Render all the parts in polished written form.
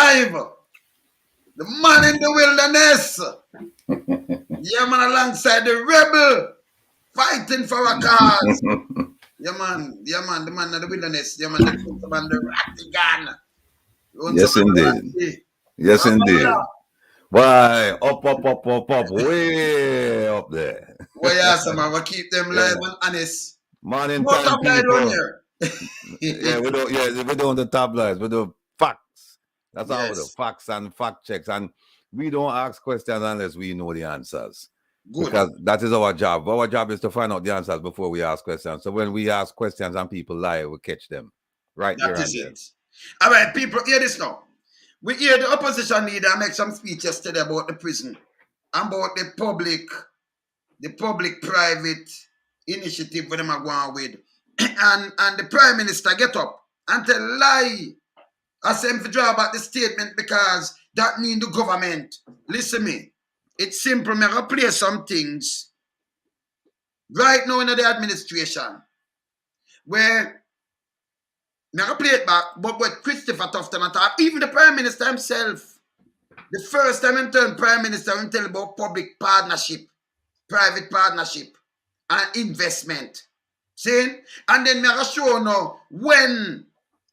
live. The man in the wilderness. Yeah, man, alongside the rebel. Fighting for a cause. Yeah, man, the man in the wilderness. Yeah, man, the man, the Rattigan. Yes, indeed. Yes, indeed. Why? Up, way up there. Well, yeah, man, we keep them live and honest. Morning What time, up, light on people. here? Yeah, we don't the tabloids. We do facts. That's how we do Yes. facts and fact checks. And we don't ask questions unless we know the answers. Good. Because that is our job. Our job is to find out the answers before we ask questions. So when we ask questions and people lie, we catch them. Right That here is and it. then. All right, people, hear this now. We hear the opposition leader make some speech yesterday about the prison and about the public-private initiative where them are going with. and the Prime Minister get up and tell lie. I say him to draw back the statement because that means the government. Listen me. It's simple. Me go play some things right now in the administration where me go play it back, but with Christopher Tufton attack, even the Prime Minister himself, the first time he turned Prime Minister, he tell about public partnership, private partnership, and investment. See? And then me go show now when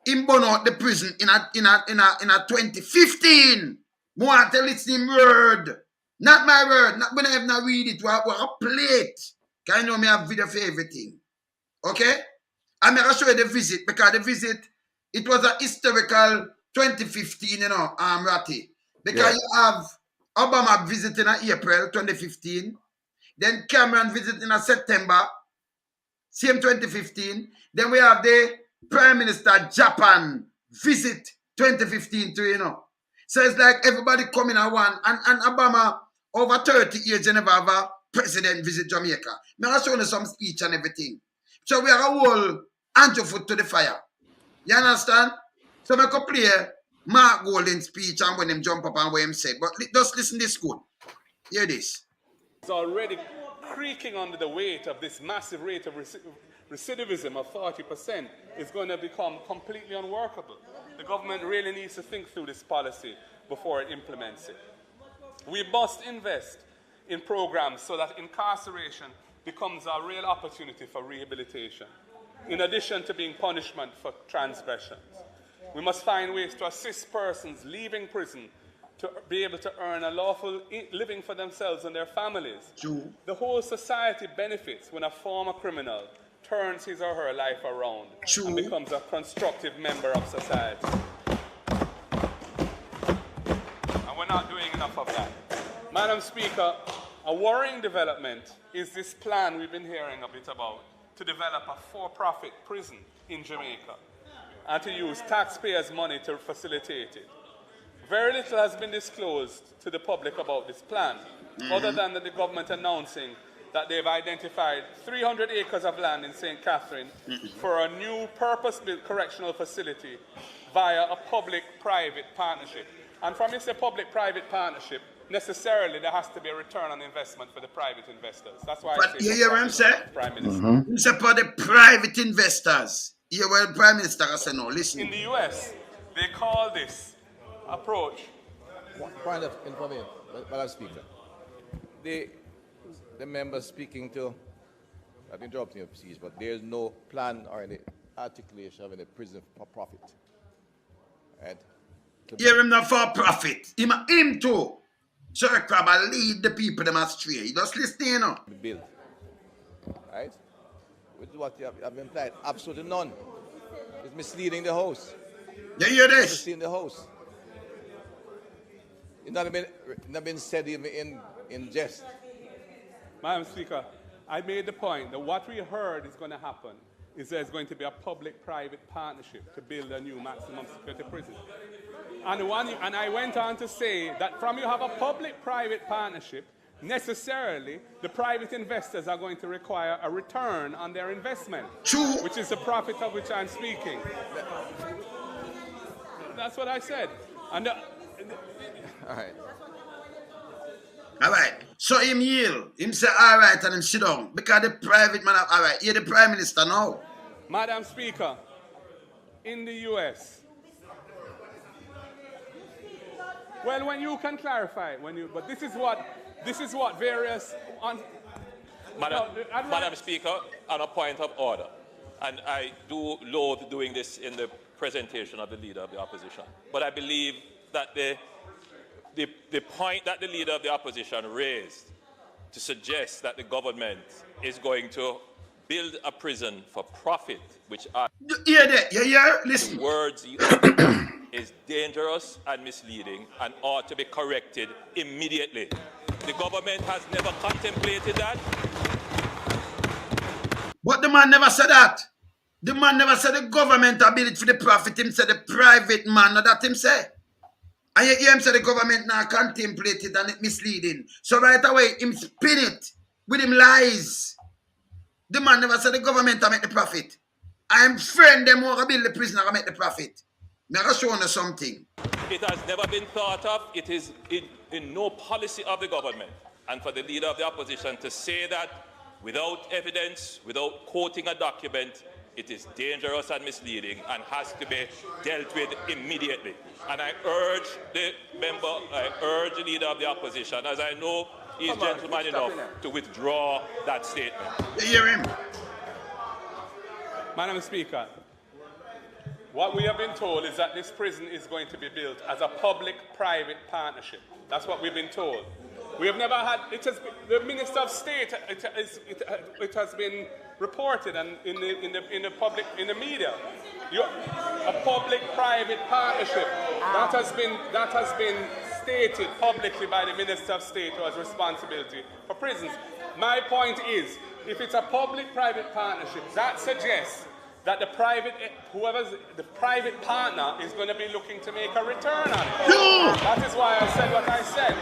him burn out the prison in a 2015. I want to listen him word. Not my word. Not when I have not read it. We play it. Because I know me have video for everything. Okay? I'm going to show you the visit. Because the visit, it was a historical 2015, Ratty. Because you have Obama visiting in April 2015. Then Cameron visiting in September. Same 2015. Then we have the Prime Minister Japan visit 2015 too, So it's like everybody coming at one. And Obama, over 30 years, you never have a president visit Jamaica. I'll show you some speech and everything. So we are a whole Andrew foot to the fire. You understand? So I could play Mark Golden's speech and when him jump up and what him said. But just listen this good. Hear this. It's already creaking under the weight of this massive rate of recidivism of 40%. Is going to become completely unworkable. The government really needs to think through this policy before it implements it. We must invest in programs so that incarceration becomes a real opportunity for rehabilitation, in addition to being punishment for transgressions. We must find ways to assist persons leaving prison to be able to earn a lawful living for themselves and their families. True. The whole society benefits when a former criminal turns his or her life around and becomes a constructive member of society. And we're not doing enough of that. Madam Speaker, a worrying development is this plan we've been hearing a bit about to develop a for-profit prison in Jamaica and to use taxpayers' money to facilitate it. Very little has been disclosed to the public about this plan, other than the government announcing that they've identified 300 acres of land in St. Catherine for a new purpose-built correctional facility via a public-private partnership. And from it's a public-private partnership, necessarily there has to be a return on investment for the private investors. That's why I say you hear what I'm saying? Prime Minister. It's for the private investors. You hear what the Prime Minister said? No, listen. In the US, they call this approach. One point of information, Madam Speaker. The member speaking to, I've interrupted your speech, but there is no plan or any articulation of any prison for profit. Right? Hear him not for profit. Him too. Sir Crabber lead the people them astray. You just listen, you know. The bill. Right? Which is what you have implied. Absolutely none. It's misleading the House. You hear this? Misleading the House. It's not been said even in jest. Madam Speaker, I made the point that what we heard is going to happen is there's going to be a public-private partnership to build a new maximum security prison. And I went on to say that from you have a public-private partnership, necessarily the private investors are going to require a return on their investment. True. Which is the profit of which I'm speaking. That's what I said. And all right. All right. So him yield. Him say all right and him sit down. Because the private man, all right. You're the Prime Minister now. Madam Speaker, in the US, Well, when you can clarify, but this is what various Madam Speaker, on a point of order, and I do loathe doing this in the presentation of the Leader of the Opposition, but I believe that the point that the Leader of the Opposition raised to suggest that the government is going to build a prison for profit, which are Hear that? You hear? Listen. the words he uttered, is dangerous and misleading and ought to be corrected immediately. The government has never contemplated that. But the man never said that. The man never said the government ability for the profit. Him said the private man, not that him say. And you hear him say the government now contemplated and it misleading. So right away, him spin it with him lies. The man never said the government to make the profit. I am friend them who build the prison and make the profit. Now I'll show you something. It has never been thought of. It is in no policy of the government. And for the Leader of the Opposition to say that without evidence, without quoting a document, it is dangerous and misleading and has to be dealt with immediately. And I urge the Leader of the Opposition, as I know he is gentleman enough, to withdraw that statement. You hear him? Madam Speaker, what we have been told is that this prison is going to be built as a public-private partnership. That's what we've been told. We have never had, the Minister of State, it has been reported and in the media. A public-private partnership. That has been stated publicly by the Minister of State who has responsibility for prisons. My point is, if it's a public-private partnership, that suggests that the private partner is going to be looking to make a return on it. That is why I said what I said.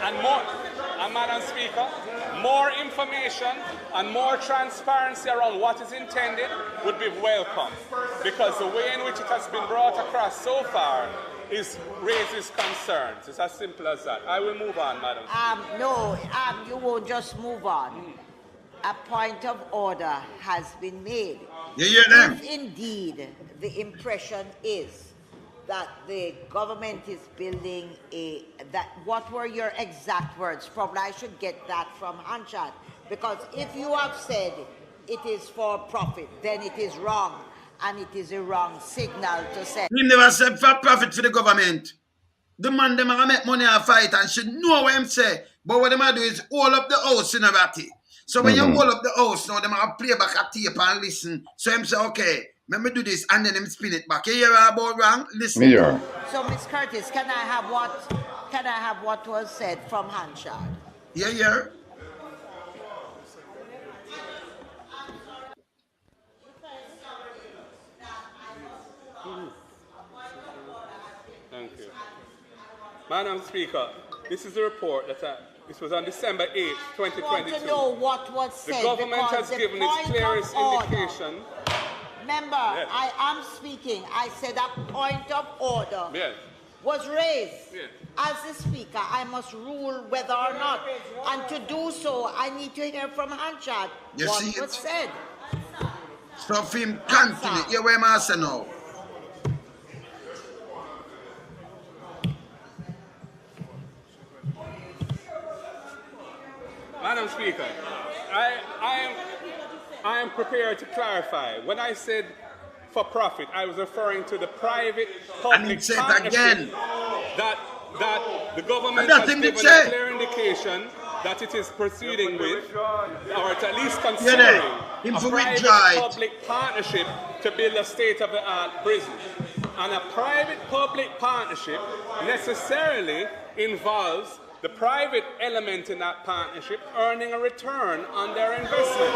And Madam Speaker, more information and more transparency around what is intended would be welcome, because the way in which it has been brought across so far raises concerns. It's as simple as that. I will move on, Madam Speaker. You won't just move on. A point of order has been made. You hear them? If indeed the impression is that the government is building what were your exact words? Probably I should get that from Hanshat, because if you have said it is for profit, then it is wrong, and it is a wrong signal to send. He never said for profit for the government. The man them are make money and fight and should know what him say. But what them are do is hold up the house in a ratty. So when you hold up the house now, them are play back a tape and listen. So him say, okay, let me do this, and then him spin it back. You hear about wrong? Listen. Yeah. So Miss Curtis, can I have what was said from Hanshat? Yeah. Thank you. Madam Speaker, this is a report that this was on December 8th, 2022. I want to know what was said. The government has given its clearest indication. Remember, yes. I am speaking. I said a point of order was raised. Yes. As the speaker, I must rule whether or not. And to do so, I need to hear from Hanshat what was said. So for him continue. You where I say now? Madam Speaker, I am prepared to clarify. When I said for profit, I was referring to the private-public partnership that the government has given a clear indication that it is proceeding with, or at least considering a private-public partnership to build a state-of-the-art prison. And a private-public partnership necessarily involves the private element in that partnership earning a return on their investment.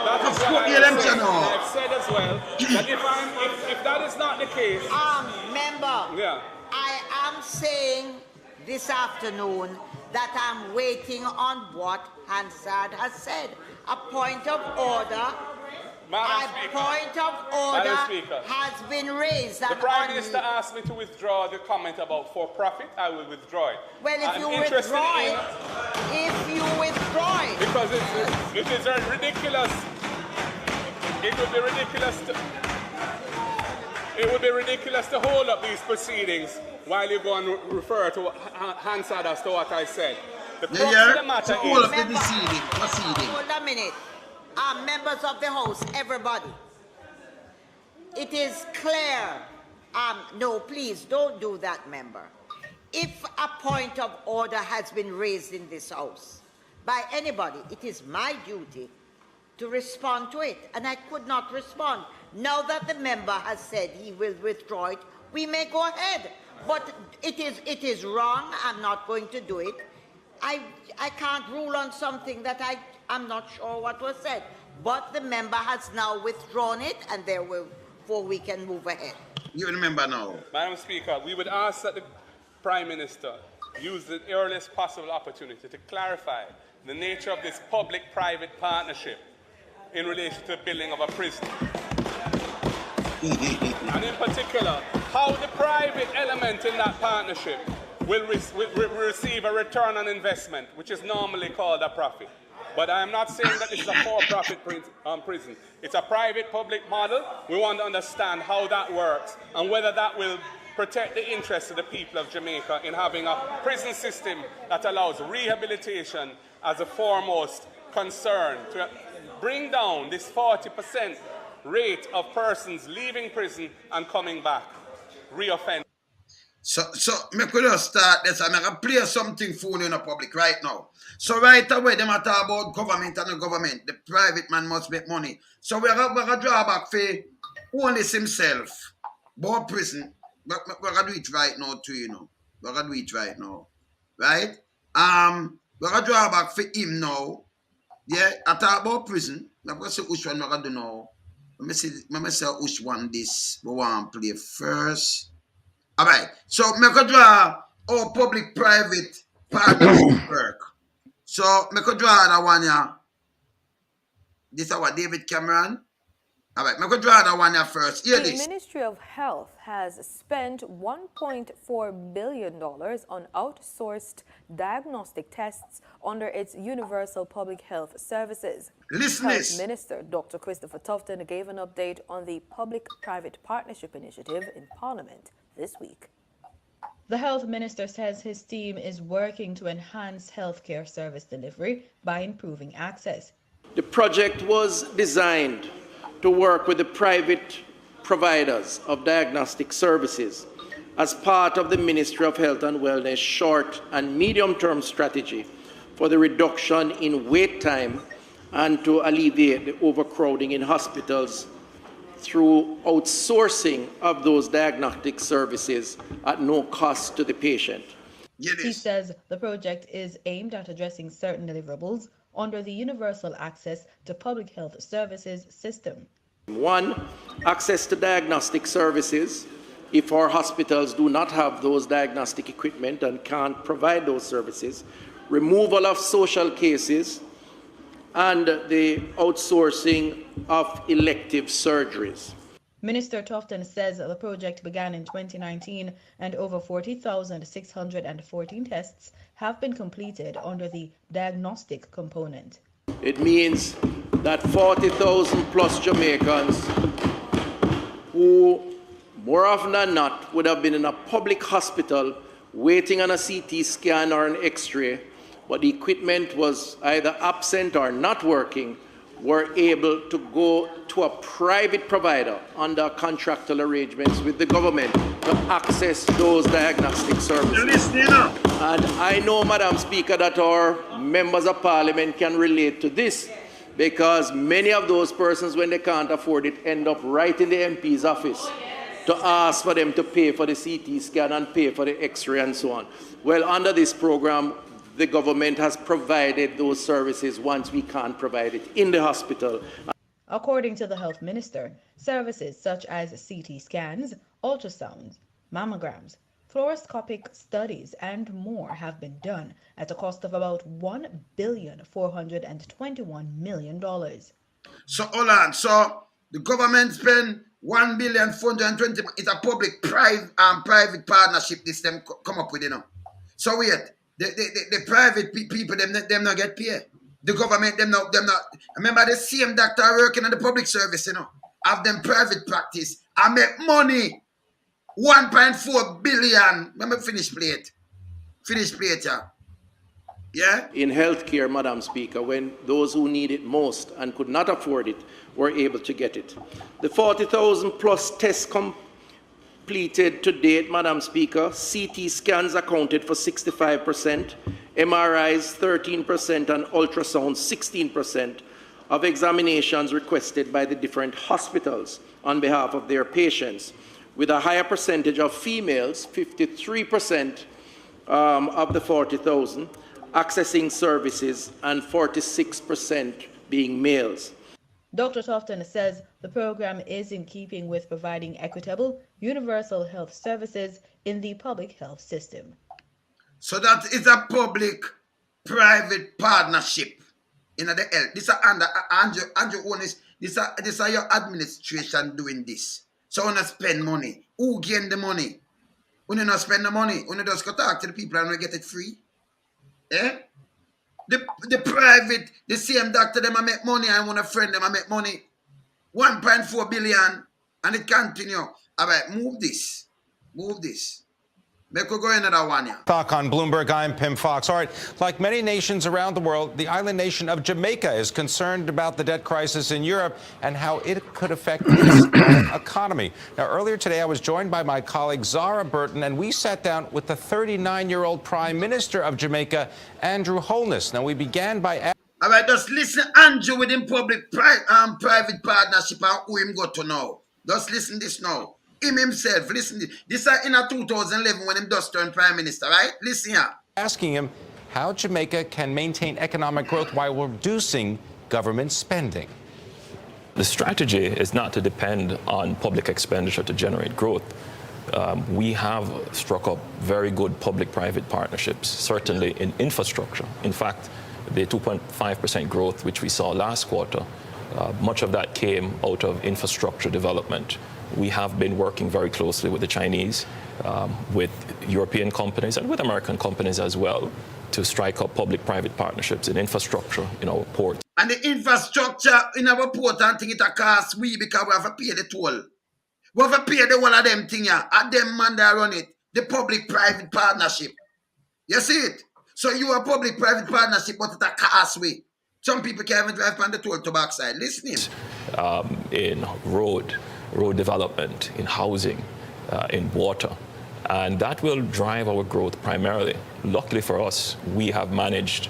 That is what I've said as well, that if that is not the case... Member, I am saying this afternoon that I'm waiting on what Hansard has said. A point of order... point of order has been raised. The Prime Minister asked me to withdraw the comment about for-profit. I will withdraw it. Well, if you withdraw it, because it is ridiculous. It would be ridiculous to... It would be ridiculous to hold up these proceedings while you go and refer to Hansard as to what I said. The crux of the matter So all is... of the proceeding. Hold a minute. Members of the House, everybody. It is clear. No, please, don't do that, member. If a point of order has been raised in this House by anybody, it is my duty to respond to it, and I could not respond. Now that the member has said he will withdraw it, we may go ahead. But it is wrong. I'm not going to do it. I can't rule on something that I'm not sure what was said. But the member has now withdrawn it, and therefore we can move ahead. You remember now. Madam Speaker, we would ask that the Prime Minister use the earliest possible opportunity to clarify the nature of this public-private partnership in relation to the building of a prison. And in particular, how the private element in that partnership will receive a return on investment, which is normally called a profit. But I am not saying that this is a for-profit prison. It's a private-public model. We want to understand how that works and whether that will protect the interests of the people of Jamaica in having a prison system that allows rehabilitation as a foremost concern to bring down this 40% rate of persons leaving prison and coming back, reoffending. So me could just start this. I'm going to play something for you in the public right now. So right away, they matter about government and the government. The private man must make money. So we're going to draw back for Holness himself. About prison. We're going to do it right now too, you know. We're going to do it right now. Right? We're going to draw back for him now. Yeah, I talk about prison. I'm going to say which one we're going to do now. Let me say which one this we want to play first. All right. So me could draw our public-private partnership work. So me could draw that one here. This is our David Cameron. All right. Me could draw that one here first. Hear The this. Ministry of Health has spent $1.4 billion on outsourced diagnostic tests under its Universal Public Health Services. Listen Health this. Minister Dr. Christopher Tufton gave an update on the Public-Private Partnership Initiative in Parliament this week. The health minister says his team is working to enhance healthcare service delivery by improving access. The project was designed to work with the private providers of diagnostic services as part of the Ministry of Health and Wellness short and medium-term strategy for the reduction in wait time and to alleviate the overcrowding in hospitals through outsourcing of those diagnostic services at no cost to the patient. He says the project is aimed at addressing certain deliverables under the Universal Access to Public Health Services system. One, access to diagnostic services. If our hospitals do not have those diagnostic equipment and can't provide those services, removal of social cases, and the outsourcing of elective surgeries. Minister Tufton says the project began in 2019 and over 40,614 tests have been completed under the diagnostic component. It means that 40,000 plus Jamaicans who more often than not would have been in a public hospital waiting on a CT scan or an X-ray, but the equipment was either absent or not working, were able to go to a private provider under contractual arrangements with the government to access those diagnostic services. And I know, Madam Speaker, that our members of Parliament can relate to this, because many of those persons, when they can't afford it, end up right in the MP's office to ask for them to pay for the CT scan and pay for the X-ray and so on. Well, under this program, the government has provided those services once we can't provide it in the hospital. According to the health minister, services such as CT scans, ultrasounds, mammograms, fluoroscopic studies, and more have been done at a cost of about $1,421 million. So hold on. So the government spend $1,420. It's a public-private partnership. This them come up with, you know. So wait. The private people, them not get paid. The government, them not. Remember the same doctor working in the public service, you know. have them private practice and make money. 1.4 billion. Let me finish plate. Yeah. Yeah? In healthcare, Madam Speaker, when those who need it most and could not afford it were able to get it. The 40,000 plus tests completed to date, Madam Speaker, CT scans accounted for 65%, MRIs 13%, and ultrasound 16% of examinations requested by the different hospitals on behalf of their patients, with a higher percentage of females, 53% of the 40,000, accessing services, and 46% being males. Dr. Tofton says the program is in keeping with providing equitable, universal health services in the public health system. So that is a public-private partnership in the health. This is under Andrew Holness. This is your administration doing this. So when I spend money, who gain the money? When you not spend the money, when you just go talk to the people and we get it free. Eh? The private, the same doctor, them I make money, and when a friend them I make money. 1.4 billion, and it continue. All right, move this. Make we go another one here. Talk on Bloomberg, I'm Pim Fox. All right, like many nations around the world, the island nation of Jamaica is concerned about the debt crisis in Europe and how it could affect its economy. Now, earlier today, I was joined by my colleague Zara Burton, and we sat down with the 39-year-old Prime Minister of Jamaica, Andrew Holness. Now, we began by... All right, just listen, Andrew, with him private partnership and who him got to know. Just listen this now. Him himself, listen. This is in 2011 when him just turned Prime Minister, right? Listen here. Asking him how Jamaica can maintain economic growth while reducing government spending. The strategy is not to depend on public expenditure to generate growth. We have struck up very good public-private partnerships, certainly in infrastructure. In fact, the 2.5% growth which we saw last quarter, much of that came out of infrastructure development. We have been working very closely with the Chinese, with European companies and with American companies as well to strike up public-private partnerships in infrastructure in our port. And the infrastructure in our port and thing it a cost we because we have to pay the toll. We have to pay the one of them thing here. And them man that run it. The public-private partnership. You see it? So you are public-private partnership, but it a cost we. Some people can't even drive on the toll to backside. Listening. In road development, in housing, in water. And that will drive our growth primarily. Luckily for us, we have managed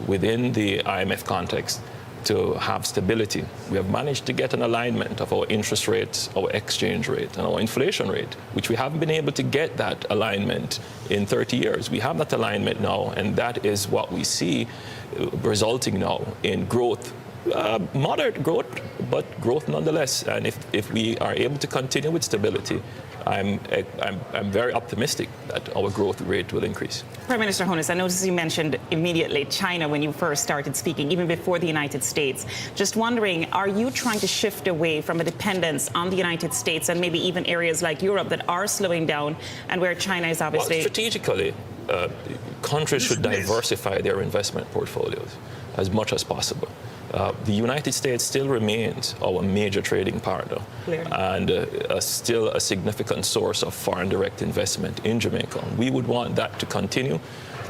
within the IMF context to have stability. We have managed to get an alignment of our interest rates, our exchange rate, and our inflation rate, which we haven't been able to get that alignment in 30 years. We have that alignment now, and that is what we see resulting now in growth. Moderate growth, but growth nonetheless. And if we are able to continue with stability, I'm very optimistic that our growth rate will increase. Prime Minister Holness, I noticed you mentioned immediately China when you first started speaking, even before the United States. Just wondering, are you trying to shift away from a dependence on the United States and maybe even areas like Europe that are slowing down and where China is obviously... Well, strategically, countries should diversify their investment portfolios as much as possible. The United States still remains our major trading partner. Clearly. And still a significant source of foreign direct investment in Jamaica. We would want that to continue.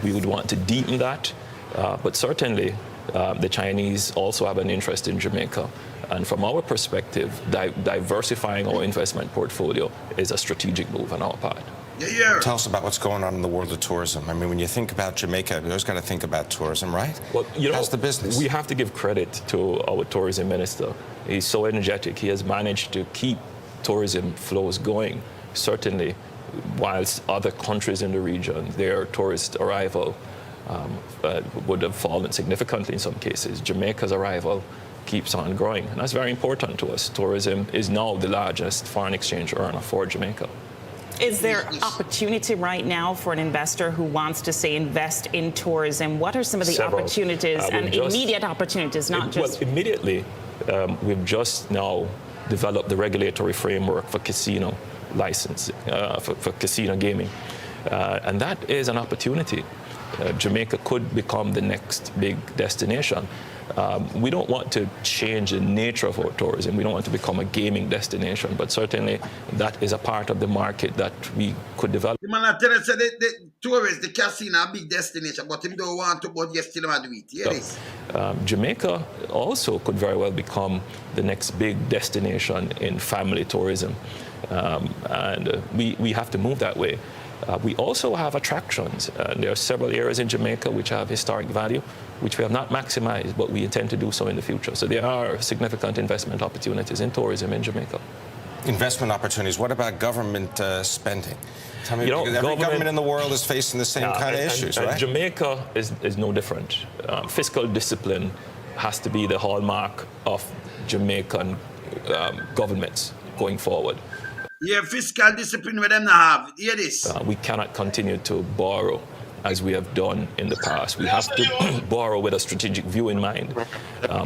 We would want to deepen that. But certainly, the Chinese also have an interest in Jamaica. And from our perspective, diversifying our investment portfolio is a strategic move on our part. Yeah. Tell us about what's going on in the world of tourism. I mean, when you think about Jamaica, you always got to think about tourism, right? Well, you know, how's the business? We have to give credit to our tourism minister. He's so energetic. He has managed to keep tourism flows going. Certainly, whilst other countries in the region, their tourist arrival would have fallen significantly in some cases. Jamaica's arrival keeps on growing, and that's very important to us. Tourism is now the largest foreign exchange earner for Jamaica. Is there opportunity right now for an investor who wants to, say, invest in tourism? What are some of the opportunities and immediate opportunities, not just... Well, immediately, we've just now developed the regulatory framework for casino licensing, for casino gaming. And that is an opportunity. Jamaica could become the next big destination. We don't want to change the nature of our tourism. We don't want to become a gaming destination, but certainly that is a part of the market that we could develop. The man I tell us the tourists, the casino a big destination, but him don't want to, but yes, still want to do it. Hear this. Jamaica also could very well become the next big destination in family tourism. And we have to move that way. We also have attractions. There are several areas in Jamaica which have historic value, which we have not maximized, but we intend to do so in the future. So there are significant investment opportunities in tourism in Jamaica. Investment opportunities. What about government spending? Tell me, every government in the world is facing the same kind of issues, right? Jamaica is no different. Fiscal discipline has to be the hallmark of Jamaican governments going forward. Yeah, fiscal discipline with them now have. Hear this. We cannot continue to borrow as we have done in the past. We have to borrow with a strategic view in mind.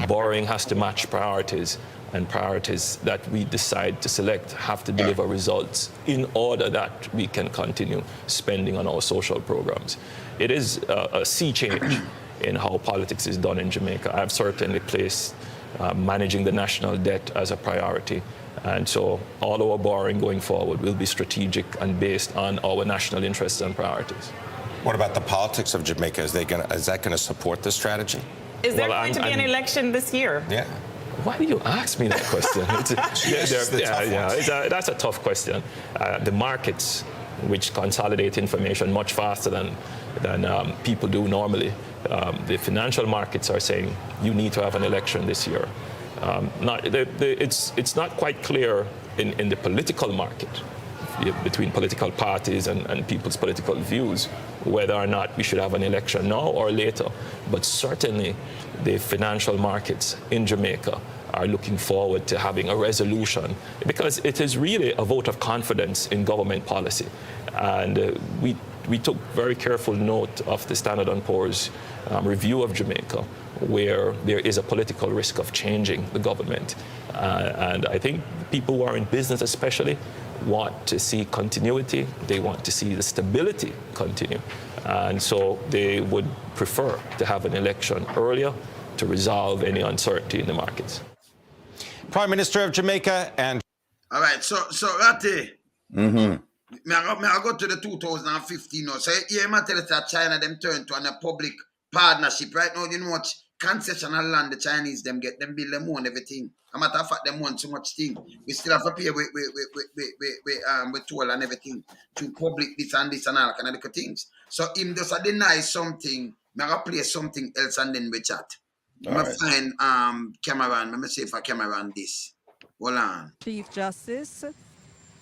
Borrowing has to match priorities, and priorities that we decide to select have to deliver results in order that we can continue spending on our social programs. It is a sea change in how politics is done in Jamaica. I've certainly placed managing the national debt as a priority. And so all our borrowing going forward will be strategic and based on our national interests and priorities. What about the politics of Jamaica? Is that going to support this strategy? Is there going to be an election this year? Yeah. Why do you ask me that question? That's a tough question. The markets, which consolidate information much faster than people do normally, the financial markets are saying you need to have an election this year. It's not quite clear in the political market between political parties and people's political views whether or not we should have an election now or later. But certainly the financial markets in Jamaica are looking forward to having a resolution because it is really a vote of confidence in government policy. And we took very careful note of the Standard & Poor's review of Jamaica, where there is a political risk of changing the government. And I think people who are in business especially want to see continuity. They want to see the stability continue. And so they would prefer to have an election earlier to resolve any uncertainty in the markets. Prime Minister of Jamaica and... All right, so Ratty. Mm-hmm. I go to the 2015 now. So yeah, I tell us that China them turn to a public partnership. Right now, you know what concessional land the Chinese them get, them build them own everything. A matter of fact, them want so much thing. We still have to pay with toll and everything to public this and all kind of little things. So him just deny something, I'm gonna play something else and then we chat. I'm gonna find Cameron. Let me see if I Cameron this. Hold on. Chief Justice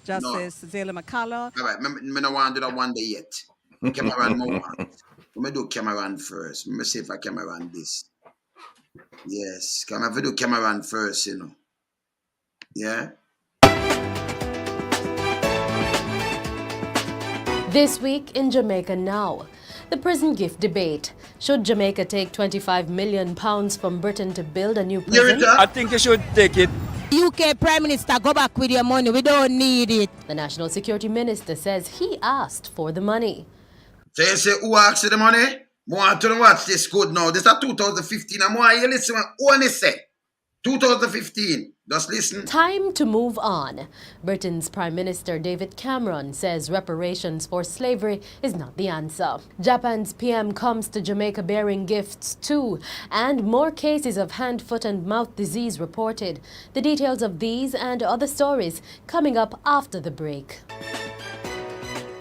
Zayla McCullough. All right, I don't want to do that one day yet. Cameron more. Let me do Cameron first. Let me see if I Cameron this. Yes, can I do Cameron first, you know? Yeah? This week in Jamaica Now, the prison gift debate. Should Jamaica take £25 million from Britain to build a new prison? I think you should take it. UK Prime Minister, go back with your money. We don't need it. The National Security Minister says he asked for the money. So you say, who asked for the money? I want to watch this good now. This is 2015. I want you listen what he say. 2015. Just listen. Time to move on. Britain's Prime Minister David Cameron says reparations for slavery is not the answer. Japan's PM comes to Jamaica bearing gifts too, and more cases of hand, foot and mouth disease reported. The details of these and other stories coming up after the break.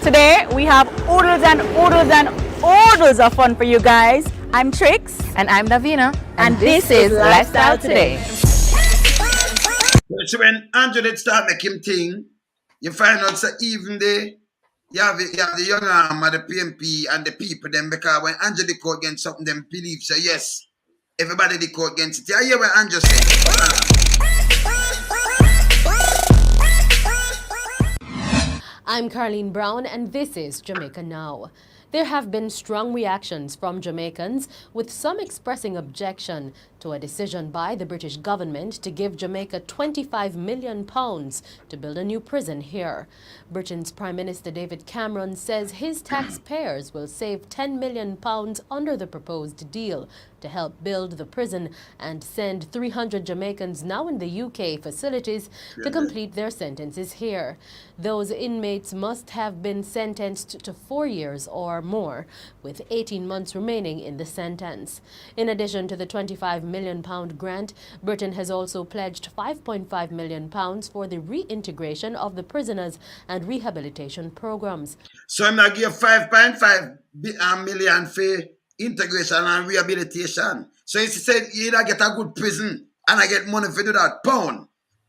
Today we have oodles and oodles and oodles of fun for you guys. I'm Trix. And I'm Davina. And this is Lifestyle Today. So when Angela start making thing, you find out that even you have the young arm of the PMP and the people them, because when Angela go against something, them believe so yes, everybody they go against it. I hear what Angela said. I'm Carlene Brown and this is Jamaica Now. There have been strong reactions from Jamaicans, with some expressing objection to a decision by the British government to give Jamaica £25 million to build a new prison here. Britain's Prime Minister David Cameron says his taxpayers will save £10 million under the proposed deal to help build the prison and send 300 Jamaicans now in the UK facilities to complete their sentences here. Those inmates must have been sentenced to 4 years or more, with 18 months remaining in the sentence. In addition to the £25 million grant, Britain has also pledged £5.5 million for the reintegration of the prisoners and rehabilitation programs. So I'm going to give 5.5 million for integration and rehabilitation. So he said you either get a good prison and I get money for do that, pound.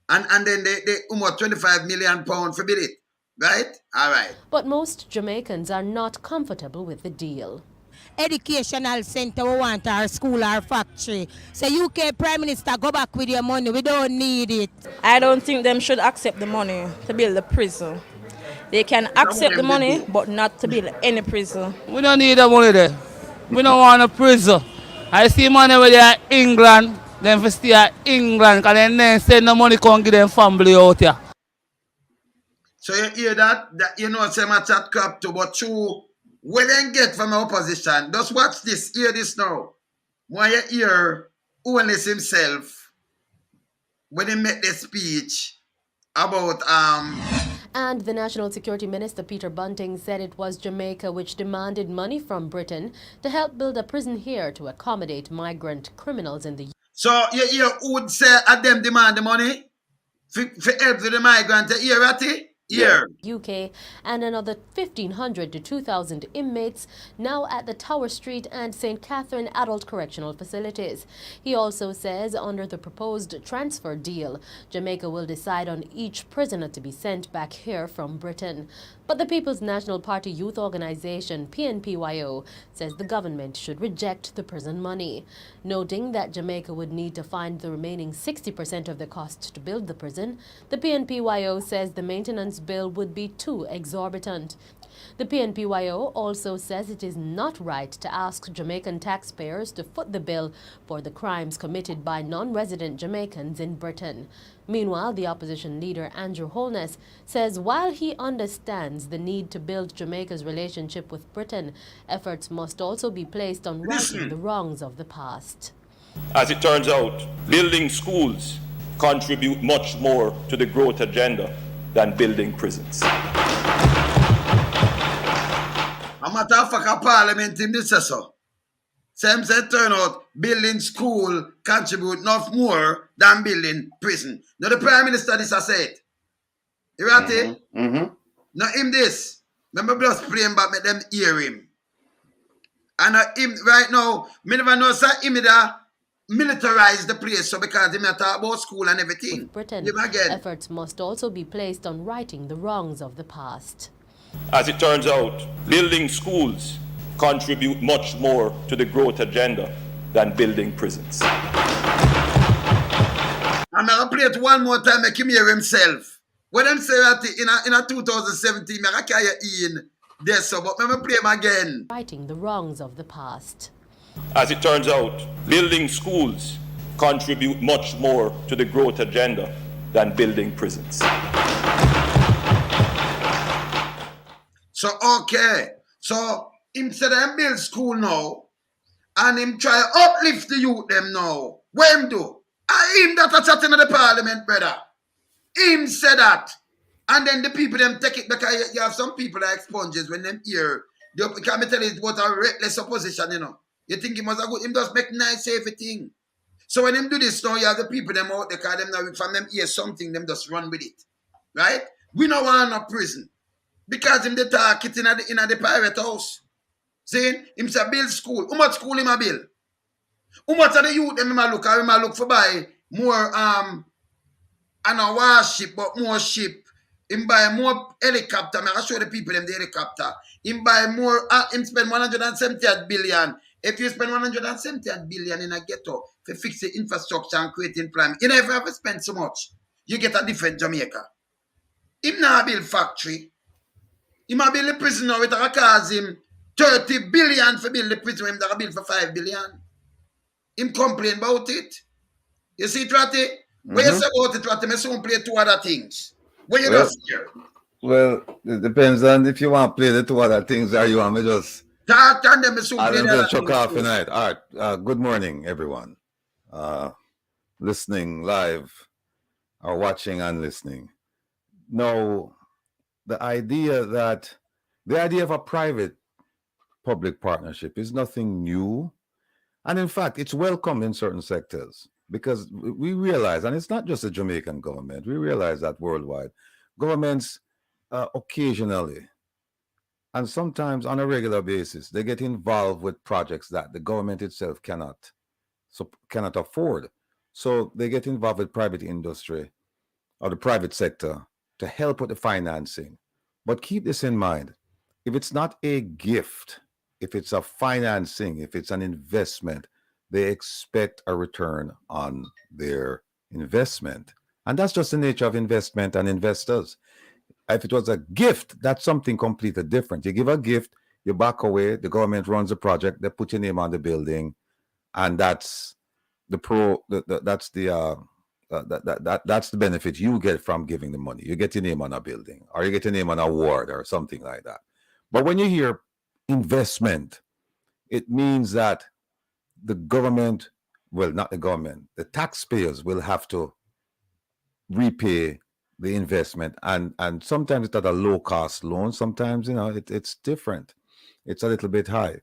And then they almost £25 million for build it. Right? All right. But most Jamaicans are not comfortable with the deal. Educational center, we want our school, our factory. So UK Prime Minister, go back with your money, we don't need it. I don't think them should accept the money to build the prison. They can accept the money, but not to build any prison. We don't need the money there. We don't want a prison. I see money where they are England, them for stay at England, because then send the money come give them family out here. So you hear that you know say my chat crap too, but true, what they get from the opposition, just watch this, hear this now. When you hear Holness himself, when he made the speech about And the National Security Minister Peter Bunting said it was Jamaica which demanded money from Britain to help build a prison here to accommodate migrant criminals in the So you hear who would say at them demand the money for help with the migrant here, Ratty? Here. UK, and another 1,500 to 2,000 inmates now at the Tower Street and St. Catherine Adult Correctional Facilities. He also says under the proposed transfer deal, Jamaica will decide on each prisoner to be sent back here from Britain. But the People's National Party Youth Organization, PNPYO, says the government should reject the prison money, noting that Jamaica would need to find the remaining 60% of the cost to build the prison. The PNPYO says the maintenance bill would be too exorbitant. The PNPYO also says it is not right to ask Jamaican taxpayers to foot the bill for the crimes committed by non-resident Jamaicans in Britain. Meanwhile, the opposition leader Andrew Holness says while he understands the need to build Jamaica's relationship with Britain, efforts must also be placed on righting the wrongs of the past. As it turns out, building schools contribute much more to the growth agenda than building prisons. A matter of fact, Parliament in this so. Same said turn out building school contribute enough more than building prison. Now the Prime Minister this has said. You right it? Now him this. Remember just playing back, make them hear him. And him right now, me never know sir him that militarize the place so because he talk about school and everything. With Britain, efforts must also be placed on righting the wrongs of the past. As it turns out, building schools contribute much more to the growth agenda than building prisons. I'm going to play it one more time, make him hear himself. When them say that in a 2017, I can't hear in there, so but let me play him again. Righting the wrongs of the past. As it turns out, building schools contribute much more to the growth agenda than building prisons. So, okay. So, him said him build school now, and him try uplift the youth them now. What him do? And him that a chatting in the parliament, brother. Him said that. And then the people them take it because you have some people like sponges when them hear. They can't tell you what a reckless opposition, you know. You think he must have good, him just make nice everything. So when him do this now, you have the people them out there, because them now from them hear something, them just run with it. Right? We don't want no prison. Because him they talk it in the pirate house. See? Him say build school. How much school him a build? How much of the youth them him a look for buy more and a warship, but more ship. Him buy more helicopter. I show the people them the helicopter. Him buy more, him spend 170 billion. If you spend 170 billion in a ghetto to fix the infrastructure and create employment, you never ever spend so much. You get a different Jamaica. Him not build factory. He might build a prison now with a cause him 30 billion for build the prison, him that build for 5 billion. Him complain about it. You see, Ratty? When you say about it, Ratty, I soon play two other things. When you just hear. Well, it depends on if you want to play the two other things or you want me just... Talk and then I soon play the other chuck things. off tonight. All right. Good morning, everyone. Listening live or watching and listening. No, the idea of a private public partnership is nothing new. And in fact, it's welcome in certain sectors because we realize, and it's not just the Jamaican government, we realize that worldwide, governments occasionally and sometimes on a regular basis, they get involved with projects that the government itself cannot afford. So they get involved with private industry or the private sector to help with the financing. But keep this in mind. If it's not a gift, if it's a financing, if it's an investment, they expect a return on their investment. And that's just the nature of investment and investors. If it was a gift, that's something completely different. You give a gift, you back away, the government runs the project, they put your name on the building, and that's that's the benefit you get from giving the money. You get your name on a building, or you get your name on a ward, or something like that. But when you hear investment, it means that the government, well, not the government, the taxpayers will have to repay the investment, and sometimes it's at a low cost loan. Sometimes it's different. It's a little bit high.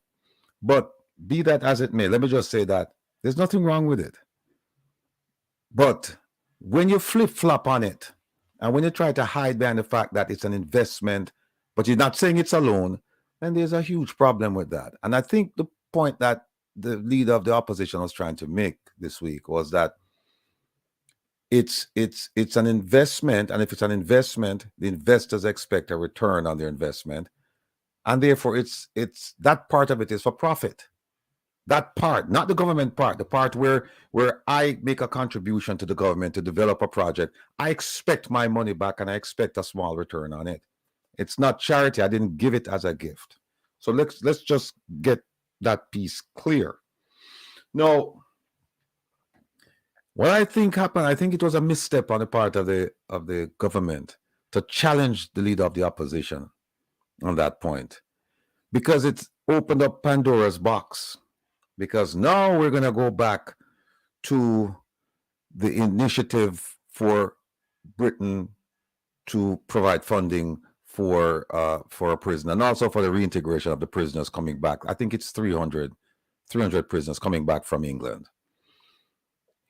But be that as it may, let me just say that there's nothing wrong with it. But when you flip-flop on it, and when you try to hide behind the fact that it's an investment, but you're not saying it's a loan, then there's a huge problem with that. And I think the point that the leader of the opposition was trying to make this week was that it's an investment, and if it's an investment, the investors expect a return on their investment, and therefore it's that part of it is for profit. That part, not the government part, the part where I make a contribution to the government to develop a project, I expect my money back and I expect a small return on it. It's not charity. I didn't give it as a gift. So let's just get that piece clear. Now, what I think happened, I think it was a misstep on the part of the government to challenge the leader of the opposition on that point, because it opened up Pandora's box. Because now we're going to go back to the initiative for Britain to provide funding for a prison, and also for the reintegration of the prisoners coming back. I think it's 300 prisoners coming back from England.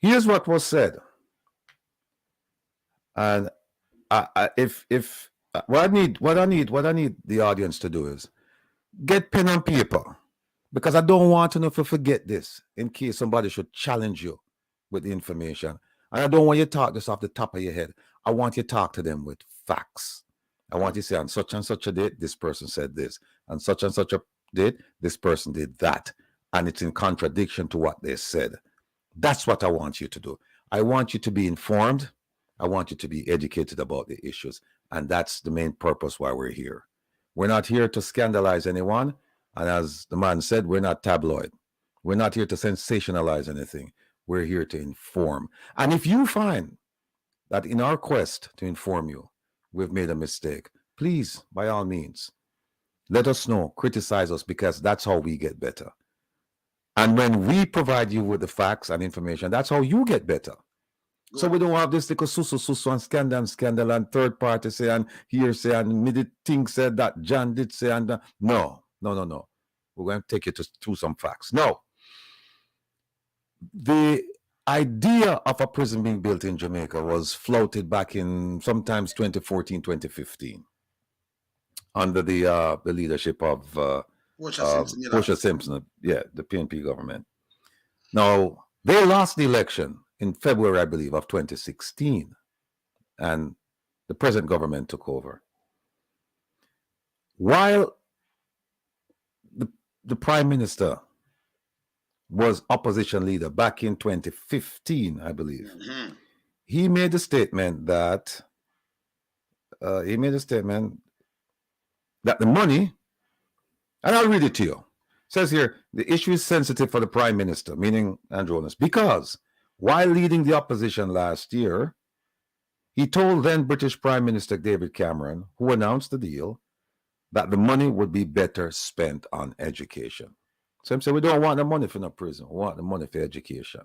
Here's what was said, and what I need the audience to do is get pen and paper, because I don't want to forget this in case somebody should challenge you with the information. And I don't want you to talk this off the top of your head. I want you to talk to them with facts. I want you to say, on such and such a date, this person said this. On such and such a date, this person did that. And it's in contradiction to what they said. That's what I want you to do. I want you to be informed. I want you to be educated about the issues. And that's the main purpose why we're here. We're not here to scandalize anyone. And as the man said, we're not tabloid. We're not here to sensationalize anything. We're here to inform. And if you find that in our quest to inform you, we've made a mistake, please, by all means, let us know, criticize us, because that's how we get better. And when we provide you with the facts and information, that's how you get better. So we don't have this little susu and scandal and third party say and hearsay and mid thing said that John did say and no. We're going to take you through some facts. No. The idea of a prison being built in Jamaica was floated back in sometimes 2014, 2015 under the leadership of Portia Simpson, the PNP government. Now, they lost the election in February, I believe, of 2016, and the present government took over. While the Prime Minister was opposition leader back in 2015, I believe, he made a statement that the money And I'll read it to you. It says here, the issue is sensitive for the Prime Minister, meaning Andrew Holness, because while leading the opposition last year, he told then British Prime Minister David Cameron, who announced the deal, that the money would be better spent on education. So I'm saying we don't want the money for no prison. We want the money for education.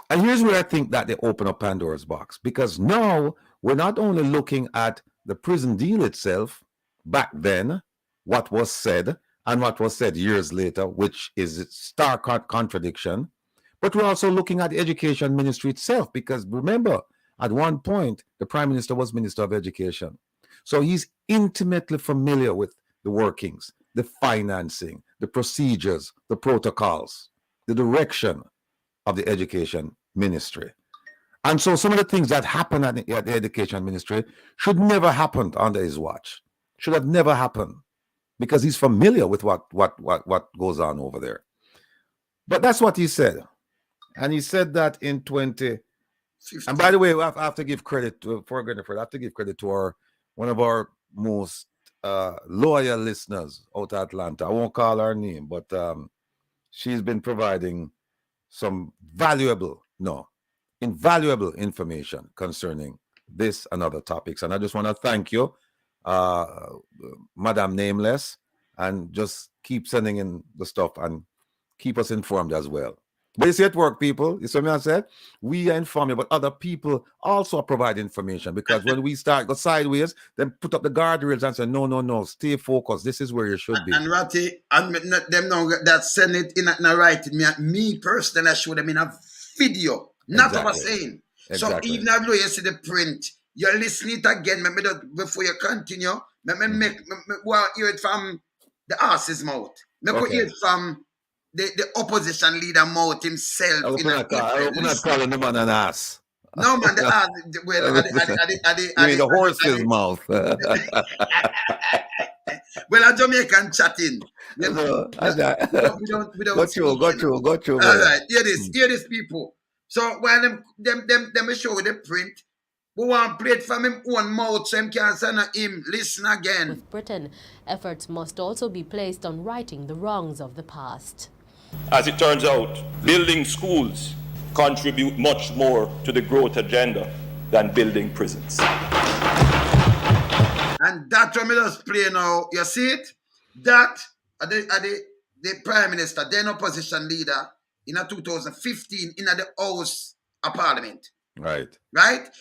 And here's where I think that they open up Pandora's box, because now we're not only looking at the prison deal itself back then, what was said and what was said years later, which is stark contradiction, but we're also looking at the education ministry itself, because remember, at one point, the Prime Minister was Minister of Education. So he's intimately familiar with the workings, the financing, the procedures, the protocols, the direction of the education ministry. And so some of the things that happen at the education ministry should never happen under his watch. Should have never happened, because he's familiar with what goes on over there. But that's what he said. And he said that in 20. And by the way, I have to give credit to, I have to give credit to one of our most loyal listeners out of Atlanta. I won't call her name, but she's been providing some invaluable information concerning this and other topics. And I just want to thank you, Madam Nameless, and just keep sending in the stuff and keep us informed as well. But you see at work, people, you see what I said? We are informing, but other people also provide information, because when we start go sideways, then put up the guardrails and say, no, stay focused. This is where you should be. And Ratty, and them now that send it in and write me personally, I show them in a video, not what I'm saying. Exactly. So even though you see the print, you listen it again, maybe before you continue, maybe hear it from the horse's mouth. Maybe hear it from the opposition leader mouth himself. I hope not calling the man an ass. No, man, the ass. Well, the horse's mouth. Well, a Jamaican chatting. We don't. Go through. All right, hear this, people. So while them show the print, we want to play it from him own mouth so him can send him listen again. With Britain, efforts must also be placed on righting the wrongs of the past. As it turns out, building schools contribute much more to the growth agenda than building prisons. And that's what we just play now. You see it? That the Prime Minister, then opposition leader, in 2015 in the House of Parliament. Right.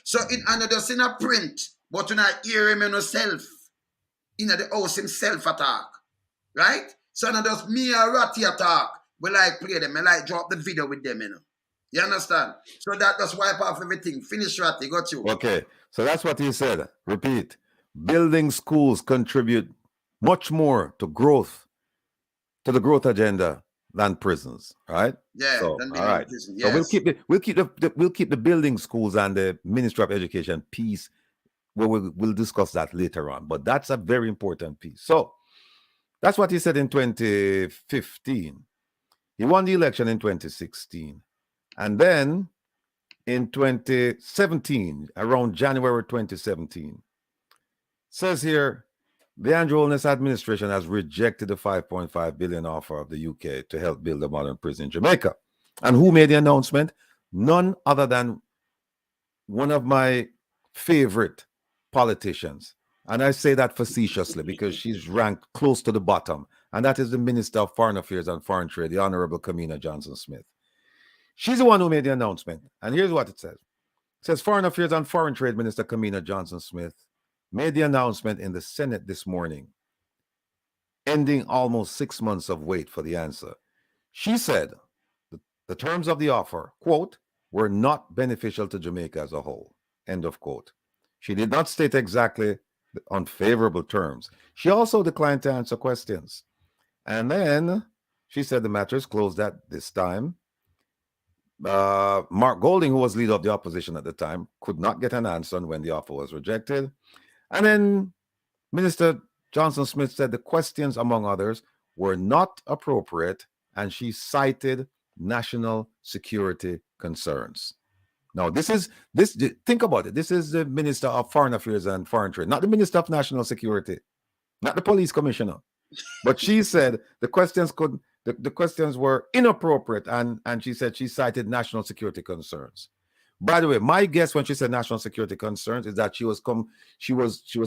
So in just in a print, but when I hear him himself, in the house himself attack. Right? So not just me and Ratty attack. We like play them. I like drop the video with them, You understand? So that just wipe off everything. Finish, Ratty. Got you. Okay. So that's what he said. Repeat. Building schools contribute much more to growth, to the growth agenda than prisons. Right? Yeah. So, all right. Prison, yes. So we'll keep the building schools and the Ministry of Education piece. We'll discuss that later on. But that's a very important piece. So that's what he said in 2015. He won the election in 2016. And then in 2017, around January 2017, says here, the Andrew Holness administration has rejected the $5.5 billion offer of the UK to help build a modern prison in Jamaica. And who made the announcement? None other than one of my favorite politicians. And I say that facetiously because she's ranked close to the bottom. And that is the Minister of Foreign Affairs and Foreign Trade, the Honorable Kamina Johnson-Smith. She's the one who made the announcement. And here's what it says. It says, Foreign Affairs and Foreign Trade Minister Kamina Johnson-Smith made the announcement in the Senate this morning, ending almost 6 months of wait for the answer. She said the terms of the offer, quote, were not beneficial to Jamaica as a whole, end of quote. She did not state exactly the unfavorable terms. She also declined to answer questions. And then she said the matter is closed at this time. Mark Golding, who was leader of the opposition at the time, could not get an answer when the offer was rejected. And then Minister Johnson-Smith said the questions, among others, were not appropriate, and she cited national security concerns. Now, think about it. This is the Minister of Foreign Affairs and Foreign Trade, not the Minister of National Security, not the police commissioner. But she said the questions the questions were inappropriate, and she said she cited national security concerns. By the way, my guess when she said national security concerns is that she was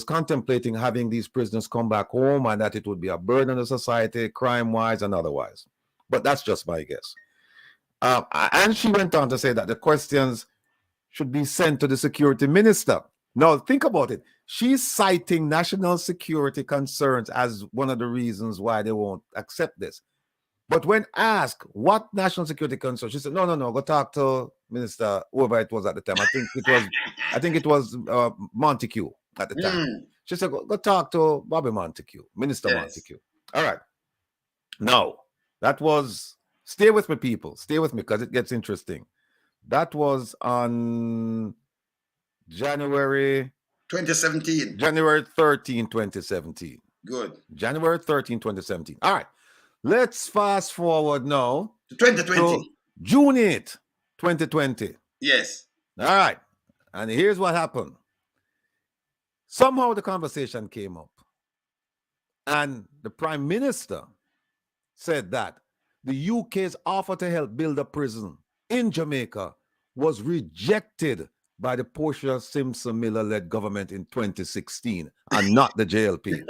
contemplating having these prisoners come back home, and that it would be a burden on the society, crime-wise and otherwise. But that's just my guess. And she went on to say that the questions should be sent to the security minister. Now, think about it. She's citing national security concerns as one of the reasons why they won't accept this. But when asked what national security concerns, she said, no, go talk to Minister, whoever it was at the time. I think it was Montague at the time. She said, go talk to Bobby Montague, Minister Montague. All right. Now, that was, stay with me, people. Stay with me because it gets interesting. That was on January 2017. January 13, 2017. Good. January 13, 2017. All right. Let's fast forward now to 2020. June 8, 2020. Yes. All right. And here's what happened. Somehow the conversation came up. And the Prime Minister said that the UK's offer to help build a prison in Jamaica was rejected by the Portia Simpson Miller-led government in 2016 and not the JLP.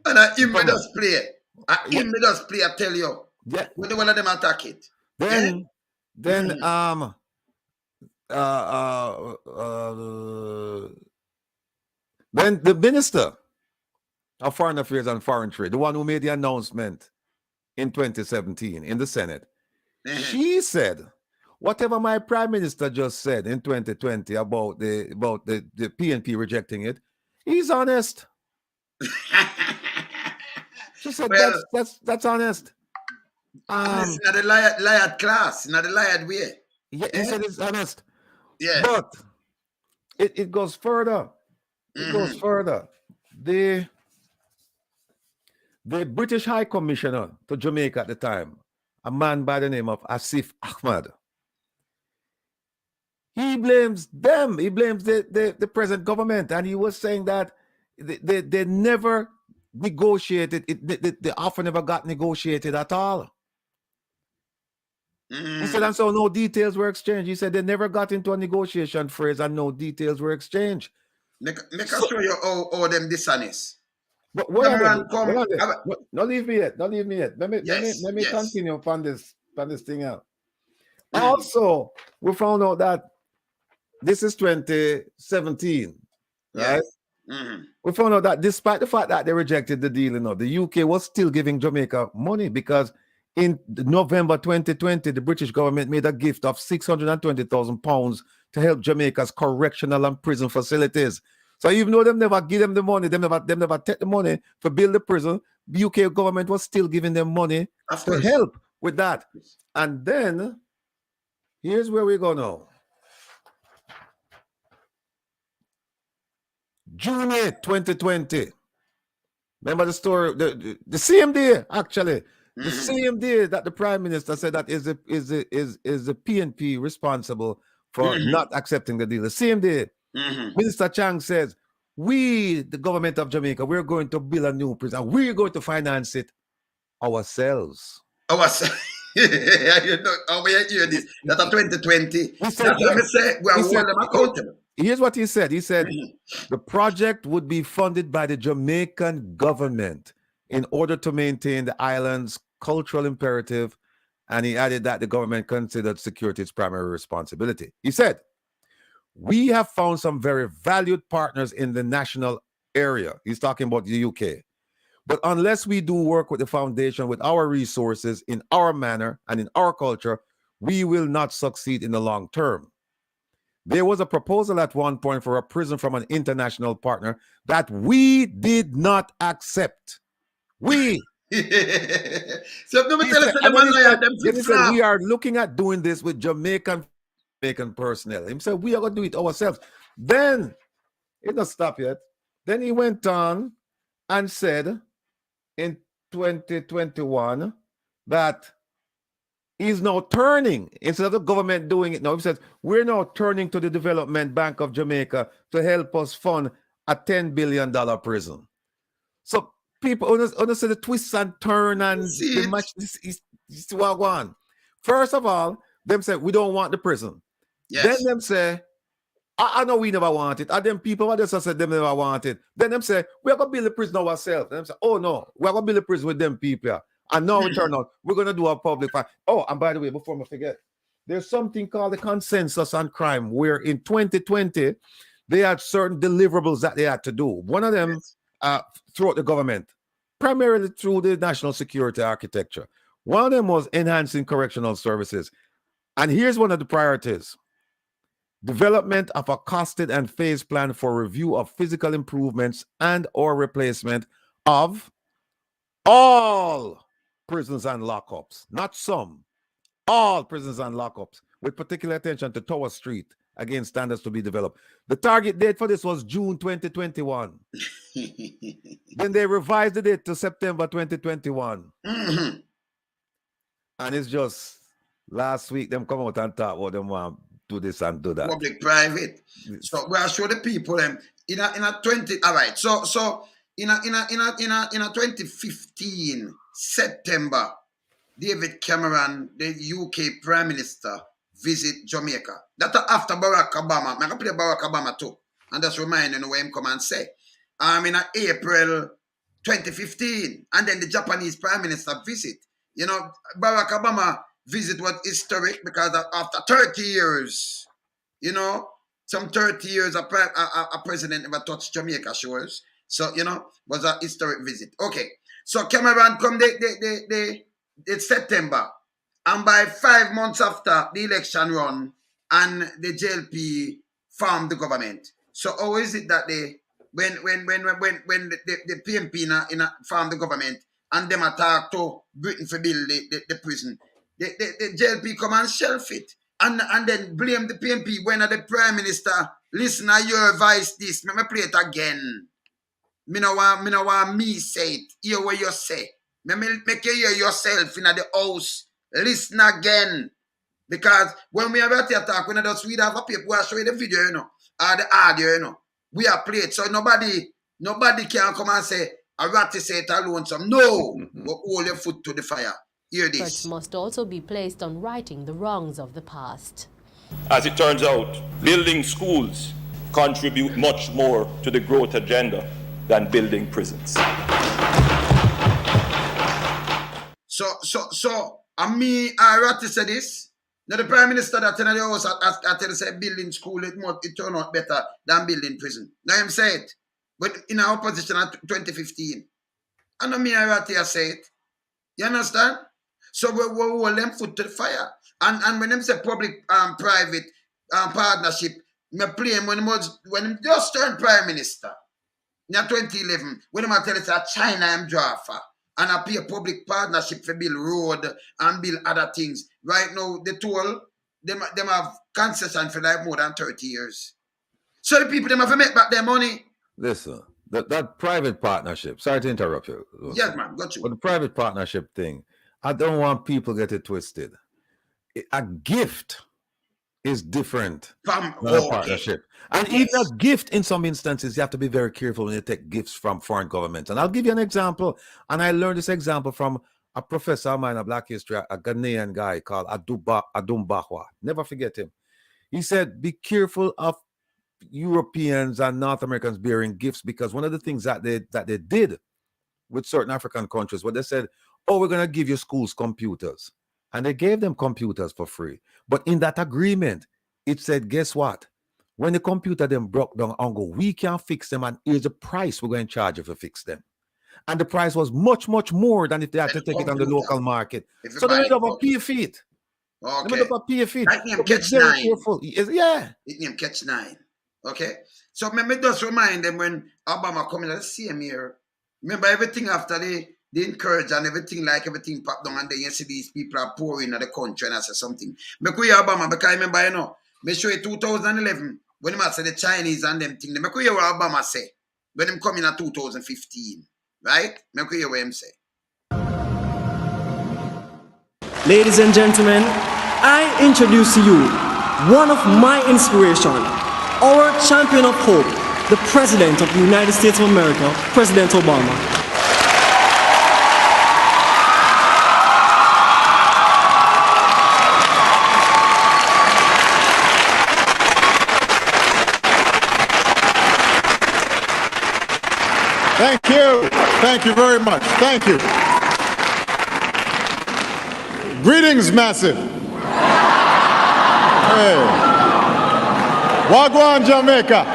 And him me just play. Him me just play, I tell you. Yeah. When the one of them attack it. Then the Minister of Foreign Affairs and Foreign Trade, the one who made the announcement in 2017 in the Senate, she said, whatever my Prime Minister just said in 2020 about the PNP rejecting it, he's honest. She said, well, that's honest. It's not the liar class, not the liar way. Yeah, he said it's honest. Yeah. But it goes further. It goes further. The British High Commissioner to Jamaica at the time, a man by the name of Asif Ahmad, he blames them. He blames the present government, and he was saying that they never negotiated it. The offer never got negotiated at all. He said, and so no details were exchanged. He said they never got into a negotiation phrase and no details were exchanged. Make show you how them dishonest. But what Don't leave me yet. Don't leave me yet. Let me continue on this thing out. Also, we found out that this is 2017, right? We found out that despite the fact that they rejected the deal, the UK was still giving Jamaica money because in November 2020, the British government made a gift of £620,000 to help Jamaica's correctional and prison facilities. So even though them never give them the money, them never take the money to build the prison, the UK government was still giving them money to help with that. And then here's where we go now. June 8, 2020. Remember the story, the same day, actually. The same day that the Prime Minister said that is the PNP responsible for not accepting the deal. The same day, Minister Chang says, we, the government of Jamaica, we're going to build a new prison. We're going to finance it ourselves. Ourselves. You know, how we hear this? That's a 2020. He said, we are holding them accountable. Here's what he said. He said, the project would be funded by the Jamaican government in order to maintain the island's cultural imperative, and he added that the government considered security its primary responsibility. He said, we have found some very valued partners in the national area. He's talking about the UK. But unless we do work with the foundation, with our resources, in our manner, and in our culture, we will not succeed in the long term. There was a proposal at one point for a prison from an international partner that we did not accept. We. So we are looking at doing this with Jamaican personnel. He said, we are going to do it ourselves. Then, it doesn't stop yet. Then he went on and said in 2021 that he's now turning, instead of the government doing it now, he says, we're now turning to the Development Bank of Jamaica to help us fund a $10 billion prison. So people understand the twists and turn and the match is what one. First of all, them say we don't want the prison. Yes. Then them say, I know we never want it. And then people what just said them never want it. Then them say, we're gonna build a prison ourselves. Then them say, oh no, we're gonna build a prison with them people. And now we turn out, we're gonna do a public fight. Oh, and by the way, before I forget, there's something called the consensus on crime, where in 2020 they had certain deliverables that they had to do. One of them throughout the government, primarily through the national security architecture. One of them was enhancing correctional services. And here's one of the priorities: development of a costed and phased plan for review of physical improvements and or replacement of all prisons and lockups, not some, all prisons and lockups, with particular attention to Tower Street, again, standards to be developed. The target date for this was June 2021. Then they revised the date to September 2021. And it's just last week them come out and talk about them want to do this and do that. Public private. So we are show the people them in a 20. All right. So in a 2015 September, David Cameron, the UK Prime Minister, visit Jamaica. That's after Barack Obama. I'm gonna play Barack Obama too, and just remind you what him come and say. In April 2015, and then the Japanese Prime Minister visit. You know, Barack Obama visit was historic because after 30 years, you know, some 30 years a president never touched Jamaica shores. So, you know, was a historic visit. Okay. So Cameron come it's September. And by 5 months after the election run and the JLP formed the government. So how is it that when the PMP in a formed the government and them attack to Britain for build the prison, the JLP come and shelf it and then blame the PMP when the Prime Minister listen to your advice this. Let me play it again. Me no want me say it. Hear what you say. Make you hear yourself in the house. Listen again. Because when we are at the attack, we just read have a paper, we are showing the video, you know, or the audio, you know. We are played. So nobody can come and say, a Ratty say it alone. So no, but hold your foot to the fire. Hear this. Efforts must also be placed on righting the wrongs of the past. As it turns out, building schools contribute much more to the growth agenda than building prisons. So, I Ratty said this. Now the Prime Minister that in the house I tell you say building school it turn out better than building prison. Now him say it. But in our opposition at 2015. And I Ratty say it. You understand? So we hold them foot to the fire. And when them say public private partnership, me play him when he just turned Prime Minister. In 2011, when I tell you that China am drafter and I pay a public partnership for build road and build other things. Right now, the toll, them have concession for like more than 30 years. So the people, them have to make back their money. Listen, that private partnership, sorry to interrupt you. Yes, man, got you. But the private partnership thing, I don't want people to get it twisted. A gift is different than a partnership. And even a gift, in some instances, you have to be very careful when you take gifts from foreign governments. And I'll give you an example. And I learned this example from a professor of mine of Black history, a Ghanaian guy called Adum Bahwa. Never forget him. He said, be careful of Europeans and North Americans bearing gifts, because one of the things that they did with certain African countries, where they said, oh, we're going to give your schools computers. And they gave them computers for free. But in that agreement, it said, guess what? When the computer them broke down and go, we can't fix them, and here's the price we're going to charge you to fix them. And the price was much, much more than if they had to take it on the local market. So they made up a pay feet. Okay. They made up a pay feet. That name Catch 9. Yeah. It name Catch 9. Okay. So me just remind them when Obama come in the same year. Remember everything after they encourage and everything popped down, and then you see these people are pouring in the country, and I say something. Me could hear Obama because I remember, you know, me show you 2011 when I say the Chinese and them thing. Me could hear what Obama say when him come in at 2015, right? Me could hear what him say. Ladies and gentlemen, I introduce to you one of my inspiration, our champion of hope, the President of the United States of America, President Obama. you. Thank you very much. Thank you. Greetings, Massive. Hey. Wagwan, Jamaica.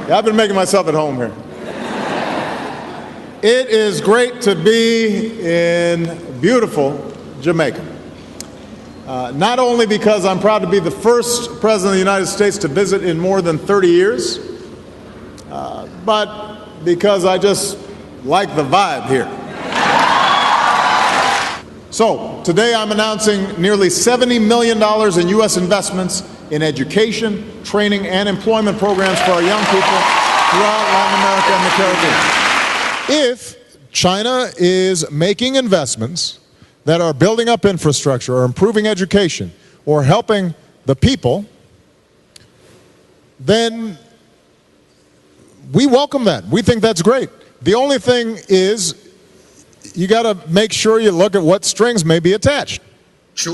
Yeah, I've been making myself at home here. It is great to be in beautiful Jamaica. Not only because I'm proud to be the first president of the United States to visit in more than 30 years, but because I just like the vibe here. So, today I'm announcing nearly $70 million in U.S. investments in education, training, and employment programs for our young people throughout Latin America and the Caribbean. If China is making investments that are building up infrastructure or improving education or helping the people, then we welcome that. We think that's great. The only thing is you got to make sure you look at what strings may be attached.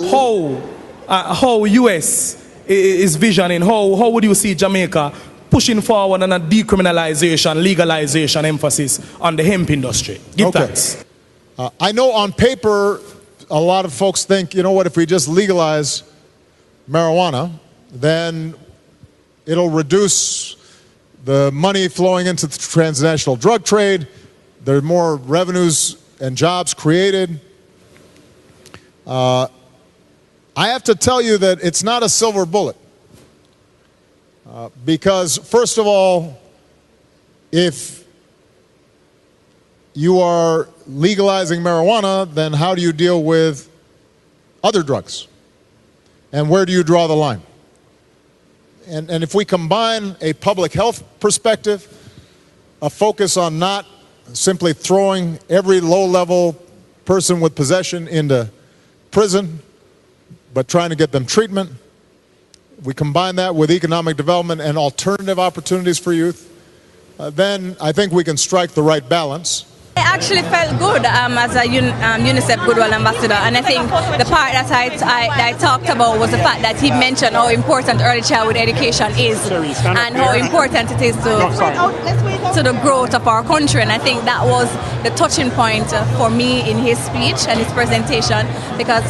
How U.S. is visioning, how would you see Jamaica pushing forward on a decriminalization, legalization emphasis on the hemp industry? Give thanks. I know on paper a lot of folks think, you know what, if we just legalize marijuana, then it'll reduce the money flowing into the transnational drug trade. There are more revenues and jobs created. I have to tell you that it's not a silver bullet. Because, first of all, if you are legalizing marijuana, then how do you deal with other drugs? And where do you draw the line? And if we combine a public health perspective, a focus on not simply throwing every low-level person with possession into prison, but trying to get them treatment, we combine that with economic development and alternative opportunities for youth, then I think we can strike the right balance. I actually felt good as a UNICEF Goodwill Ambassador, and I think the part that I talked about was the fact that he mentioned how important early childhood education is and how important it is to the growth of our country, and I think that was the touching point for me in his speech and his presentation, because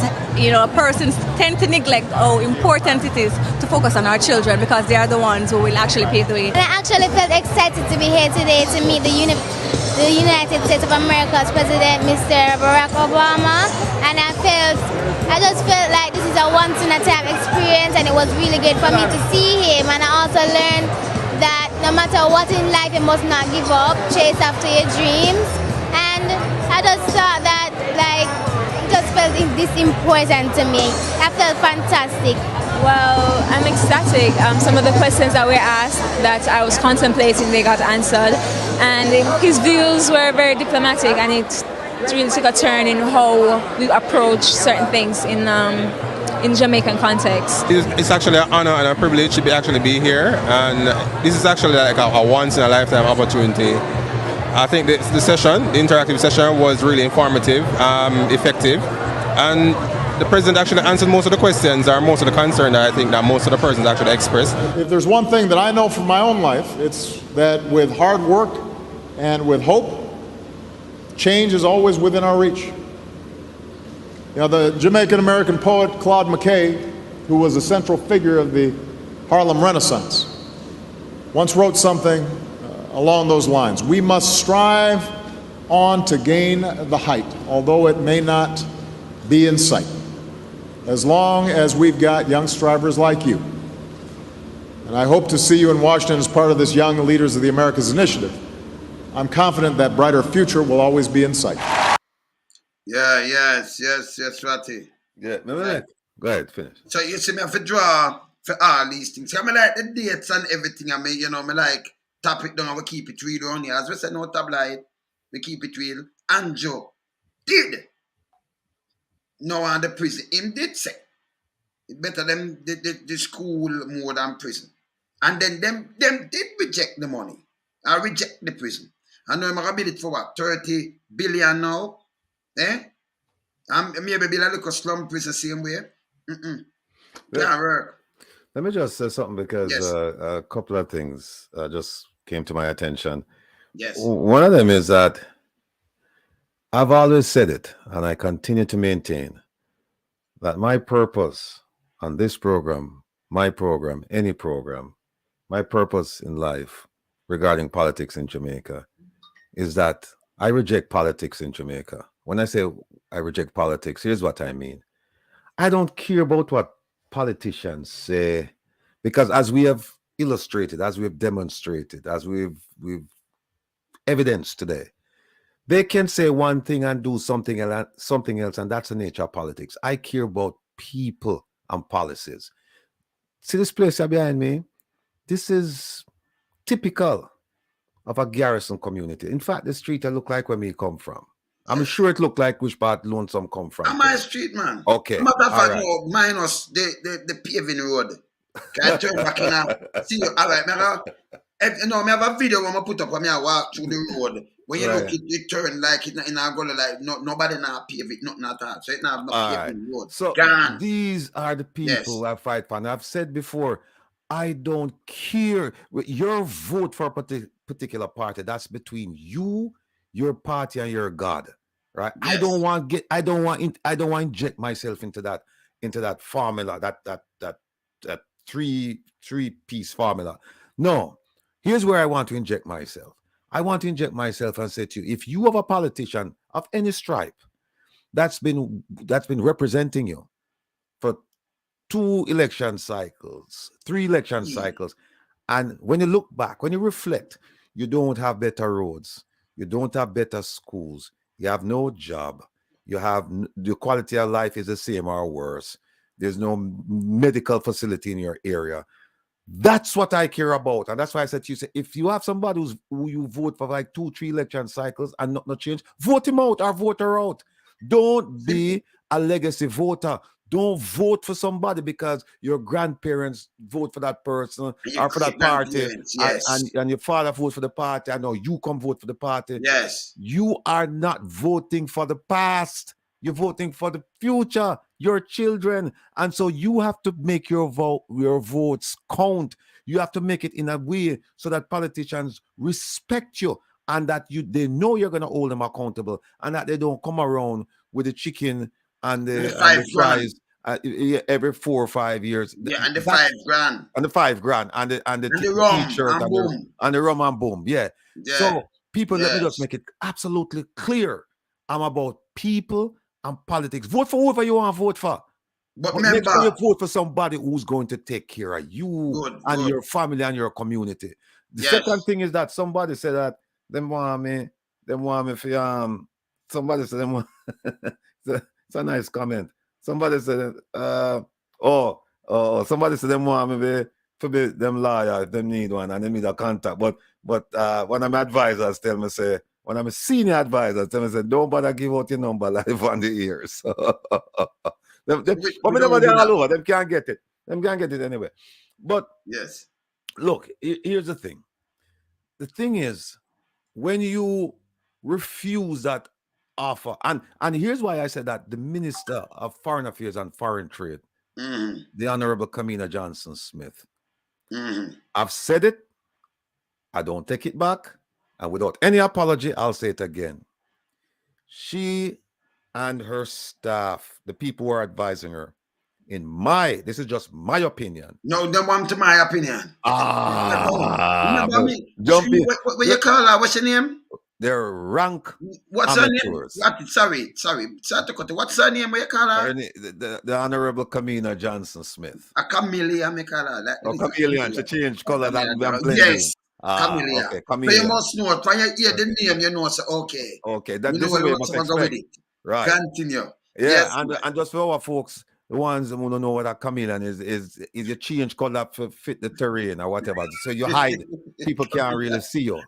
persons tend to neglect how important it is to focus on our children because they are the ones who will actually pave the way. And I actually felt excited to be here today to meet the United States of America's President, Mr. Barack Obama, and I just felt like this is a once-in-a-time experience, and it was really good for me to see him, and I also learned that no matter what in life, you must not give up, chase after your dreams, and I just thought that it just felt this important to me. I felt fantastic. Well, I'm ecstatic. Some of the questions that were asked that I was contemplating, they got answered. And his views were very diplomatic, and it really took a turn in how we approach certain things in Jamaican context. It's actually an honor and a privilege to actually be here. And this is actually like a once-in-a-lifetime opportunity. I think the interactive session was really informative, effective. And the president actually answered most of the questions or most of the concerns that I think that most of the persons actually expressed. If there's one thing that I know from my own life, it's that with hard work and with hope, change is always within our reach. The Jamaican-American poet Claude McKay, who was a central figure of the Harlem Renaissance, once wrote something along those lines. We must strive on to gain the height, although it may not be in sight, as long as we've got young strivers like you. And I hope to see you in Washington as part of this Young Leaders of the Americas initiative. I'm confident that brighter future will always be in sight. Yes, Ratty. Yeah, no, go ahead, finish. So you see me have to draw for all these things. I like the dates and everything. I like tap it down and we keep it real around here. As we say, no tabloid, we keep it real. Anjo did. No on the prison. Him did say it better them the school more than prison. And then them did reject the money. I reject the prison. I know I'm gonna build it for what? 30 billion now? And maybe build a little slum prison same way. Can't work. Let me just say something because Yes. a couple of things just came to my attention. Yes. One of them is that I've always said it, and I continue to maintain that my purpose on this program, my program, any program, my purpose in life regarding politics in Jamaica is that I reject politics in Jamaica. When I say I reject politics, here's what I mean. I don't care about what politicians say, because as we have illustrated, as we've demonstrated, as we've evidenced today, they can say one thing and do something else, and that's the nature of politics. I care about people and policies. See this place here behind me? This is typical of a garrison community. In fact, the street I look like where me come from. I'm sure it looked like which part Lonesome come from. On my street, man. Okay. Matter of fact, All right. no, minus the paving road. Can I turn back in now? See you. All right, man. No, I have a video when I put up when I walk through the road. When you Right. look, it turn like it in a gully, like nobody now pave it, nothing at all. So it now have no All paving right. road. So Gone. these are the people I fight for. And I've said before, I don't care. Your vote for a particular party, that's between you, your party, and your God. Right? Yes. I don't want to inject myself into that formula, that three-piece formula. No. Here's where I want to inject myself. I want to inject myself and say to you, if you have a politician of any stripe that's been representing you for 2 election cycles, 3 election cycles, and when you look back, when you reflect, you don't have better roads, you don't have better schools, you have no job, you have the quality of life is the same or worse, there's no medical facility in your area. That's what I care about. And that's why I said to you, if you have somebody who you vote for like 2-3 election cycles and not change, vote him out or vote her out. Don't be a legacy voter. Don't vote for somebody because your grandparents vote for that person or for that party. Yes. And your father vote for the party. I know you come vote for the party. Yes. You are not voting for the past. You're voting for the future, your children. And so you have to make your votes count. You have to make it in a way so that politicians respect you and that they know you're going to hold them accountable and that they don't come around with the chicken and the fries every 4 or 5 years. Yeah, and the $5,000. And the $5,000 and the rum t-shirt and boom. And the rum and boom. Yeah. So people, let me Yes. just make it absolutely clear. I'm about people and politics. Vote for whoever you want to vote for. But make sure you vote for somebody who's going to take care of you and good. your family and your community. The Yes. second thing is that somebody said that them want me for somebody said them want it's a nice comment. Somebody said somebody said them want me for be them lawyer if them need one and they need a contact. But one of my advisors tell me say, when I'm a senior advisor, tell me say, don't bother give out your number live on the ear. So but they're all over. Them can't get it. Them can't get it anyway. But yes, look, here's the thing. The thing is, when you refuse that offer, and here's why I said that the Minister of Foreign Affairs and Foreign Trade, the Honorable Kamina Johnson-Smith, I've said it, I don't take it back, and without any apology, I'll say it again. She and her staff, the people who are advising her, this is just my opinion. No, they want my opinion. Remember me? Jumpy. What you call her? What's your name? They're rank What's amateurs. her name? Sorry. What's her name? What you call her? The Honorable Kamina Johnson-Smith. A chameleon, me call her. Chameleon. She changed color. Yes. Chameleon. Okay, But you must know it. When you hear the name, you know, so okay. Okay, this is what you must expect. Right. Continue. Yeah, yes, and just for our folks, the ones who don't know what a chameleon is you change color to fit the terrain or whatever. So you hide. People can't really see you.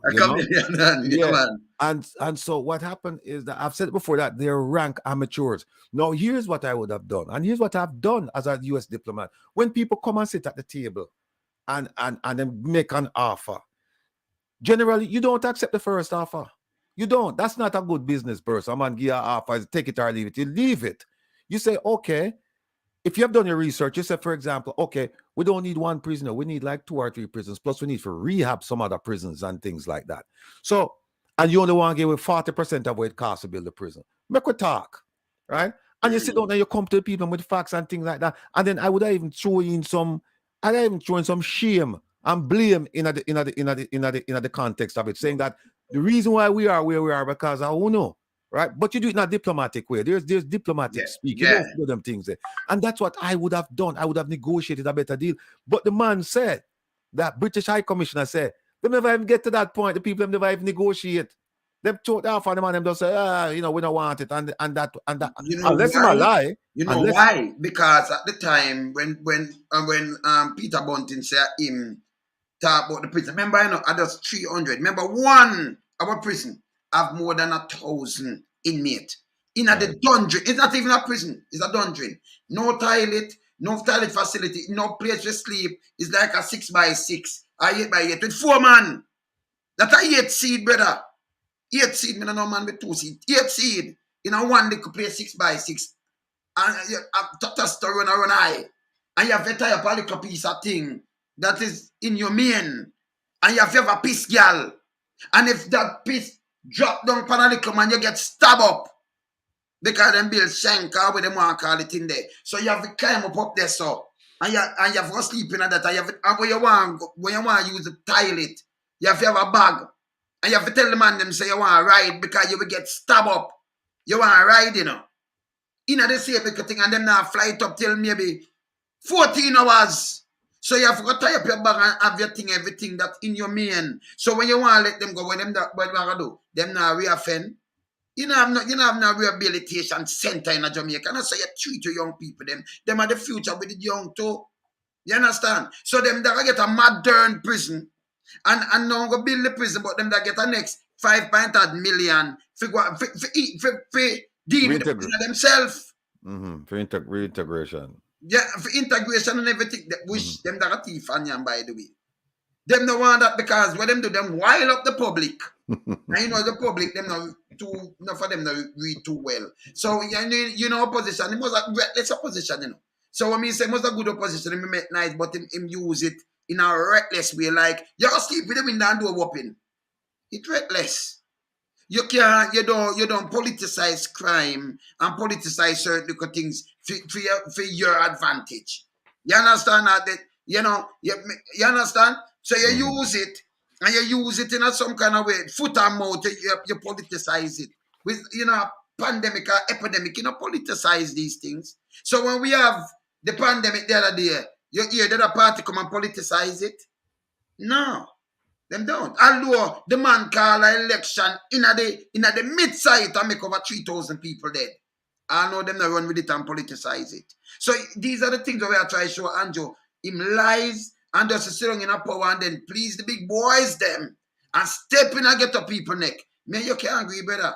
And so what happened is that I've said it before that they're rank amateurs. Now, here's what I would have done. And here's what I've done as a US diplomat. When people come and sit at the table and then make an offer, generally, you don't accept the first offer. You don't. That's not a good business person. I'm going to give you an offer. Take it or leave it. You leave it. You say, okay, if you have done your research, you said, for example, okay, we don't need one prisoner, we need like 2 or 3 prisons, plus we need for rehab some other prisons and things like that. So, and you only want to give away 40% of what it costs to build a prison. Make we talk, right? And you sit down and you come to the people with facts and things like that. And then I would have even throw in some shame and blame in the context of it, saying that the reason why we are where we are because I don't know. Right, but you do it in a diplomatic way. There's diplomatic speak. You don't do them things there, and that's what I would have done. I would have negotiated a better deal. But the man said, that British High Commissioner said, they never even get to that point. The people never even negotiate. They choked off on the man. Them just say, we don't want it, and that. You know unless why? him a lie. You know why? Because at the time when Peter Bunting said him talk about the prison. Remember, I just 300. Remember, our prison have more than 1,000 inmates. In the dungeon, it's not even a prison, it's a dungeon. No toilet facility, no place to sleep. It's like a 6x6, or 8x8 with 4 man. That's a 8 seed, brother. 8 seed, me no man with 2 seed. 8 seed in a one little place 6x6. And you have to run high. And you have to tie up a little piece of thing that is in your main. And you have to have a piece, girl. And if that piece drop down pan a little man, you get stabbed up. Because them build shank or where they want to call it in there. So you have to climb up there, so. And you have to sleep in that. And when you want to use the toilet, you have to have a bag. And you have to tell the man them say you want to ride because you will get stabbed up. You want to ride, they say because thing and them now flight up till maybe 14 hours. So you have to tie up your bag and have your thing, everything that in your main. So when you want to let them go, what they want to do? Them now reoffend. You know have no rehabilitation center in Jamaica. And so you treat your young people, them are the future with the young too. You understand? So them that get a modern prison and now go build the prison, but them that get a next 5.8 million for deal with themselves. For reintegration. Yeah, for integration and everything. That wish them that a thief and by the way. Them no want that because what them do, them wild up the public. And the public, them not for them to read too well. So opposition, it was a reckless opposition, So when me say most a good opposition, him make nice, but him use it in a reckless way, like you sleep with the window and door open. It's reckless. You don't politicize crime and politicize certain little things for your advantage. You understand that? You understand? So you use it, and you use it in some kind of way, foot and mouth, you politicize it. With, pandemic or epidemic, politicize these things. So when we have the pandemic the other day, you hear the other party come and politicize it? No. Them don't. Although the man call an election in the mid-site and make over 3,000 people dead. I know them not run with it and politicize it. So these are the things that we are trying to show Andrew. Him lies and just sit down in a power and then please the big boys them and step in and get the people neck. Me you can't agree, brother.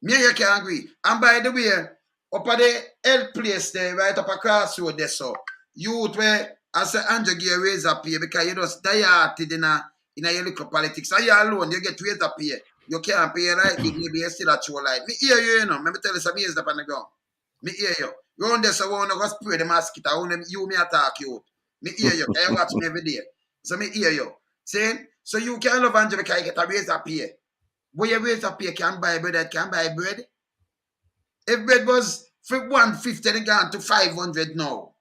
Me you can't agree. And by the way, up at the health place there, right up across road there, so youth where I say Andrew get raise up here because you just die-hearted in your little politics. And you alone, you get raised up here. You can't pay right big, maybe you still at your light. Me hear you, Let me tell you some years up on the ground. Me hear you. Round there, so I want to go spray the mosquito. I want you me attack you. Me hear you. You watch me every day. So me hear you. Saying, so you can't love Andrew because you get a raise up here. When you raise up here, can buy bread, can buy bread. If bread was for 150, it gone to 500 now.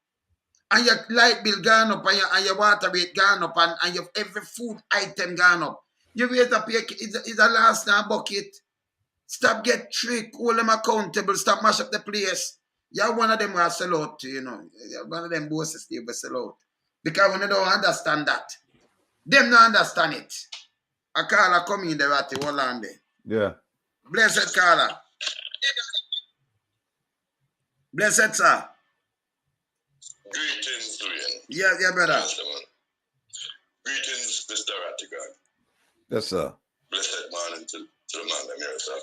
And your light bill gone up, and your water rate gone up, and your every food item gone up. You raise up here, it's a last now bucket. Stop get tricked, hold them accountable, stop mash up the place. You're one of them who are sell out, You're one of them bosses they will sell out. Because when they don't understand that, them don't understand it. A caller come in the Ratty, hold on there. Yeah. Blessed caller. Blessed sir. Greetings, Dwayne. Yeah, brother. Greetings, Mr. Rattigan. Yes, sir. Blessed morning to the man them here, sir.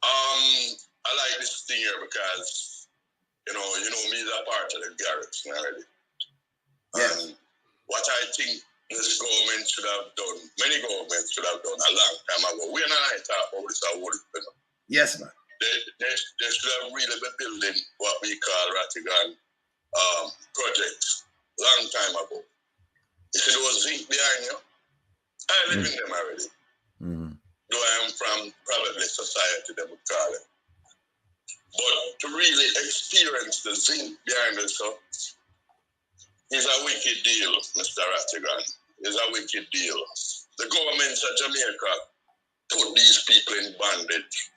I like this thing here because, me is a part of the garage already. Yes. And what I think this government should have done, many governments should have done a long time ago. We and I talk about this award. Yes, man. they should have really been building what we call Rattigan projects long time ago. You see those zinc behind you? I live in them already. Though I am from probably society, they would call it. But to really experience the zinc behind it, so is a wicked deal, Mr. Rattigan. It's a wicked deal. The governments of Jamaica put these people in bondage.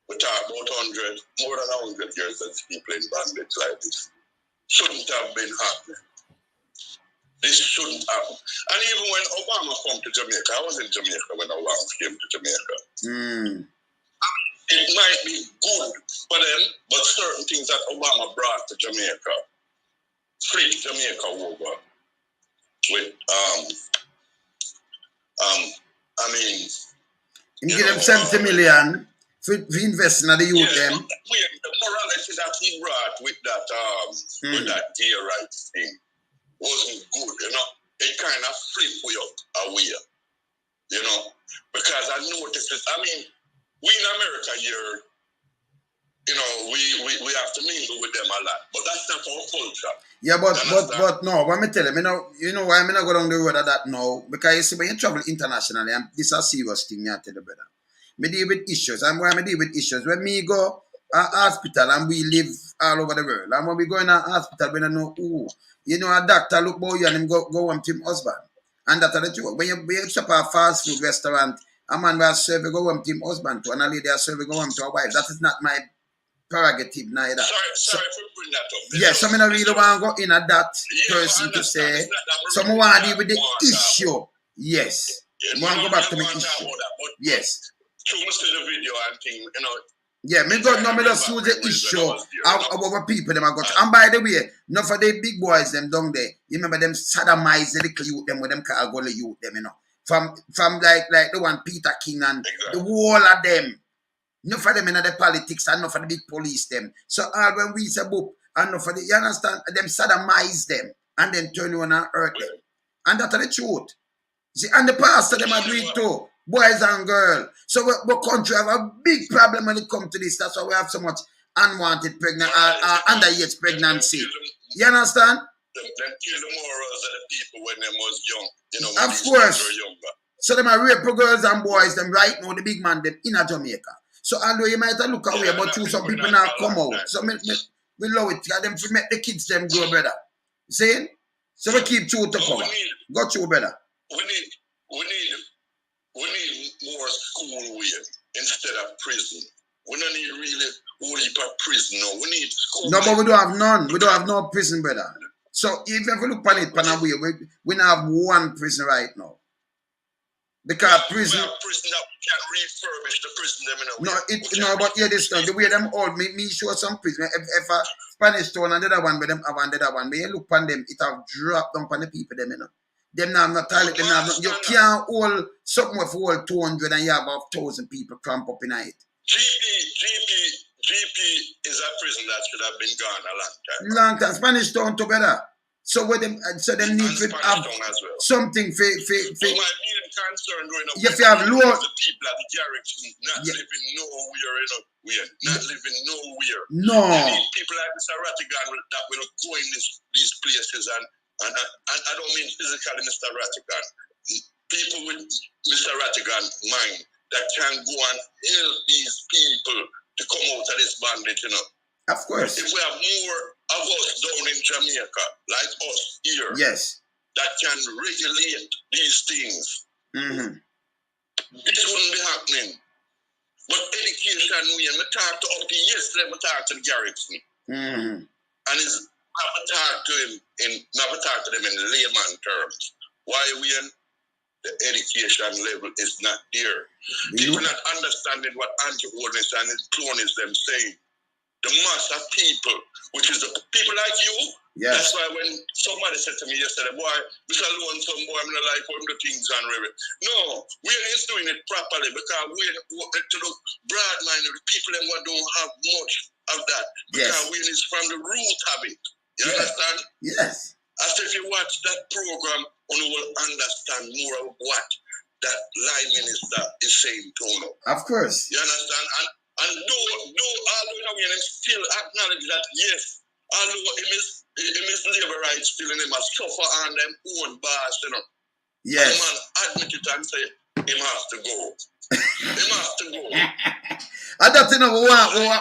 We talk about more than 100 years that people in bondage like this. Shouldn't have been happening. This shouldn't happen. And even when Obama came to Jamaica, I was in Jamaica when Obama came to Jamaica. It might be good for them, but certain things that Obama brought to Jamaica, flipped Jamaica over with, You give them 70 million for investing in the youth them. The morality that he brought with that gay rights thing wasn't good, you know. It kind of flipped we up away, you know, because I noticed it. I mean, we in America here, you know, we have to mingle with them a lot, but that's not our culture. Yeah, but no, what me tell you, you know why I'm not go down the road of that now? Because you see, when you travel internationally, and this is a serious thing, I tell you, brother. Me deal with issues, and why me deal with issues? When me go a hospital, and we live all over the world, and when we go in a hospital, we don't know who. You know, a doctor look about you and him go home to him husband. And that's the truth. When you shop at a fast food restaurant, a man will serve go home to him husband to, and a lady will serve go home to a wife. That is not my prerogative neither. Sorry for bringing that up. Yes, so I don't really want to go in at that person to say. So I want to deal with the issue. Yes. I want to go back to the issue. Yes. Through the video and thing, you know. Yeah, me just use the issue of our people them got. And by the way, not for the big boys them down there. You remember them sodomize the little youth them with them call go youth them, you know. From like the one Peter King and the whole of them. Not for them in the politics and not for the big police them. So all when we say book and not for the, you understand, them sodomize them and then turn you on and hurt them. And that's the truth. See, and the pastor them agree too. Boys and girls. So we country have a big problem when it comes to this. That's why we have so much unwanted pregnant underage pregnancy. You understand? Them kill the morals of the people when they was young. You know, of course. So them are rape girls and boys, them right now, the big man, them in a Jamaica. So although you might look away, but you some people now come out. So we love it. Them to make the kids them grow better. See? So we keep truth to cover. Got you better. We need more school way instead of prison. We don't need really whole heap of prison. No, we need school. No, but we don't have none. We don't have no prison, brother. So if you ever look on it, we don't have one prison right now. Because prison. We have prison that we can refurbish the prison them. No, but hear this now. The way them all me show some prison. If a Spanish town and the other one, but them have another one. When you look on them, it have dropped down on the people them, you know. Them now have no toilet, them now have no, you can't hold something with hold 200 and you have about 1,000 people cramp up in it. GP is a prison that should have been gone a long time. Long time. Spanish town together. So with them need to have something for my main concern growing up. If you have low the people at the garrison not living nowhere, not living nowhere. No. You need people like Mr. Rattigan that will go in these places and I don't mean physically Mr. Rattigan. People with Mr. Rattigan mind that can go and help these people to come out of this bondage, you know. Of course. If we have more of us down in Jamaica, like us here, yes, that can regulate these things, this wouldn't be happening. But education, we talk to up yesterday, we talk to the garrison. And it's never talk to them in layman terms. Why we in the education level is not there. People not understanding what anti-Holness and clone is them saying. The mass of people, which is the people like you. Yes. That's why when somebody said to me yesterday, boy, Mr. Lonesome, boy, I'm not like one of the things on River. No, we are doing it properly because we to the broad mind of the people and what don't have much of that. Because we is from the root of it. You understand? Yes. As if you watch that program, you will understand more of what that line minister is saying, Tono. Of course. You understand? And although in a way, still acknowledge that yes, although him is labor rights still in him a suffer on them own boss, you know. Yes. And the man admit it and say, him has to go. Him has to go. I don't know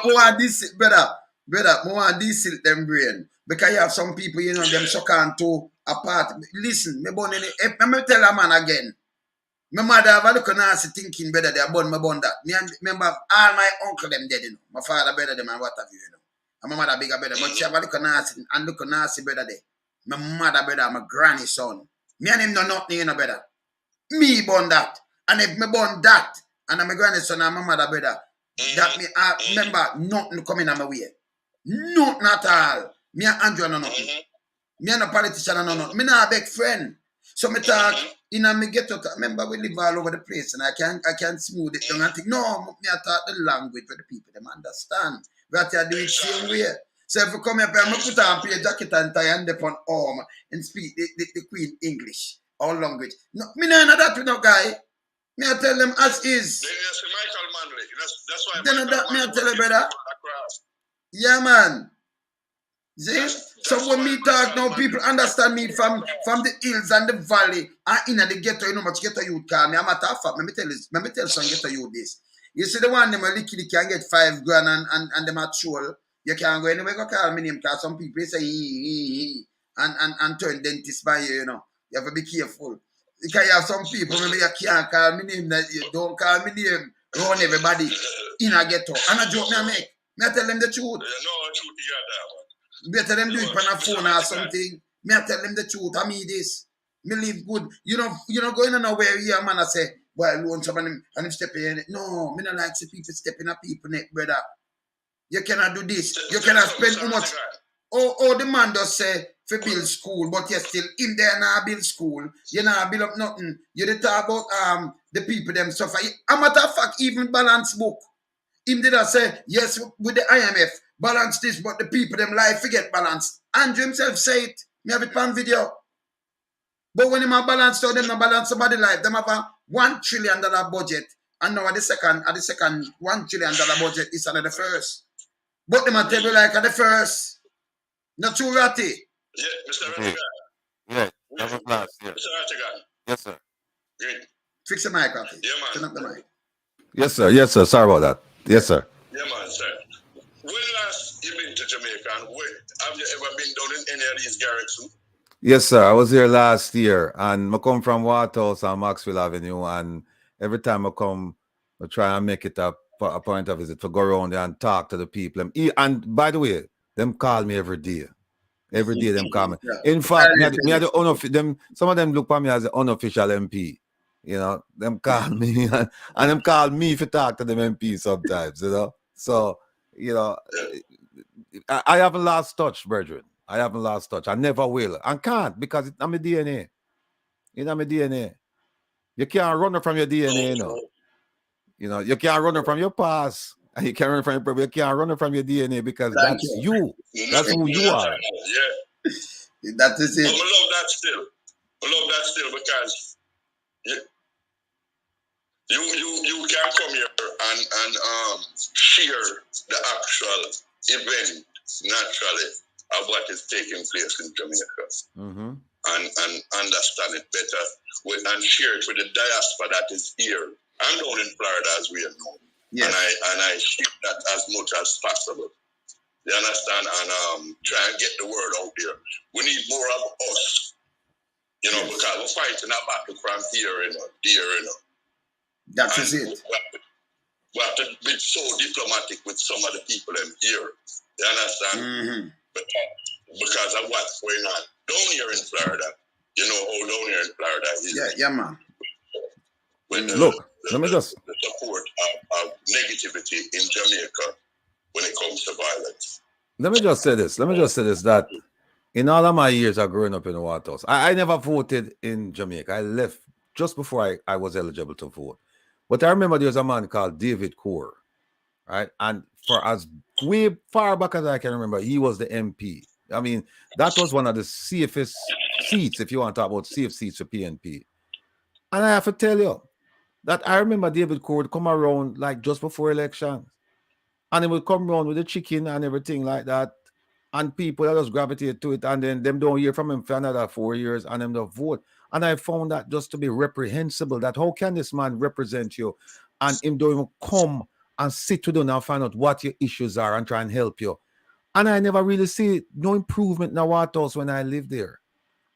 we want this, brother, we want this them brain. Because you have some people, you know, them suck on to apart. Listen, me tell a man again. My mother have a look at nasty thinking better they born me born that. Me and remember all my uncle them dead, you know. My father better them and what have you, you know. And my mother bigger better. But she have a look at nasty and look at nasty better there. My mother better, my granny son. Me and him know nothing, you know, better. Me born that. And if me born that, and my granny son and my mother better, that me remember nothing coming on my way. Nothing at all. Me and Andrew no nothing. Me and a politician no nothing. Me not a big friend. So me talk, you know, me get out. Remember we live all over the place and I can smooth it down and think, no, me I talk the language for the people, them understand. We have to do it same way. So if you come up here, I put on play jacket and tie and upon arm and speak the Queen English or language. No, me no know that with no guy. Me I tell them as is. That's why Then that me I tell you, brother. Yeah, man. See? So when me talk now, people understand me from the hills and the valley and in the ghetto, you know much ghetto youth call me. I'm a tough fact. Let me tell some ghetto youth this. You see the one them a licky can get $5 grand and them a troll. You can't go anywhere go call me name because some people say and turn dentist by you, you know. You have to be careful. Because you have some people maybe you can't call me name that you don't call me name. Run everybody in a ghetto. And a joke me I make. Me I tell them the truth. Better them do it on a phone or something. Me I tell them the truth. I mean this. Me live good. You know going on nowhere here, man. I say, well, Lonesome and him step in it. No, me not like see people stepping up people neck, brother. You cannot do this. You cannot spend too much. Oh, the man does say for build school, but you still in there now build school. You now build up nothing. You dey talk about the people them suffer. A matter of fact, even balance book. Him did I say, yes, with the IMF, balance this, but the people, them life forget balance. Andrew himself say it. Me have it on video. But when him a balance, so them not balance somebody life. Them have a $1 trillion budget. And now at the second $1 trillion budget is another first. But them a tell you like at the first. Not too ratty. Yeah, Mr. Rattigan. Yeah, that was last year. Mr. Rattigan. Yes, sir. Good. Fix the mic, Ratty. Yeah, man. Turn up the mic. Yes, sir. Yes, sir. Sorry about that. Yes, sir. Yeah, man, sir. When last you been to Jamaica and have you ever been down in any of these garrisons? Yes, sir. I was here last year and I come from Waterhouse on Maxwell Avenue and every time I come, I try and make it a point of visit to go around there and talk to the people. And by the way, them call me every day. Every day them call me. In fact, some of them look at me as the unofficial MP. You know, them call me and them call me if you talk to them MP sometimes, you know. So, you know, I haven't lost touch, brethren. I haven't lost touch. I never will. And can't because it's my DNA. It's my DNA. You can't run from your DNA, you know. You know, you can't run from your past. And you can't run from your problem. You can't run from your DNA because that's you. That's who you are. Yeah. That is it. I love that still. I love that still because you can come here and share the actual event naturally of what is taking place in Jamaica. Mm-hmm. And understand it better and share it with the diaspora that is here. I'm down in Florida as we know. Yes. And I share that as much as possible. You understand? And try and get the word out there. We need more of us. You know, because we're fighting a battle from here, you know, there, you know. That is it. We have to be so diplomatic with some of the people in here. You understand? Mm-hmm. Because of what's going on down here in Florida. You know how down here in Florida is. Yeah, man. Look, let me just the support of negativity in Jamaica when it comes to violence. Let me just say this. That in all of my years of growing up in the Waterhouse, I never voted in Jamaica. I left just before I was eligible to vote. But I remember there was a man called David Core, right? And for as way far back as I can remember, he was the MP. I mean, that was one of the safest seats, if you want to talk about safe seats for PNP. And I have to tell you that I remember David Core would come around like just before election. and it will come around with the chicken and everything like that, and people that just gravitate to it, and then them don't hear from him for another 4 years, and them don't vote. And I found that just to be reprehensible. That how can this man represent you, and him don't even come and sit with you and find out what your issues are and try and help you. And I never really see no improvement in the White House when I live there.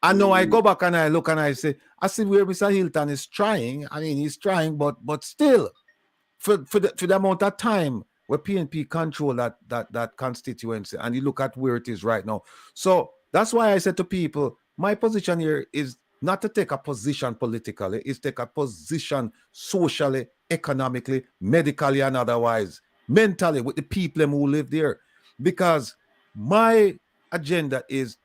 And now I go back and I look and I see where Mr. Hilton is trying. I mean, he's trying, but still, for the amount of time where PNP control that constituency, and you look at where it is right now. So that's why I said to people, my position here is not to take a position politically, it's take a position socially, economically, medically, and otherwise, mentally, with the people who live there. Because my agenda is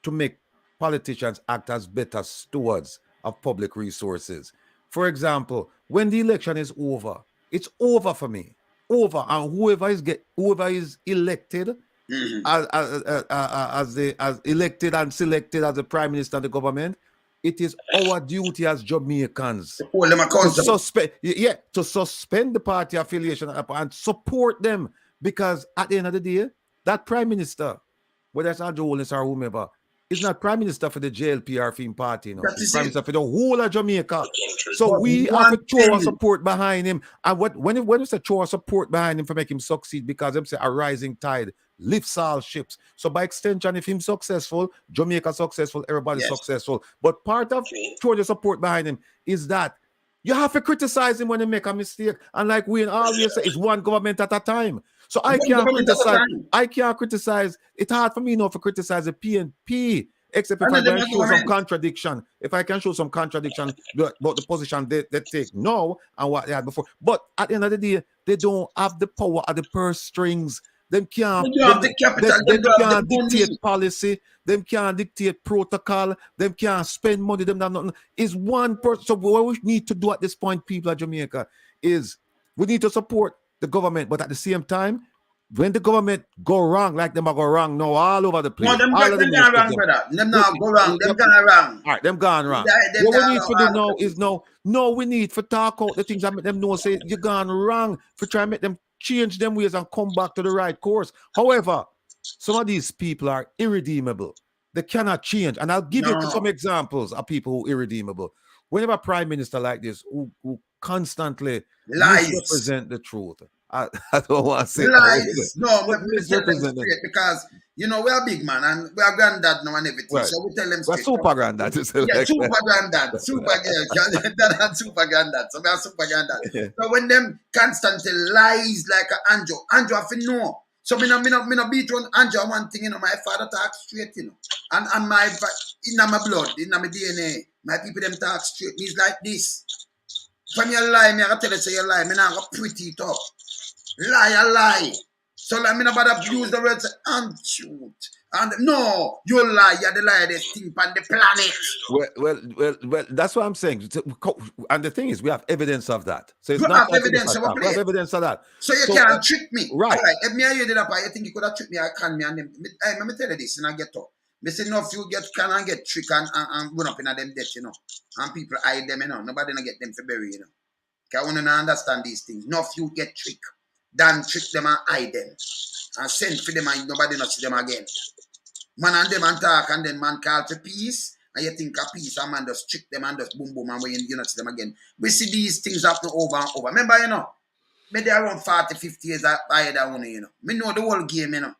to make politicians act as better stewards of public resources. For example, when the election is over, it's over for me. Over, and whoever is elected as elected and selected as the prime minister of the government, it is our duty as Jamaicans to suspend the party affiliation and support them, because at the end of the day, that prime minister, whether it's Andrew Holness or whomever, is not prime minister for the JLP or Fim party, you know. He's prime minister for the whole of Jamaica. So we have to throw our support behind him. And when we say throw our support behind him for make him succeed, because them say a rising tide lifts all ships. So by extension, if he's successful, Jamaica successful, everybody's successful. But part of throwing the support behind him is that you have to criticize him when he make a mistake. And like we always say, it's one government at a time. So I can't criticize. It's hard for me now to criticize the PNP, except if I can show some contradiction. If I can show some contradiction about the position they take now and what they had before. But at the end of the day, they don't have the power of the purse strings. Them can't dictate policy. Them can't dictate protocol. Them can't spend money. Them nothing. Is one person. So what we need to do at this point, people of Jamaica, is we need to support the government, but at the same time, when the government go wrong, like them are go wrong now all over the place. No, them gone wrong, brother. Them now go wrong. Them gone wrong. All right, them gone wrong. What we need to do now is no, we need to talk out the things that make them know, say you gone wrong, for try and make them change them ways and come back to the right course. However, some of these people are irredeemable. They cannot change. And I'll give you some examples of people who are irredeemable. Whenever a prime minister like this who constantly misrepresent the truth. I don't want to say lies. No, but we tell them straight, because you know we are big man and we are granddad now and everything. Right. So we tell them straight. We're super granddad. Yeah, super granddad, super granddad and super granddad. So we are super granddad. Yeah. So when them constantly lies like Andrew have to know. So me no beat on Andrew one thing, you know, my father talk straight, you know. And my in my blood, in my DNA, my people them talk straight. Me's like this. When you lie, me I tell you say you lie, me not go pretty it up. Lie. So like me not bother use the words and shoot. And no, you lie, you're the liarest thing on the planet. Well, that's what I'm saying. And the thing is, we have evidence of that. So it's you not have evidence of we have evidence of that. So you can't trick me. Right. All right. If me and you did that, you think you could have tricked me, I can me and them. Let me tell you this, and I get up. Me say no, if you can and get trick and run up in them debt, you know. And people hide them, you know. Nobody gonna get them for bury, you know. Because I want to understand these things. No, if you get trick, then trick them and hide them. And send for them and nobody not see them again. Man and them and talk and then man call for peace. And you think of peace and man just trick them and just boom and when you not see them again. We see these things happen over and over. Remember, you know, maybe around 40, 50 years higher than one, you know. Me know the whole game, you know.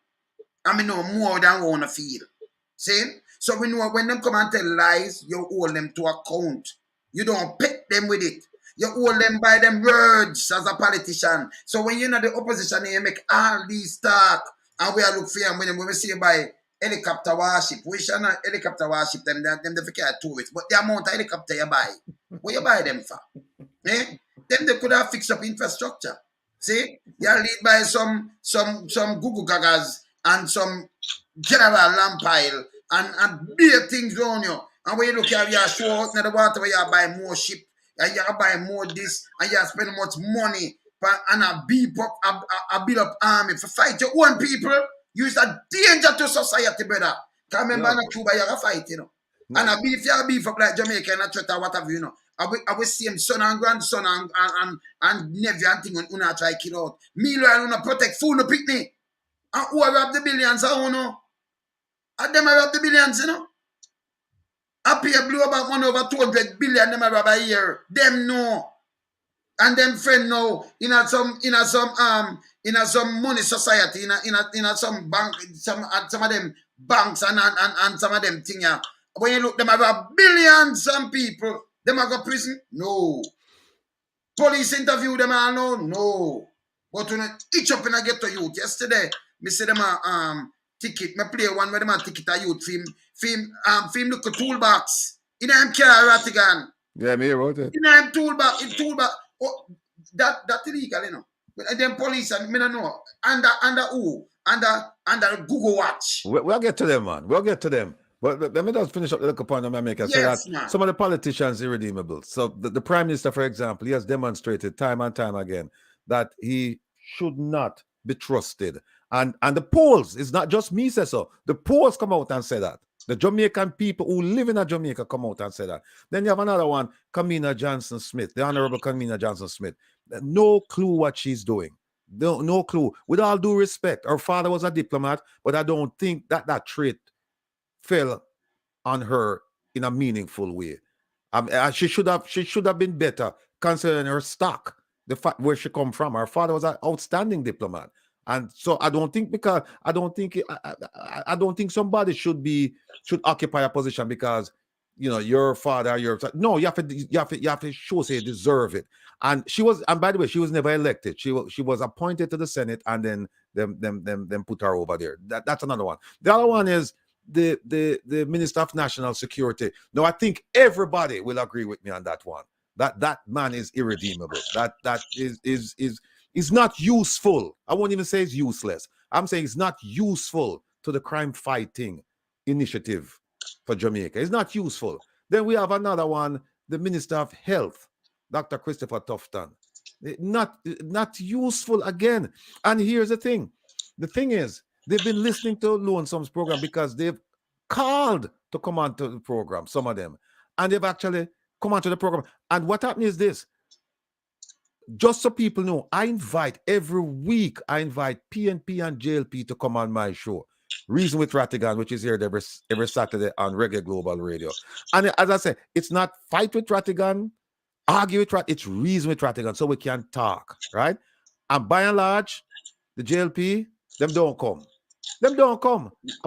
And me know more than we want to feel. See? So we know when them come and tell lies, you hold them to account. You don't pick them with it. You hold them by them words as a politician. So when you're in the opposition, you make all these talk. And we are look for them when we see by helicopter warship. We shall not helicopter warship them they forget tourists. But the amount of helicopter you buy, what you buy them for? Eh? Then they could have fixed up infrastructure. See? You're lead by some Google gagas and some general lampile and big things on you. And when you look at your show out in the water where you buy more ship. And you buy more this, and you spend much money, and a build up army for fight your own people. Use a danger to society, brother. Because remember in Cuba, you have a fight, you know. And if you beef up like Jamaica and a threat or whatever, you know. I will see him son and grandson and nephew and thing when una try kill out. Meanwhile, una protect food no picnic. And who rob the billions, I don't know. And them rob the billions, you know. I pay a blow about money over 200 billion them rob a year. Them know. And them friend now in some money society in some bank some of them banks and some of them thing. When you look them have billions some people them have go prison no police interview them all no but when each up in I get to youth yesterday me say them a ticket me play one where them a ticket a youth film look a toolbox in them car Rattigan Yeah, me about it. in them toolbox oh, that illegal, you know. But them police and me don't know. Under who? Under Google Watch. We'll get to them, man. We'll get to them. But let me just finish up the little point I'm making. Yes, so man. Some of the politicians are irredeemable. So the Prime Minister, for example, he has demonstrated time and time again that he should not be trusted. And the polls, it's not just me say so. The polls come out and say that. The Jamaican people who live in Jamaica come out and say that. Then you have another one, Kamina Johnson-Smith, the Honorable Kamina Johnson-Smith. No clue what she's doing. No clue. With all due respect, her father was a diplomat, but I don't think that trait fell on her in a meaningful way. She should have been better considering her stock, the fact where she come from. Her father was an outstanding diplomat. And so I don't think somebody should occupy a position because your father, no, you have to show say you deserve it. And by the way, she was never elected. She was appointed to the Senate and then them put her over there. That's another one. The other one is the Minister of National Security. No, I think everybody will agree with me on that one. That man is irredeemable. That is not useful. I won't even say it's useless. I'm saying it's not useful to the crime fighting initiative for Jamaica. It's not useful. Then we have another one, the Minister of Health, Dr. Christopher Tufton. Not useful again. And here's the thing. The thing is, they've been listening to Lonesome's program because they've called to come onto the program, some of them. And they've actually come onto the program. And what happened is this. Just so people know, every week, I invite PNP and JLP to come on my show. Reason with Rattigan, which is here every Saturday on Reggae Global Radio. And as I say, it's not fight with Rattigan, argue with Rattigan, it's reason with Rattigan so we can talk, right? And by and large, the JLP, them don't come.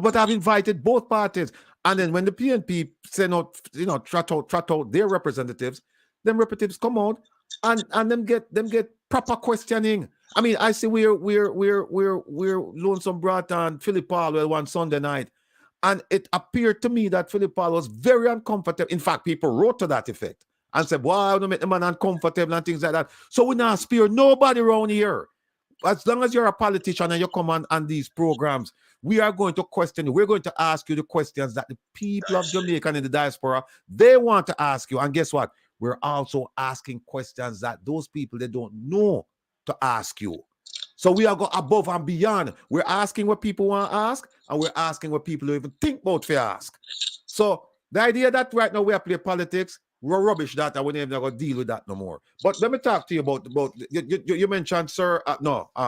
But I've invited both parties. And then when the PNP send out, trot out their representatives, them representatives come out and them get proper questioning. I mean, I see we're Lonesome brought on Philip Paul one Sunday night, and it appeared to me that Philip Paul was very uncomfortable. In fact, people wrote to that effect and said, "Why don't make the man uncomfortable and things like that." So we not spare nobody around here. As long as you're a politician and you come on these programs, we are going to question you. We're going to ask you the questions that the people of Jamaica and in the diaspora, they want to ask you. And guess what? We're also asking questions that those people, they don't know to ask you. So we are going above and beyond. We're asking what people want to ask, and we're asking what people don't even think about to ask. So the idea that right now we are playing politics, we're rubbish that, and we're never going to deal with that no more. But let me talk to you about you mentioned, sir,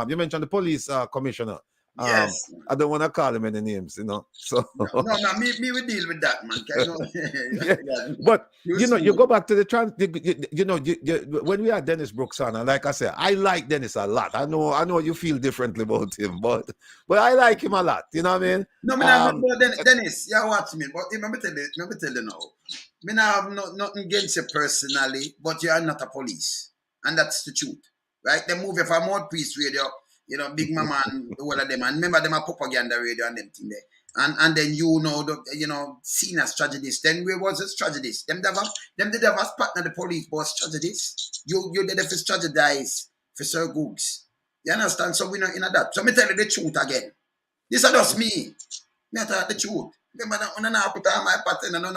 you mentioned the police commissioner. Yes. I don't want to call him any names, So no, me will deal with that, man. Yeah. But you go back to the when we had Dennis Brooks on, and like I said, I like Dennis a lot. I know you feel differently about him, but I like him a lot. You know what I mean? No, Dennis, you watch me, but let me tell you now. Me not have nothing against you personally, but you are not a police, and that's the truth, right? They move you from Mouthpiece Radio. Big Mama and all of them, and remember them are propaganda radio and them thing there. And then seen as tragedies. Then we was as tragedies. Them did have us partner the police boss tragedies. You did if it's tragedize for Sir Googs. You understand? So we not in that. So me tell you the truth again. This is just me. Me tell you the truth. Remember I put on my pattern no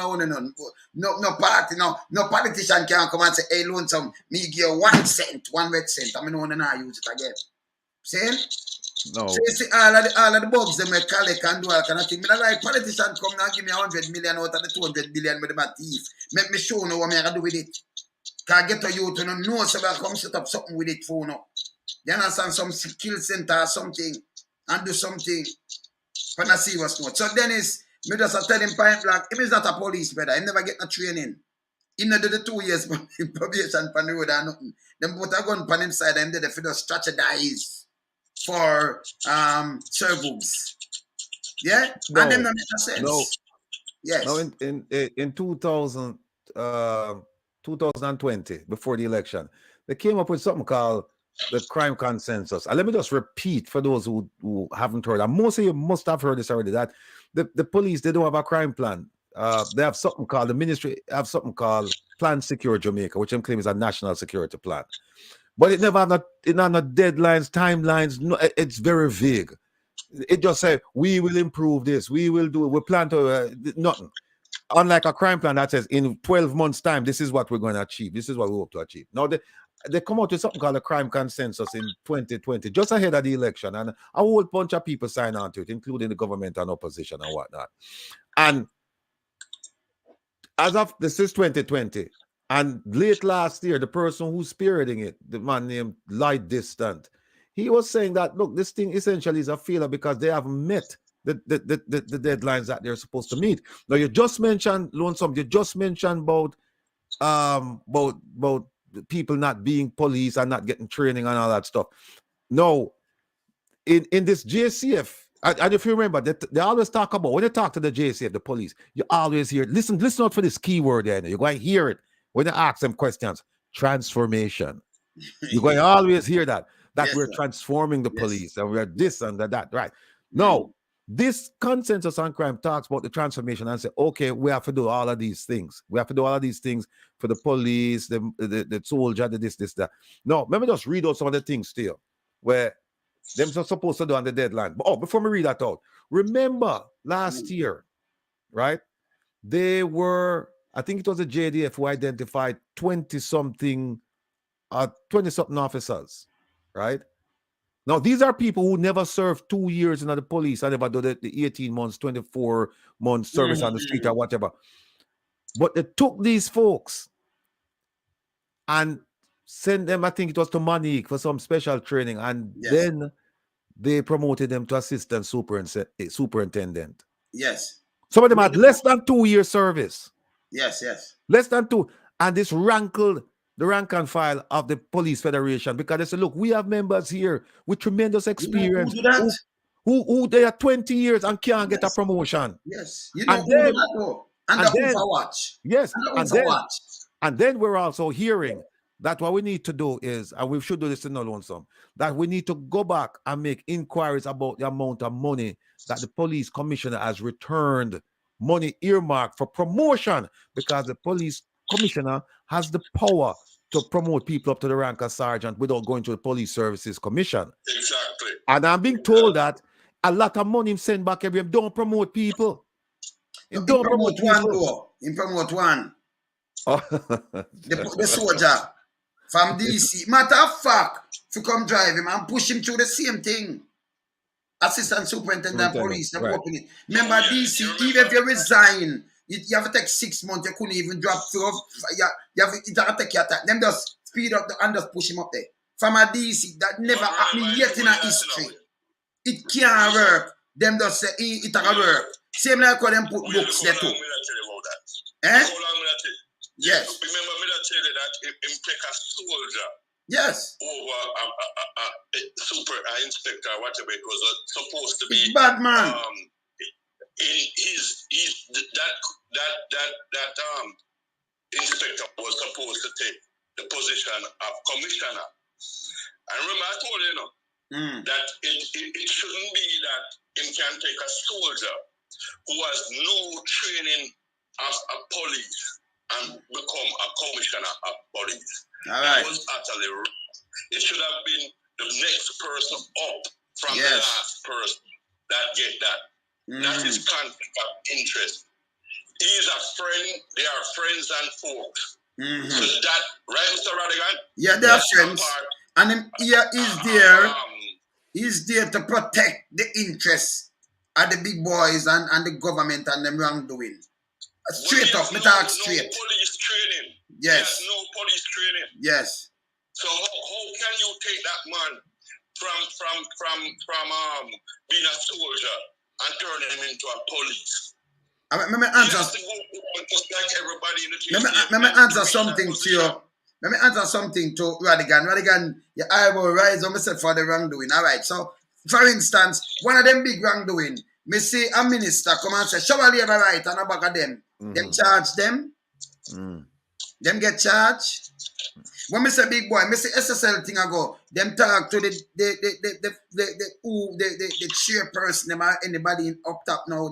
party, no politician can come and say, "Hey, Lonesome, me give you 1 cent, 1 red cent." I mean, I use it again. Saying? No. So you see all of the bugs them may collect and do all kind of thing. Me not like politicians come now give me 100 million out of the 200 billion with my teeth. Make me show no what me I do with it. Can get a youth to know so that come set up something with it for now. You understand, some skill center or something and do something for the serious note. So Dennis, me just tell him point blank, if he's not a police brother, he never get no training. He not do the 2 years probation on the road or nothing. Them put a gun on him side and they just strategize for servos. Yeah? No, And them not make no sense. no. Yes. Now in 2020, before the election, they came up with something called the crime consensus. And let me just repeat for those who haven't heard, and most of you must have heard this already, that the police, they don't have a crime plan. They have something called, the ministry have something called Plan Secure Jamaica, which I'm claiming is a national security plan. But it never have no deadlines, timelines. No, it's very vague. It just say, we will improve this, we will do it, we plan to, nothing. Unlike a crime plan that says, in 12 months' time, this is what we're going to achieve. This is what we hope to achieve. Now, they come out with something called a crime consensus in 2020, just ahead of the election. And a whole bunch of people sign on to it, including the government and opposition and whatnot. And as of, this is 2020, and late last year, the person who's spearheading it, the man named Light Distant, he was saying that, look, this thing essentially is a failure because they haven't met the deadlines that they're supposed to meet. Now, you just mentioned, Lonesome, you just mentioned about people not being police and not getting training and all that stuff. No, in this JCF, and if you remember, they always talk about, when they talk to the JCF, the police, you always hear, listen out for this keyword there. You're going to hear it when they ask them questions. Transformation. You're going to always hear that yes, we're transforming the police and we're this and that, right? No, this consensus on crime talks about the transformation and say, okay, we have to do all of these things. We have to do all of these things for the police, the soldier, this, that. No, let me just read out some of the things still where them are supposed to do on the deadline. But before me read that out, remember last year, right? They were, I think it was the JDF who identified 20-something officers, right? Now, these are people who never served 2 years in the police and never do the 18 months, 24 months service on the street or whatever. But they took these folks and sent them, I think it was to Manique for some special training, and then they promoted them to assistant superintendent. Yes. Some of them had less than 2 years service. Yes. Less than 2. And this rankled the rank and file of the Police Federation because they said, look, we have members here with tremendous experience who they are 20 years and can't get a promotion. Yes. You know, and the Overwatch. Yes. And then we're also hearing that what we need to do is, and we should do this in the Lonesome, that we need to go back and make inquiries about the amount of money that the police commissioner has returned, money earmarked for promotion, because the police commissioner has the power to promote people up to the rank of sergeant without going to the police services commission. Exactly. And I'm being told that a lot of money sent back every year. Don't promote people. Don't promote one though. He promote one. The soldier from DC. Matter of fact, if you come drive him and push him through the same thing. Assistant superintendent police. Right. Remember DC, even if you resign, you have to take 6 months, you couldn't even drop through. You have to take your time. Them just speed up and just push him up there. From a DC, that never happened yet in a history. It can't work. Them just say, it can't work. Same like when them put books there too. Eh? Yes. Remember me that tell you that him take a soldier. Yes. Over a super inspector, whatever it was supposed to be. Bad man. That inspector was supposed to take the position of commissioner. And remember, I told you, that it shouldn't be that him can take a soldier who has no training as a police and become a commissioner of police. All right. That was utterly wrong. It should have been the next person up from the last person that get that. That is conflict of interest. He's a friend. They are friends and folks. So that, right, Mr. Rattigan? Yeah, they are friends. And he's there to protect the interests of the big boys and the government and them wrongdoing. Straight up, me talk straight. No police training. Yes. No police training. Yes. So how can you take that man from being a soldier and turn him into a police? Let me answer. Let me answer something to you. Let me answer something to Rattigan. Rattigan, your eyebrow rise on myself for the wrongdoing. All right. So, for instance, one of them big wrongdoing, me see a minister come and say, shower labor right on the back of them. Them charge them. Them get charged. When me say big boy, me say SSL thing ago, them talk to the chairperson, them or anybody in up top now.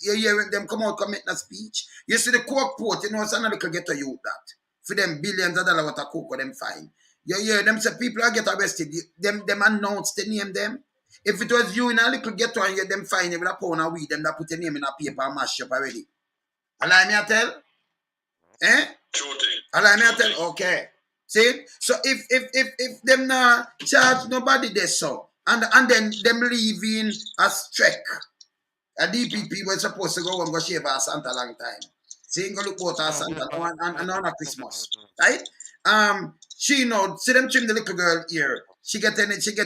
You hear them come out commit a speech. You see the coke port, you know, it's another little get to you that. For them billions of dollars what a coke them fine. You hear them say people are get arrested. Them announce the name them. If it was you in a little ghetto and you them fine you with a pound of weed, them that put your name in a paper and mash up already. Allow me to tell? Eh? Allow me to tell? Okay. See? So if them not charge nobody there so and then them leaving a strike. A DPP was supposed to go and go shave our Santa long time. See, go look out our Santa and on a Christmas. Right? She know, see them trim the little girl here. She get any thing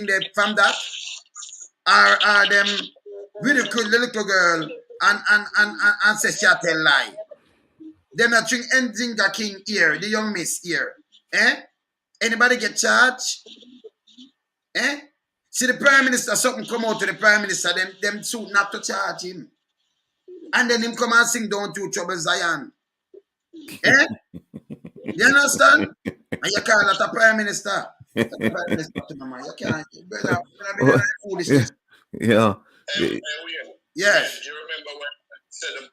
there from that? Are them ridicule the little girl and say she tell lie. Them not trim anything the king here, the young miss here. Eh? Anybody get charged? Eh? See the Prime Minister, something come out to the Prime Minister, them suit not to charge him. And then him come and sing Don't You Trouble Zion. Eh? You understand? And you call that a Prime Minister. That's a Prime Minister to my man. You can't. Foolishness. Yeah. Yes. You remember when I said the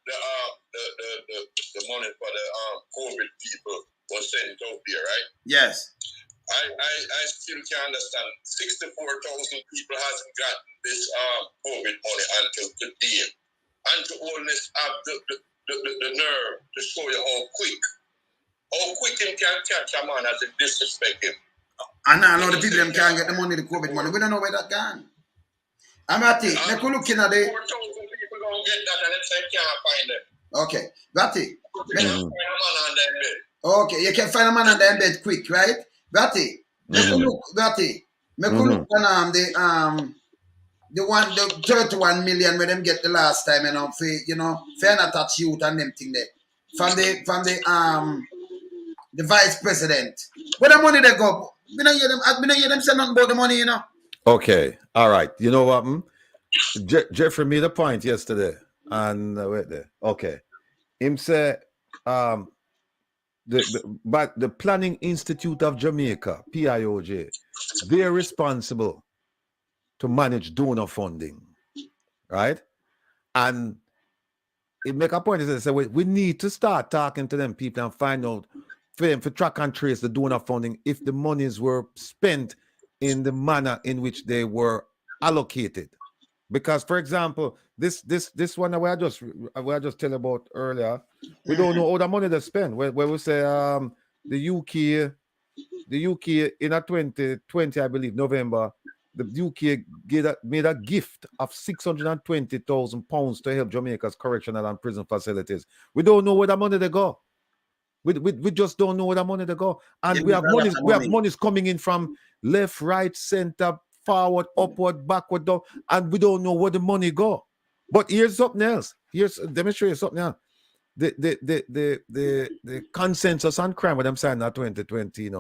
money for the COVID people was sent out there, right? Yes. I still can't understand. 64,000 people hasn't got this COVID money until today. And to Holness have the nerve to show you how quick him can catch a man as a disrespect him. And I know the people them can't get the money, the COVID money. We don't know where that gone. I'm Ratty. They could look in at the 4,000 people don't get that and they can't find it. Okay. Ratty. Find a man on their bed. Okay, you can find a man on their bed quick, right? Ratty. Ratty. Me could look on the 31 million where them get the last time, fair not touch youth and them thing there. From the vice president. Where the money they go? We don't hear them say nothing about the money, Okay. All right. You know what? Jeffrey made a point yesterday. And wait there. Okay. Him say but the Planning Institute of Jamaica, PIOJ, they're responsible to manage donor funding, right? And it make a point is they say we need to start talking to them people and find out for them to track and trace the donor funding if the monies were spent in the manner in which they were allocated. Because, for example, this one that I just tell about earlier, we don't know all the money they spend. Where we say the UK in a 2020, I believe, November, the UK made a gift of £620,000 to help Jamaica's correctional and prison facilities. We don't know where the money they go. We just don't know where the money they go. And we have monies coming in from left, right, center, forward, upward, backward, down, and we don't know where the money go. But here's something else. Let me show you something else. The consensus on crime, what I'm saying now, 2020,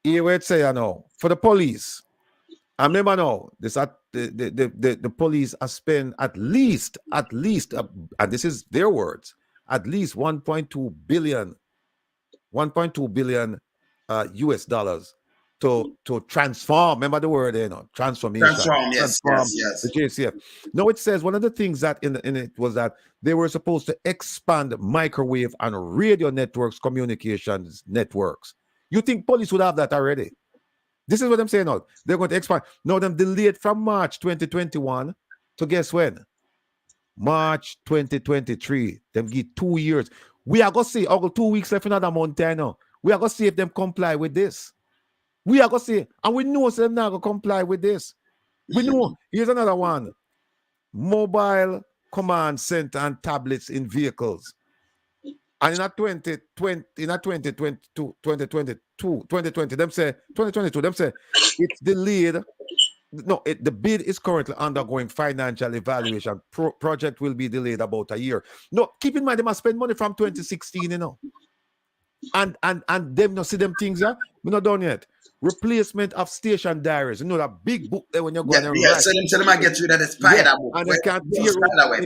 Here where it say, for the police. I remember now, the police are spend at least, and this is their words, at least 1.2 billion US dollars to transform. Remember the word, transformation. Yes. The JCF. No, it says one of the things that in it was that they were supposed to expand microwave and radio networks, communications networks. You think police would have that already? This is what I'm saying now. They're going to expand. Now, them delayed from March 2021 to guess when? March 2023. Them give 2 years. We are going to see, 2 weeks left in another month now. We are going to see if them comply with this. We are going to see, and we know them not going to comply with this. We know. Here's another one. mobile command center and tablets in vehicles. And in a 2020, them say 2022, them say it's delayed. No, the bid is currently undergoing financial evaluation. Project will be delayed about a year. No, keep in mind they must spend money from 2016, you know. And them not see them things, yeah? We're not done yet. Replacement of station diaries. You know that big book there when you go and write. Yeah, so them I get rid of the spider book. And they can't tear out,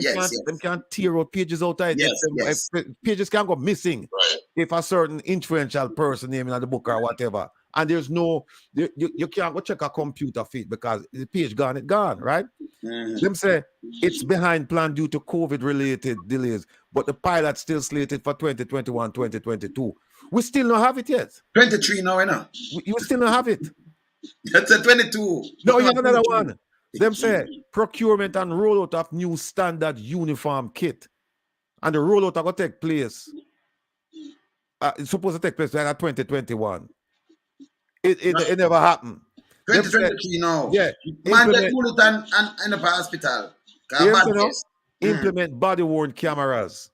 them can't tear out pages out of it. Yes. Pages can go missing Right. if a certain influential person name in the book or whatever. And there's no, you can't go check a computer feed because the page gone, it gone, right? Them say it's behind plan due to COVID-related delays, but the pilot still slated for 2021, 2022. We still don't have it yet. 23 now, you know. You still don't have it. That's a 22. No, you have another one. Them say procurement and rollout of new standard uniform kit. And the rollout are going to take place. It's supposed to take place like 2021. It never happened. 2023 now. Yeah. Man, they pull it and end up at hospital. Implement body-worn cameras.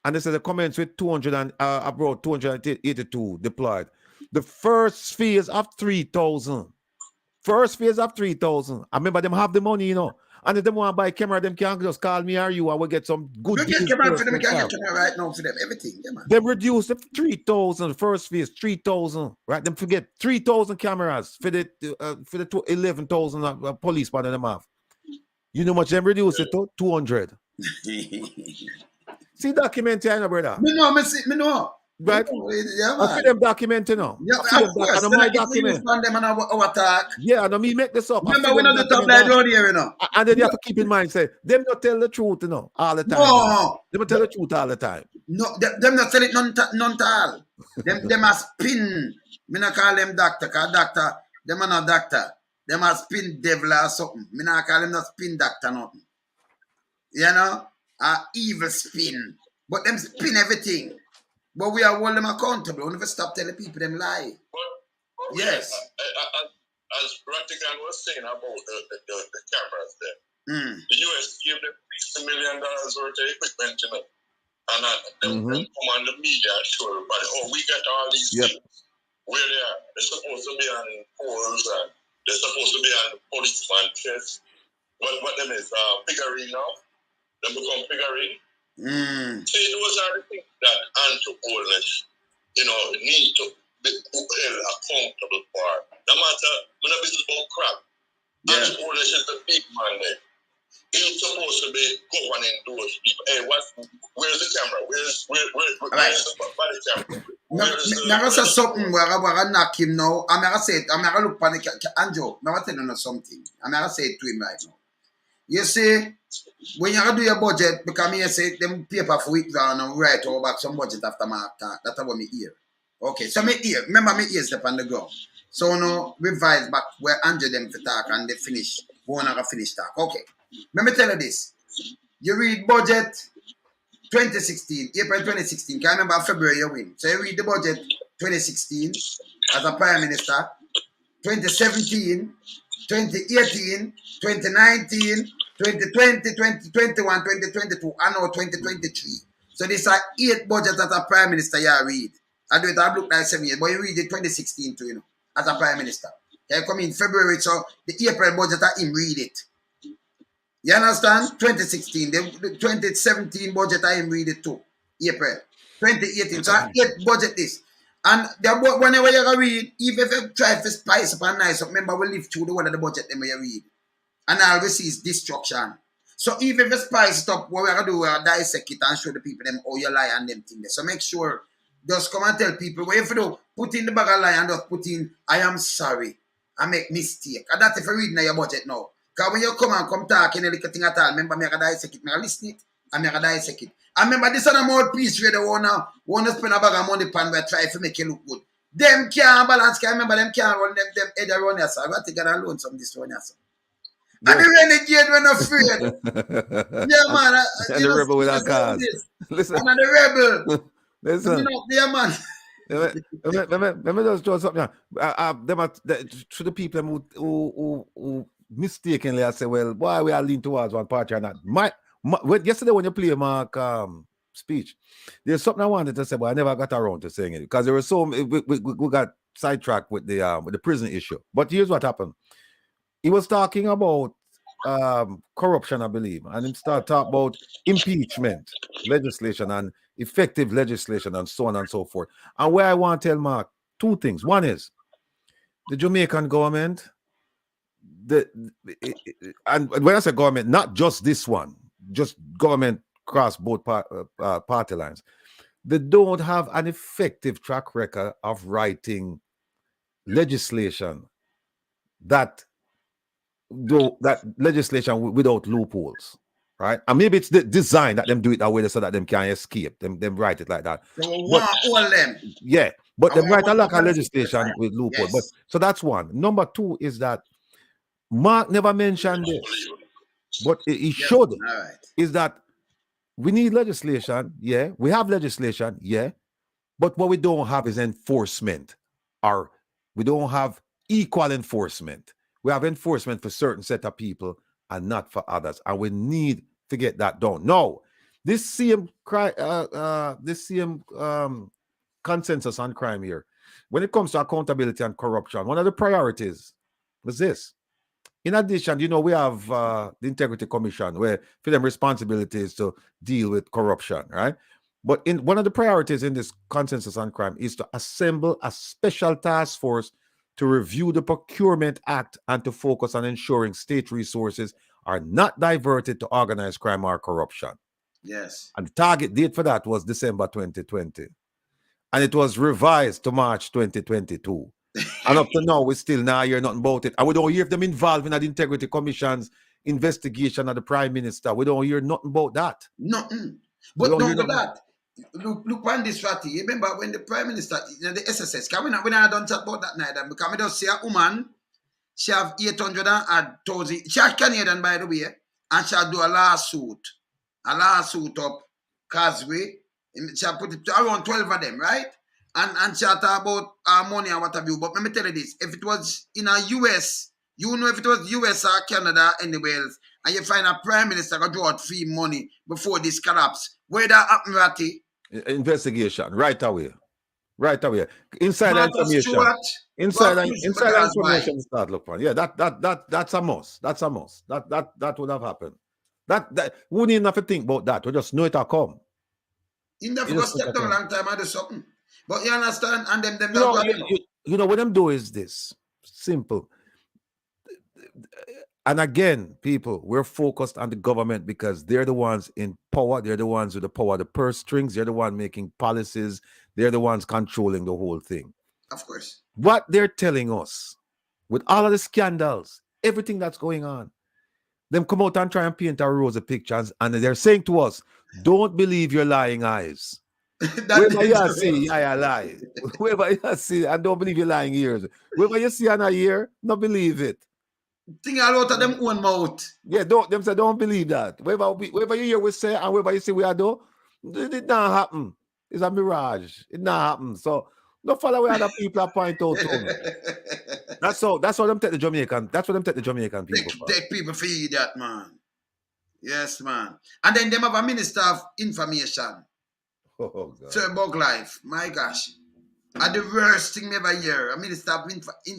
And they said they commence with 282 deployed. The first phase of 3,000. I remember them have the money, you know. And if they want to buy a camera, them can just call me or you, and we'll get some good deals. We can get camera right now for them, everything. Yeah, man. Them reduce the 3,000, first phase, 3,000, right? Them forget 3,000 cameras for the 11,000 police by them have. You know how much them reduce it to? 200. See document here, brother. Me know. Right? Yeah, I see them document, you know. Yeah, of course. I my document. Them and our talk. Yeah, I know me make this up. Remember, we're not the top line down here, you know. And then you have to keep in mind, say, them not tell the truth, you know, all the time. No. They don't tell the truth all the time. No, them not tell it none all. Them a spin. Me not call them doctor, because doctor, them are not doctor. Them a spin devil or something. Me not call them not spin doctor nothing. You know? A evil spin. But them spin everything. But we are hold them accountable. We never stop telling people them lie. But yes. As Rattigan was saying about the cameras there, the US gave them $60 million worth of equipment, you know. And them come on the media and show everybody, we get all these things. Where they are. They're supposed to be on poles and they're supposed to be on policeman chest. What them is figurine now. They become figurine. See, those are the things that anti-Holness, you know, need to be held accountable for. No matter, when a business about crap, anti-Holness is the big man there. He's supposed to be governing those people. Hey, where's the camera? Where's the body camera? Never say something where I knock him now. I'm going to say it. I'm going to look for the Andrew. I'm going to tell you something. I'm going to say it to him right now. You see, when you do your budget, because me say them paper for withdrawn and write over back some budget after my talk. That's what me hear. Okay, so me ear. Remember me ears up on the ground. So now revise back where Andrew them for talk and they finish. Go on and finish talk. Okay. Let me tell you this. You read budget 2016, April 2016. Can I remember February you win. So you read the budget 2016 as a Prime Minister, 2017, 2018, 2019, 2020, 2021, 2022, and now 2023. So these are 8 budgets as a Prime Minister you read. I do it, I've looked like 7 years, but you read it 2016 too, you know, as a Prime Minister. You come in February, so the April budget I him read it. You understand? 2016, the 2017 budget I am read it too. April. 2018. So I 8 budget this. And whenever you read, even if you try to spice up and nice up, remember we live through the one of the budget them you read. And all we see is destruction. So even if you spice it up, what we're going to do, we're dissect it and show the people them how you lie and them things. So make sure, just come and tell people, what if you do, put in the bag of lie and just put in, I am sorry, I make mistake. And that's if you read in your budget now. Because when you come talk in a little thing at all, remember me I dissect it, I listen it, and I dissect it. And remember this other mouthpiece where they want to spend a bag of money pan where try to make it look good. Them can't balance, can remember them can't run them head around here, so I got to get a loan some this one here. And the renegade when afraid. Yeah man. And the rebel without cars. Listen. And the rebel. Listen. Yeah man. Let me just throw something out. To the people who mistakenly I say, well, why we are lean towards one party or not? Yesterday when you play Mark speech, there's something I wanted to say, but I never got around to saying it because there was we got sidetracked with the prison issue. But here's what happened. He was talking about corruption, I believe, and he started talking about impeachment legislation and effective legislation and so on and so forth. And where I want to tell Mark two things. One is the Jamaican government, and when I say government, not just this one, just government across both party lines, they don't have an effective track record of writing legislation that legislation without loopholes, right? And maybe it's the design that them do it that way so that them can escape. Them write it like that. So all them. Yeah, but they write a lot of legislation with loopholes. But so that's one. Number two is that Mark never mentioned this, but he should. Right. Is that we need legislation? Yeah, we have legislation. Yeah, but what we don't have is enforcement, or we don't have equal enforcement. We have enforcement for certain set of people and not for others, and we need to get that done. No, this same consensus on crime here, when it comes to accountability and corruption, one of the priorities was this. In addition, we have the Integrity Commission, where for them responsibility is to deal with corruption, right? But in one of the priorities in this consensus on crime is to assemble a special task force to review the Procurement Act and to focus on ensuring state resources are not diverted to organized crime or corruption. Yes. And the target date for that was December 2020. And it was revised to March 2022. And up to now, we still now hear nothing about it. And we don't hear them involved in the Integrity Commission's investigation of the Prime Minister. We don't hear nothing about that. Nothing. But not with that. Look on this, Ratty. You remember when the Prime Minister, the SSS, we not done chat about that night, because we just see a woman, she have 800,000, she have Canadian, by the way, and she do a lawsuit up Causeway. She put it around 12 of them, right? And she talk about money and what have you. But let me tell you this, if it was in a US, if it was US or Canada, anywhere else, and you find a Prime Minister go draw out free money before this collapse, where that happen, Ratty? Investigation, right away. Inside information. Inside information start look for. Yeah, that's a must. That would have happened. That we wouldn't even have to think about that. We just know it will come. You never step down a long time and do something. But you understand, and them what them do is this. Simple. And again, people, we're focused on the government because they're the ones in power. They're the ones with the power, the purse strings. They're the ones making policies. They're the ones controlling the whole thing. Of course. What they're telling us, with all of the scandals, everything that's going on, them come out and try and paint a rosy pictures, and they're saying to us, don't believe your lying eyes. Whoever you see, I lie. Whoever you see, and don't believe your lying ears. Whoever you see on a ear, not believe it. Think a lot of them own mouth. Yeah, them say don't believe that. Whatever you hear we say and whatever you see we are do, it not happen. It's a mirage. It not happen. So don't follow where other people are point out to me. That's what them take the Jamaican. That's what them take the Jamaican people for. Take people for that, man. Yes, man. And then them have a Minister of Information. Oh God. Sir Bug Life. My gosh. And the worst thing ever hear. A Minister of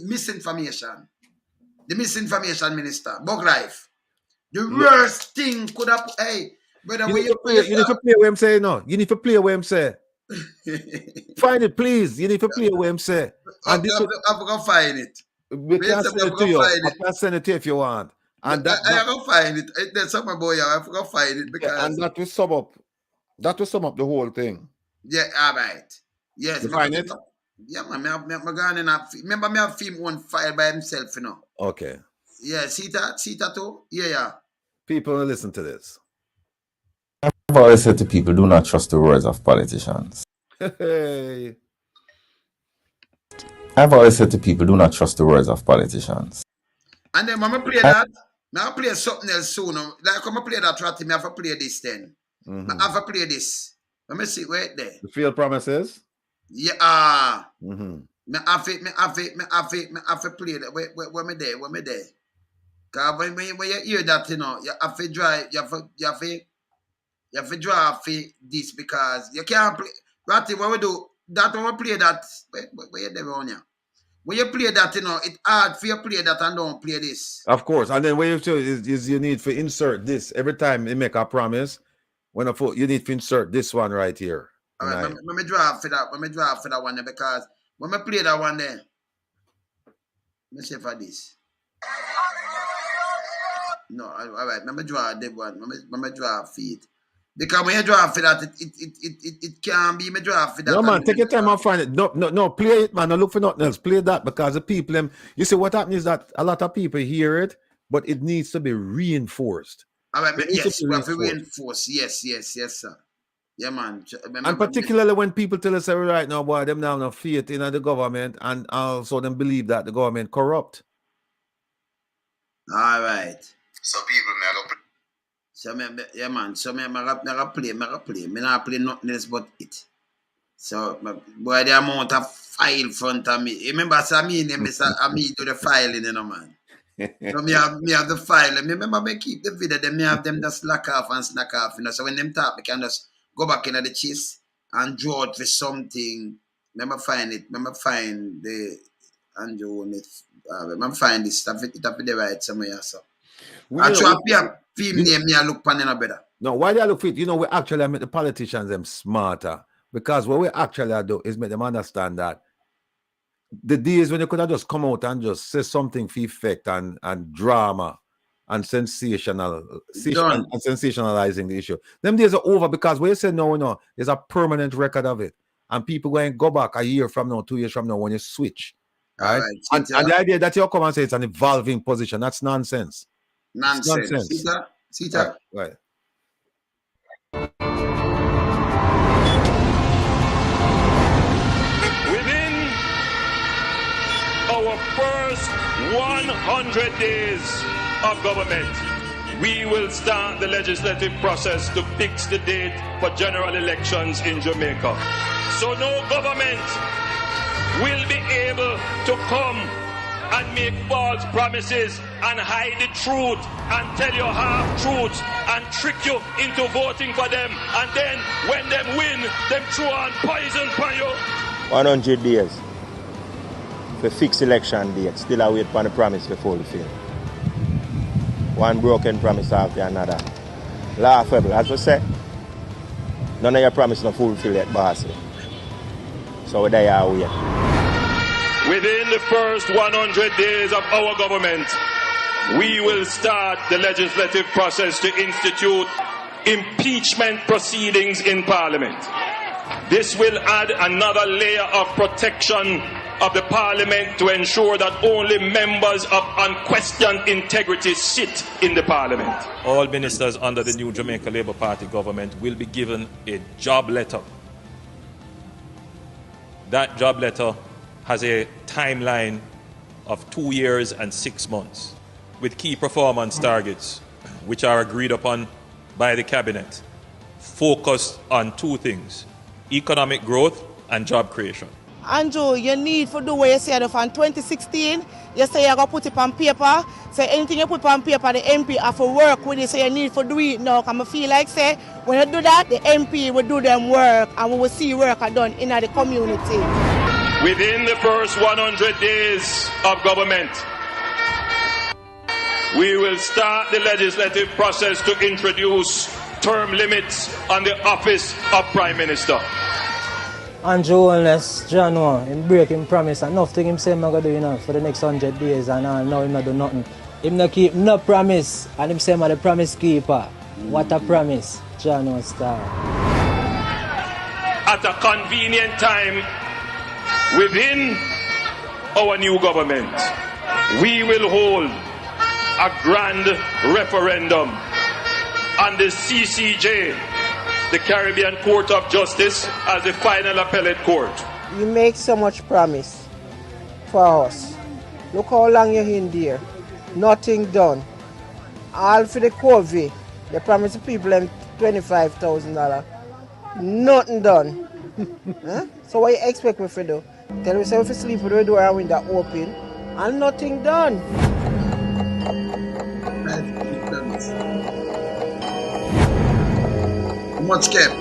Misinformation. The Misinformation Minister, Bug Life. The worst thing could have. Hey, brother, you need to play what I'm saying now. You need to play what I'm saying. Find it, please. You need to play what I'm saying. I'm going to find it. We can send it to you. I can send it to you if you want. And I will find it. There's some boy. I forgot to find it because and that will sum up. That will sum up the whole thing. Yeah, all right. Yes, you find it. Yeah, man. Remember, me have film one file by himself, you know. Okay. Yeah, see that too? Yeah. People listen to this. I've always said to people, do not trust the words of politicians. Hey. I've always said to people, do not trust the words of politicians. And then when I play that, I play something else soon. Like when I play that Ratty, I have to play this then. I have to play this. Let me see, wait there. The field promises? Yeah. Me have to play that. Where me there? Because when you hear that, you know, you have to drive, you have to draw for this because you can't play. Ratty, what we do, that when we play that, where you there on here? When you play that, you know, it's hard for you to play that and don't play this. Of course. And then what you have to is you need to insert this. Every time you make a promise, you need to insert this one right here. All right, let me draw for that. Let me draw for that one there because when I play that one there, let me say for this. No, all right, let me draw that one. Let me draw for it. Because when you draw for that, it can be me draw for that. No, man, take your time and find it. No, play it, man. Don't look for nothing else. Play that because the people, you see what happens is that a lot of people hear it, but it needs to be reinforced. All right, yes, we have to reinforce. Yes, sir. Yeah, man. And particularly when people tell us right now, boy, them now have no faith in the government and also them believe that the government corrupt. All right. So people may So yeah, man. So me play. Me not play nothing else but it. So boy, the amount of file front of me. Remember, so me do the filing, you know, man. So me have the file. Remember, me keep the video. Then me have them just slack off, you know. So when them talk, me can just go back into the chest and draw it for something. Remember find it. Remember find the and draw it. Remember find this stuff. It have to be right somewhere. So I try to film name me. I look pan in better. No, why do I look for it? You know, we actually make the politicians them smarter because what we actually do is make them understand that the days when you could have just come out and just say something for effect and drama and sensationalizing the issue. Them days are over because when you say no, there's a permanent record of it. And people going to go back a year from now, 2 years from now when you switch. Right? And the idea that you come and say it's an evolving position, that's nonsense. Nonsense. See that? Right. Our first 100 days of government, we will start the legislative process to fix the date for general elections in Jamaica. So no government will be able to come and make false promises and hide the truth and tell you half-truths and trick you into voting for them. And then when them win, them throw on poison for you. 100 days. For fixed election date, still I wait for the promise to fulfill. One broken promise after another. Laughable, as we say. None of your promise not fulfill yet, boss. So there you wait. Within the first 100 days of our government, we will start the legislative process to institute impeachment proceedings in Parliament. This will add another layer of protection of the Parliament to ensure that only members of unquestioned integrity sit in the Parliament. All ministers under the new Jamaica Labour Party government will be given a job letter. That job letter has a timeline of 2 years and 6 months with key performance targets which are agreed upon by the cabinet, focused on two things: economic growth and job creation. Andrew, you need to do what you said from 2016. You say you're going to put it on paper. So anything you put on paper, the MP have to work with it. So you need to do it now. Because I feel like, say, when you do that, the MP will do them work. And we will see work done in the community. Within the first 100 days of government, we will start the legislative process to introduce term limits on the office of Prime Minister. Andrew Holness, John, him break him promise and nothing him say I'm going to do for the next 100 days and now him not do nothing. Him not keep no promise and him say I'm the promise keeper. What a promise, John Star. At a convenient time within our new government, we will hold a grand referendum on the CCJ, the Caribbean Court of Justice, as the final appellate court. You make so much promise for us. Look how long you're in there. Nothing done. All for the COVID. They promised the people them $25,000. Nothing done. Huh? So what you expect me to do? Tell me if you sleep with the door and window open and nothing done. much, Kev.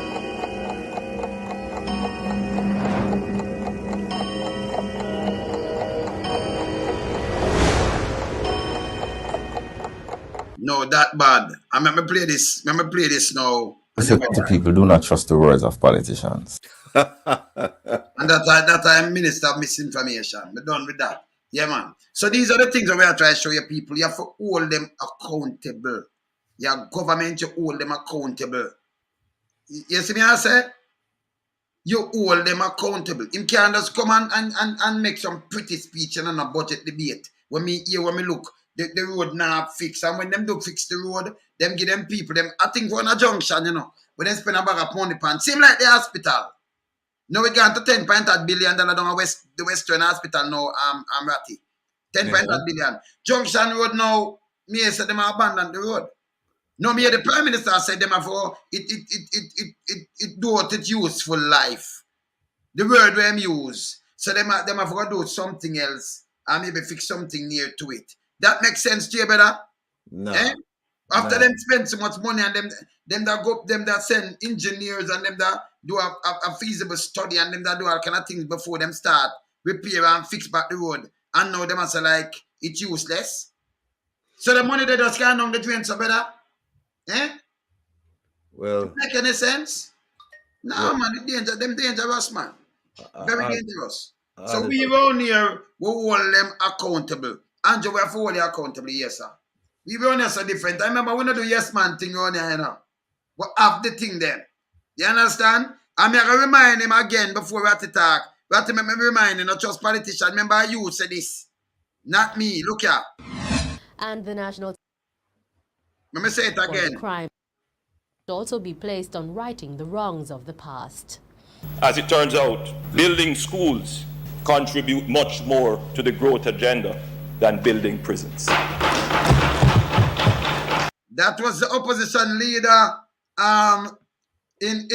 No, that bad. I remember play this. Remember play this now. I said to people, do not trust the words of politicians. And that time Minister of Misinformation. We're done with that. Yeah, man. So these are the things that we are trying to show you people. You have to hold them accountable. Your government, you hold them accountable. You see me I say? You hold them accountable. Him can't just come and make some pretty speech and a budget debate. When me look, the road now fix. And when them do fix the road, them give them people, them I think on a junction, you know. When they spend a bag of money pan. Seem like the hospital. Now we gone to $10.8 billion down the Western Hospital now, Ratty. $10.8 billion. Junction Road now, me say them abandon the road. No, me the Prime Minister said them for it do what it useful life. The word we use. So them have to do something else and maybe fix something near to it. That makes sense to you, brother? No. Eh? After them spend so much money and them that go them that send engineers and them that do a feasible study and them that do all kind of things before them start repair and fix back the road. And now them say like it's useless. So the money they just can't on the drain, so brother. Eh? Well, make any sense? No, man, them dangerous, man. Very dangerous. So we around here, we hold them accountable. Andrew, we have to hold you accountable, yes, sir. We around here so different. I remember we don't do yes man thing around here, you know. We have the thing there. You understand? I'm going to remind him again before we have to talk. We have to remind him, not just politician. Remember you said this. Not me. Look here. And the national... Let me say it again. Crime should also be placed on righting the wrongs of the past. As it turns out, building schools contribute much more to the growth agenda than building prisons. That was the opposition leader in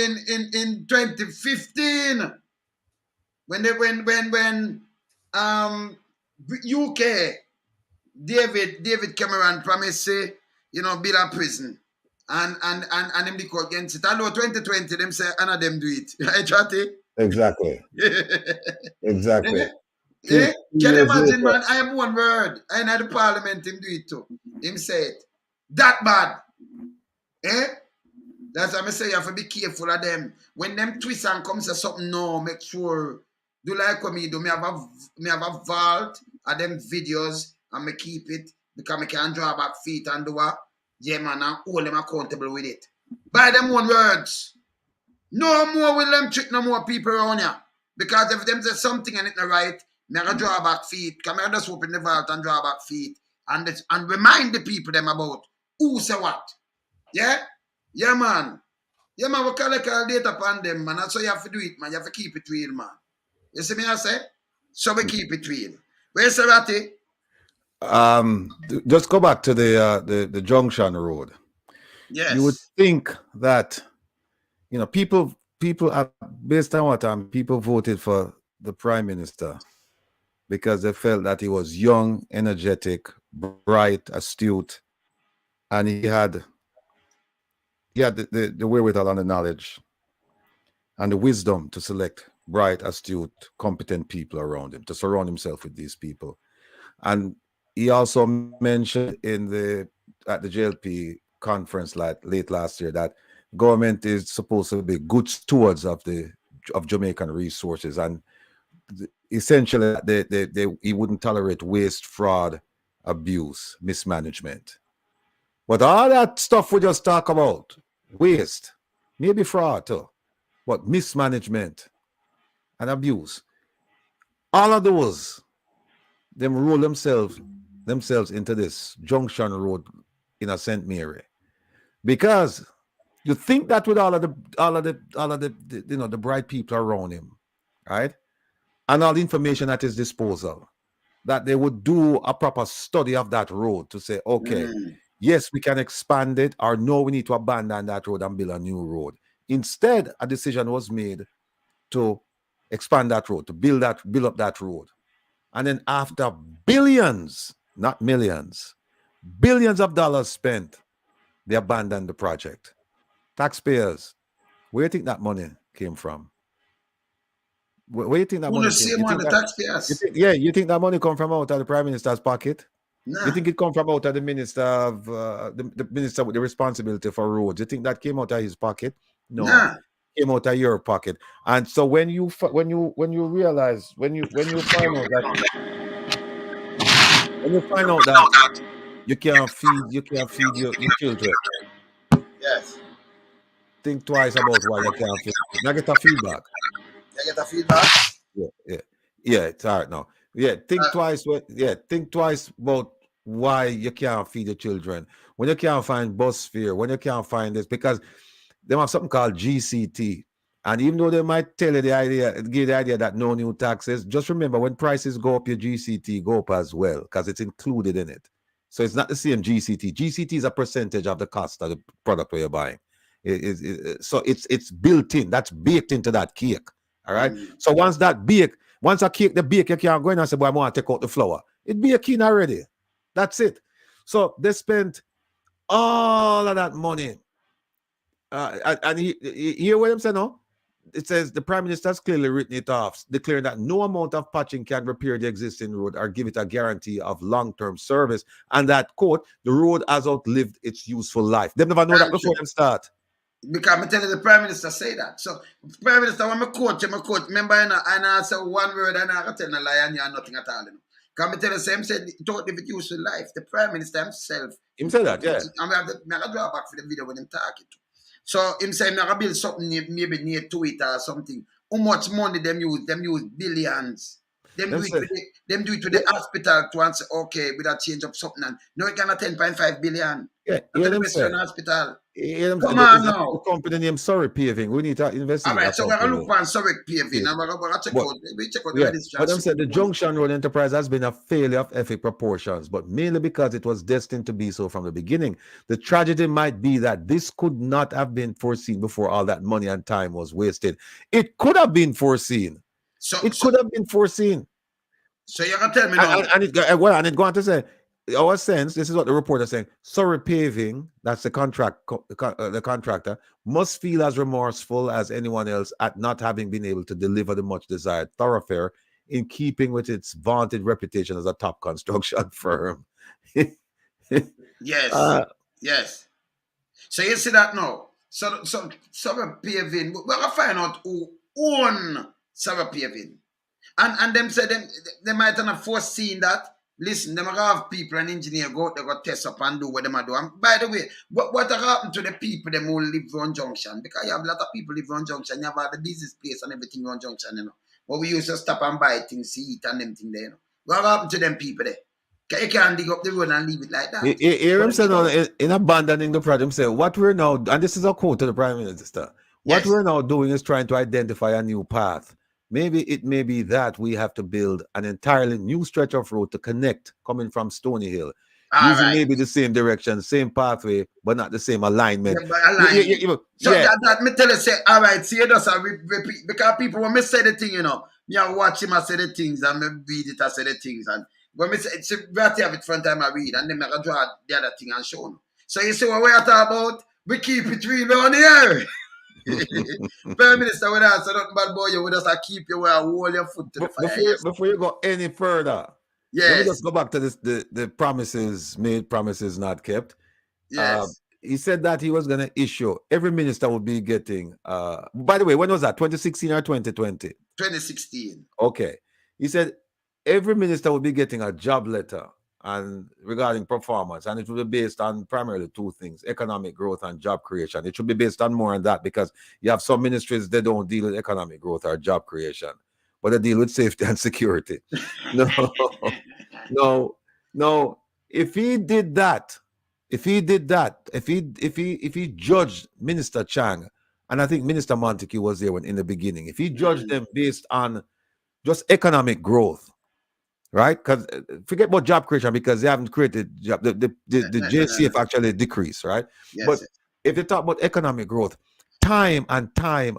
2015 when UK David Cameron promised say build a prison and them they go against it. Although 2020 them say none of them do it. Right, Ratty? Exactly. Exactly. Can you imagine, man? I am one word. And at the parliament him do it too. Him say it. That bad. Eh? That's why I say you have to be careful of them. When them twist and come say something, no, make sure. Do like what me do. Me have a vault of them videos and me keep it because me can draw back feet and do what? Yeah, man, and hold them accountable with it. By them one words. No more will them trick no more people around here. Because if them say something and it's not right, me I draw back feet. Come here, just open the vault and draw back feet. And remind the people them about who say what. Yeah? Yeah, man. Yeah, man, we collect all data upon them, man. That's how you have to do it, man. You have to keep it real, man. You see me, I say? So we keep it real. Where's the Ratty? Just go back to the Junction Road. Yes. You would think that, people based on what people voted for the Prime Minister because they felt that he was young, energetic, bright, astute, and he had the wherewithal and the knowledge and the wisdom to select bright, astute, competent people around him, to surround himself with these people. And he also mentioned at the JLP conference late last year that government is supposed to be good stewards of Jamaican resources, and essentially he wouldn't tolerate waste, fraud, abuse, mismanagement. But all that stuff we just talk about, waste, maybe fraud too, but mismanagement and abuse, all of those, them roll themselves into this Junction Road in a St. Mary, because you think that with all of the the bright people around him, right, and all the information at his disposal, that they would do a proper study of that road to say, okay, yes, we can expand it, or no, we need to abandon that road and build a new road. Instead, a decision was made to expand that road, to build up that road. And then after billions, not millions, billions of dollars spent, they abandoned the project. Taxpayers, Where do you think that money came from? Where do you think that Who money the came? same You one, think the that? taxpayers? You think that money come from out of the Prime Minister's pocket? Nah. You think it come from out of the minister of the minister with the responsibility for roads? You think that came out of his pocket? No, Nah. came out of your pocket. And so when you realize when you find out that you can't feed your children, Yes. think twice about why you can't feed. Now get a feedback. You get a feedback? Yeah, it's all right now. Think twice. Think twice about why you can't feed your children. When you can't find bus fare, when you can't find this, because they have something called GCT. And even though they might tell you give the idea that no new taxes, just remember when prices go up, your GCT go up as well, because it's included in it. So it's not the same GCT. GCT is a percentage of the cost of the product where you're buying. So it's built in. That's baked into that cake. All right. So once a cake the bake, you can't go in and say, "Boy, I want to take out the flour." It bake in already. That's it. So they spent all of that money. And you hear what I'm saying now? It says the Prime Minister has clearly written it off, declaring that no amount of patching can repair the existing road or give it a guarantee of long-term service. And that, quote, the road has outlived its useful life. They never know that before them start. Because I'm telling the Prime Minister say that. So, Prime Minister, when I quote, remember, I say one word and I tell a lie and you are nothing at all. Can I tell you, same said, it outlived its useful life. The Prime Minister himself. Him say that, yeah. I'm going to draw back for the video when I'm talking to. So him say, I'm going to build something maybe near Twitter or something. How much money them use? Them use billions. Them do it to the hospital to answer, okay, with a change of something. And no, it cannot 10.5 billion. Yeah, hospital. Come on now. The company named Surrey Paving. We need to investigate. All right, so we're going to look for Surrey Paving and we're going to check out the registration. But I'm saying the Junction Road enterprise has been a failure of epic proportions, but mainly because it was destined to be so from the beginning. The tragedy might be that this could not have been foreseen before all that money and time was wasted. It could have been foreseen. Could have been foreseen. So you're going to tell me now. And it going to say, our sense, this is what the reporter is saying, Surrey Paving, that's the contractor, must feel as remorseful as anyone else at not having been able to deliver the much desired thoroughfare in keeping with its vaunted reputation as a top construction firm. Yes. Yes. So you see that now. So Surrey Paving, we're going to find out who own Surrey Paving. And them say they might not have foreseen that. Listen, them have people and engineer go out there, go test up and do what them are doing. By the way, what happened to the people them who live on Junction? Because you have a lot of people live on Junction, you have all the business place and everything on Junction, you know. But we used to stop and buy things, eat and them thing there, you know. What happened to them people there? You can't dig up the road and leave it like that. Hear him say in abandoning the project, say what we're now, and this is a quote to the Prime Minister, what we're now doing is trying to identify a new path. Maybe it may be that we have to build an entirely new stretch of road to connect coming from Stony Hill. Using maybe the same direction, same pathway, but not the same alignment. That me tell you, say, all right, see, you just repeat. Because people, when me say the thing, you know, me I watch him, I say the things, and me read it, I say the things. And when me say, it's right here with front time I read, and then I draw the other thing and show them. So you see what we're talking about? We keep it real on here. Prime Minister, when I say nothing bad boy, you would just keep you where I hold your foot to the fire. Before you go any further, let me just go back to this the promises made, promises not kept. Yes. He said that he was going to issue, every minister would be getting, by the way, when was that, 2016 or 2020? 2016. Okay. He said every minister would be getting a job letter and regarding performance, and it will be based on primarily two things: economic growth and job creation. It should be based on more on that, because you have some ministries that don't deal with economic growth or job creation, but they deal with safety and security. No. If he did that, if he judged Minister Chang, and I think Minister Montague was there in the beginning, if he judged them based on just economic growth, right? Because forget about job creation, because they haven't created job. The JCF actually decreased, right? Yes, but if they talk about economic growth, time and time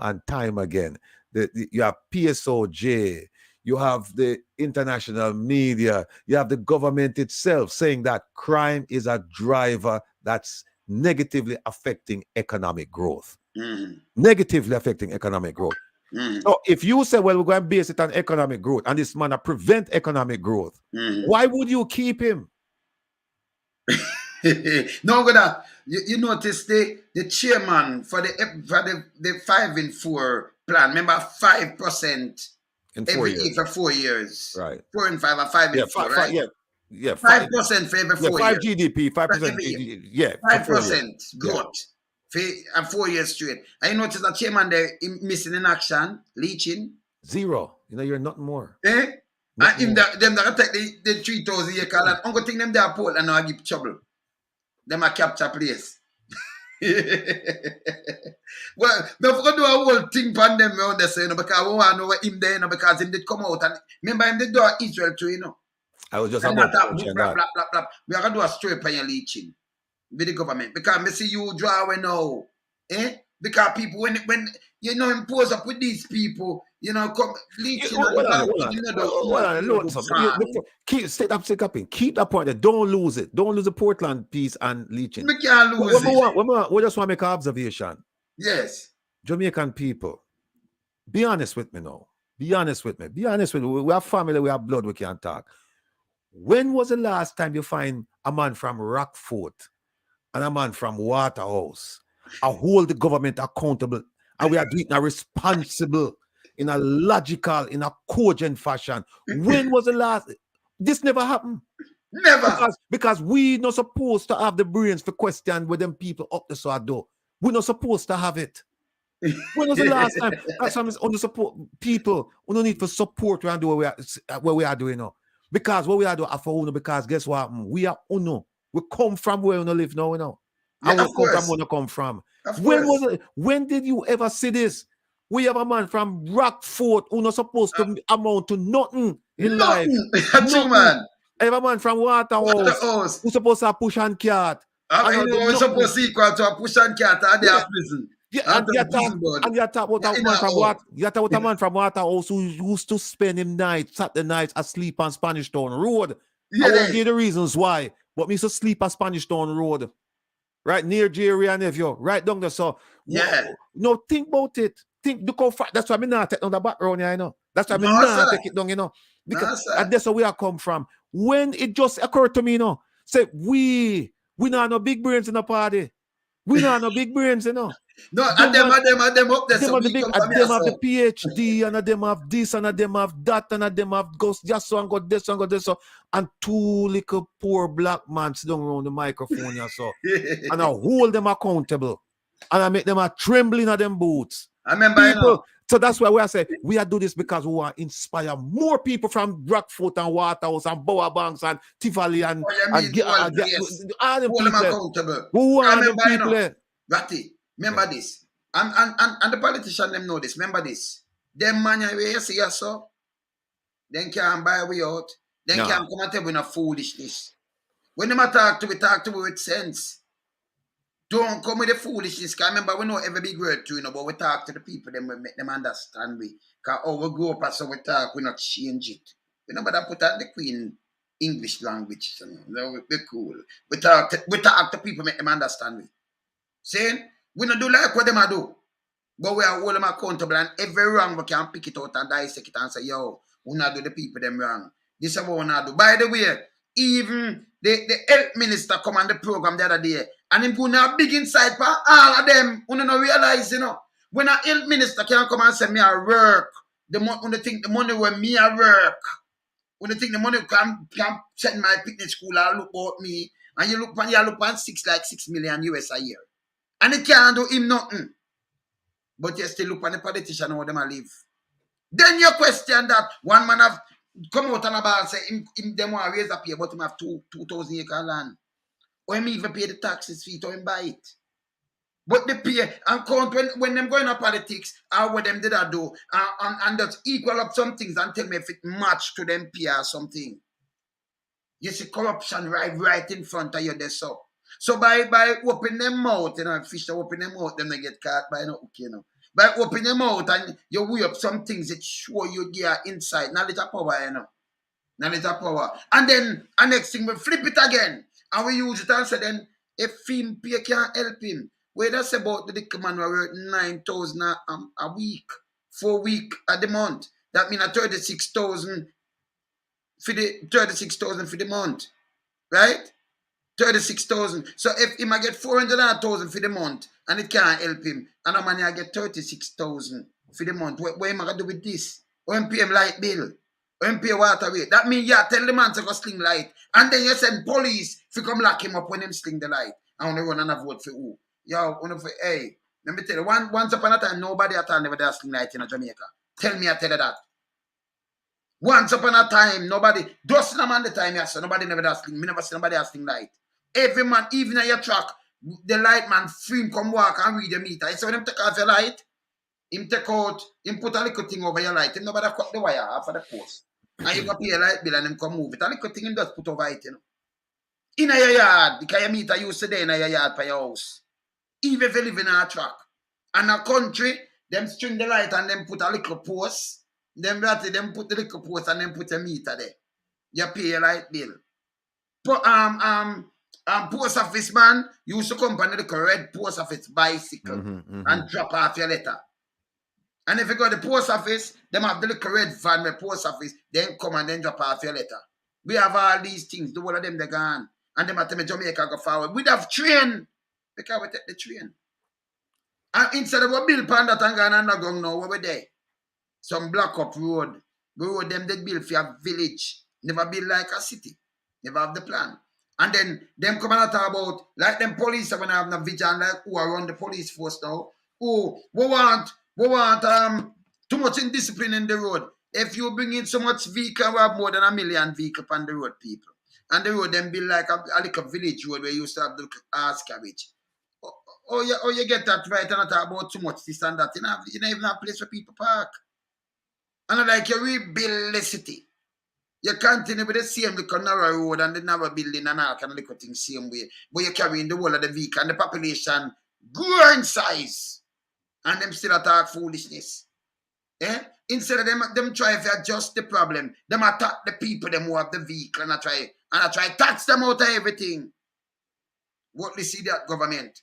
again, you have PSOJ, you have the international media, you have the government itself saying that crime is a driver that's negatively affecting economic growth. negatively affecting economic growth. So if you say, well, we're going to base it on economic growth, and this man prevent economic growth, why would you keep him? No, gonna you notice the chairman for the 5 in 4 plan. Remember 5% in 4 every years. year for 4 years. Right. 4 and 5 or 5 in 4, right? Yeah, 5% for every 4 years. 5 GDP, 5% GDP. Yeah, 5% growth for 4 years straight. And you notice the chairman there missing in action, leeching. Zero. You know, you're nothing more. Eh? And in them that take the 3,000 acre land, I'm going to think them there port and now give trouble. Them a capture place. Well, don't forget do a whole thing pan them around there, you know, because we want to know where him there, you know, because him did come out and remember him did do Israel too, you know. I was just and about to blah, mention blah, that. blah, blah, blah. We are going to do a story upon your leeching with the government. Because I see you draw away now. Eh? Because people, when you know, impose up with these people, you know, come leeching. Keep that point there. Don't lose it. Don't lose the Portland piece and leeching. We can't lose it. We just want to make an observation. Yes. Jamaican people, be honest with me now. Be honest with me. Be honest with me. We have family, we have blood, we can't talk. When was the last time you find a man from Rockfort and a man from Waterhouse and hold the government accountable, and we are doing it responsible, in a logical, in a cogent fashion? When was the last? This never happened. Never. Because we not supposed to have the brains for question with them people up the side door. We're not supposed to have it. When was the last time? That's why I'm on the support people. We don't need for support around where we are doing now. Because what we are doing for Uno, because guess what? We are Uno. We come from where we live now, you know. And we come from where we come from. When did you ever see this? We have a man from Rockfort who not supposed to amount to nothing in life. Nothing, man. I have a man from Waterhouse who's supposed to push and cat. You know, we're supposed to equal to a push and cat and they are prison. Yeah, and you talk about a man from Waterhouse who used to spend him Saturday nights asleep on Spanish Town Road. I won't give the reasons why, but me used to sleep on Spanish Town Road, right near Jerry and Neville, right down there. So no, think about it. Look how far. That's why I'm not taking on the background here, you know. That's why I'm not take it down, you know. Because that's where I come from. When it just occurred to me, you know, say we not no big brains in the party. We not no big brains, you know. No, and them up there. Them have the PhD, and them have this, and them have that, and them have goes just so and got this, and got this, so, and two little poor black man sit down around the microphone here, so, and I hold them accountable, and I make them a trembling at them boots. I remember, people, you know. So that's why I say we are do this because we want to inspire more people from Rockfort and Waterhouse and Bower Banks and Tivoli and all them people. Who are them people? Ratty, remember this. And the politicians them know this. Remember this. Them man you see us so. Then can't buy we out. Then can't come and tell we no foolishness. When them talk to we with sense. Don't come with the foolishness. Because remember, we know every big word too, you know, but we talk to the people, then we make them understand we. Because we grow up as so we talk, we not change it. We know but put out the Queen English language, you know. We're cool. We talk to people, make them understand we. Saying, we don't do like what them do. But we are hold them accountable, and every wrong we can pick it out and dissect it and say, yo, we not do the people them wrong. This is what we not do. By the way, even the health minister come on the program the other day, and him put a big insight for all of them. We don't realize, you know, when a health minister can come and say me I work, when they think the money when me I work, when they think the money can send my picnic school or look about me, and you look on 6 million US a year. And it can't do him nothing. But you still look on the politician how them a live. Then you question that one man have come out and about say him them want to raise a pay, but him have 2,000 acre land. Or him even pay the taxes fee to him buy it. But the pay and count when them going to politics, how what them did I do, and just equal up some things and tell me if it match to them pay or something. You see corruption right in front of you there so. So by opening them mouth, you know, fish to open them mouth, them they get caught by no hook, you know. By opening them mouth and you weigh up some things that show you their insight, knowledge of power, you know. Knowledge of power. And then, and next thing, we flip it again. And we use it and say then, if him pay can't help him. Where that's about the liquor man were worth 9,000 a week, 4 week at the month. That means 36,000 for the month, right? 36,000. So if him I get 400,000 for the month and it can't help him, and a man I get 36,000 for the month, what am I gonna do with this? Or him pay him light bill, or him pay water rate. That means you tell the man to go sling light, and then you send police to come lock him up when him sling the light. I want to run and a vote for who? Yo, hey, let me tell you, once upon a time, nobody at all never does sling light in Jamaica. Tell me I tell you that. Once upon a time, nobody, just a man the time, yes, so nobody never does sling. Me never see nobody asking light. Every man, even at your truck, the light man free him come walk and read the meter. So when him take off your light, him take out, him put a little thing over your light. Him nobody cut the wire off of the post. And you go pay a light bill and him come move it. A little thing him just put over it, you know. In your yard, because your meter used to there in your yard for your house. Even if you live in a truck. And a country, them string the light and them put a little post. Them put the little post and then put a meter there. You pay your light bill. But post office man used to come on the red post office bicycle and drop off your letter. And if you go to the post office, them have the little red van with post office, then come and then drop off your letter. We have all these things, the whole of them they gone. And them at the Jamaica go forward. We'd have train. Because we take the train. And instead of a bill pan that and gone underground now, what we there? Some block up road. The road them they build for a village. Never build like a city. Never have the plan. And then them come and talk about, like them police are going to have no vision, like who are on the police force now. Oh, we want too much indiscipline in the road. If you bring in so much vehicle, we have more than 1 million vehicles on the road, people. And the road them build like a little village road where you used to have the ass carriage. You get that right and I talk about too much this and that. You don't even have a place for people park. And like you rebuild the city. You continue with the same little narrow road and the narrow building and all kind of little things same way. But you're carrying the whole of the vehicle and the population grow in size. And them still attack foolishness. Eh? Instead of them try to adjust the problem, them attack the people them who have the vehicle and I try tax them out of everything. What we see that government?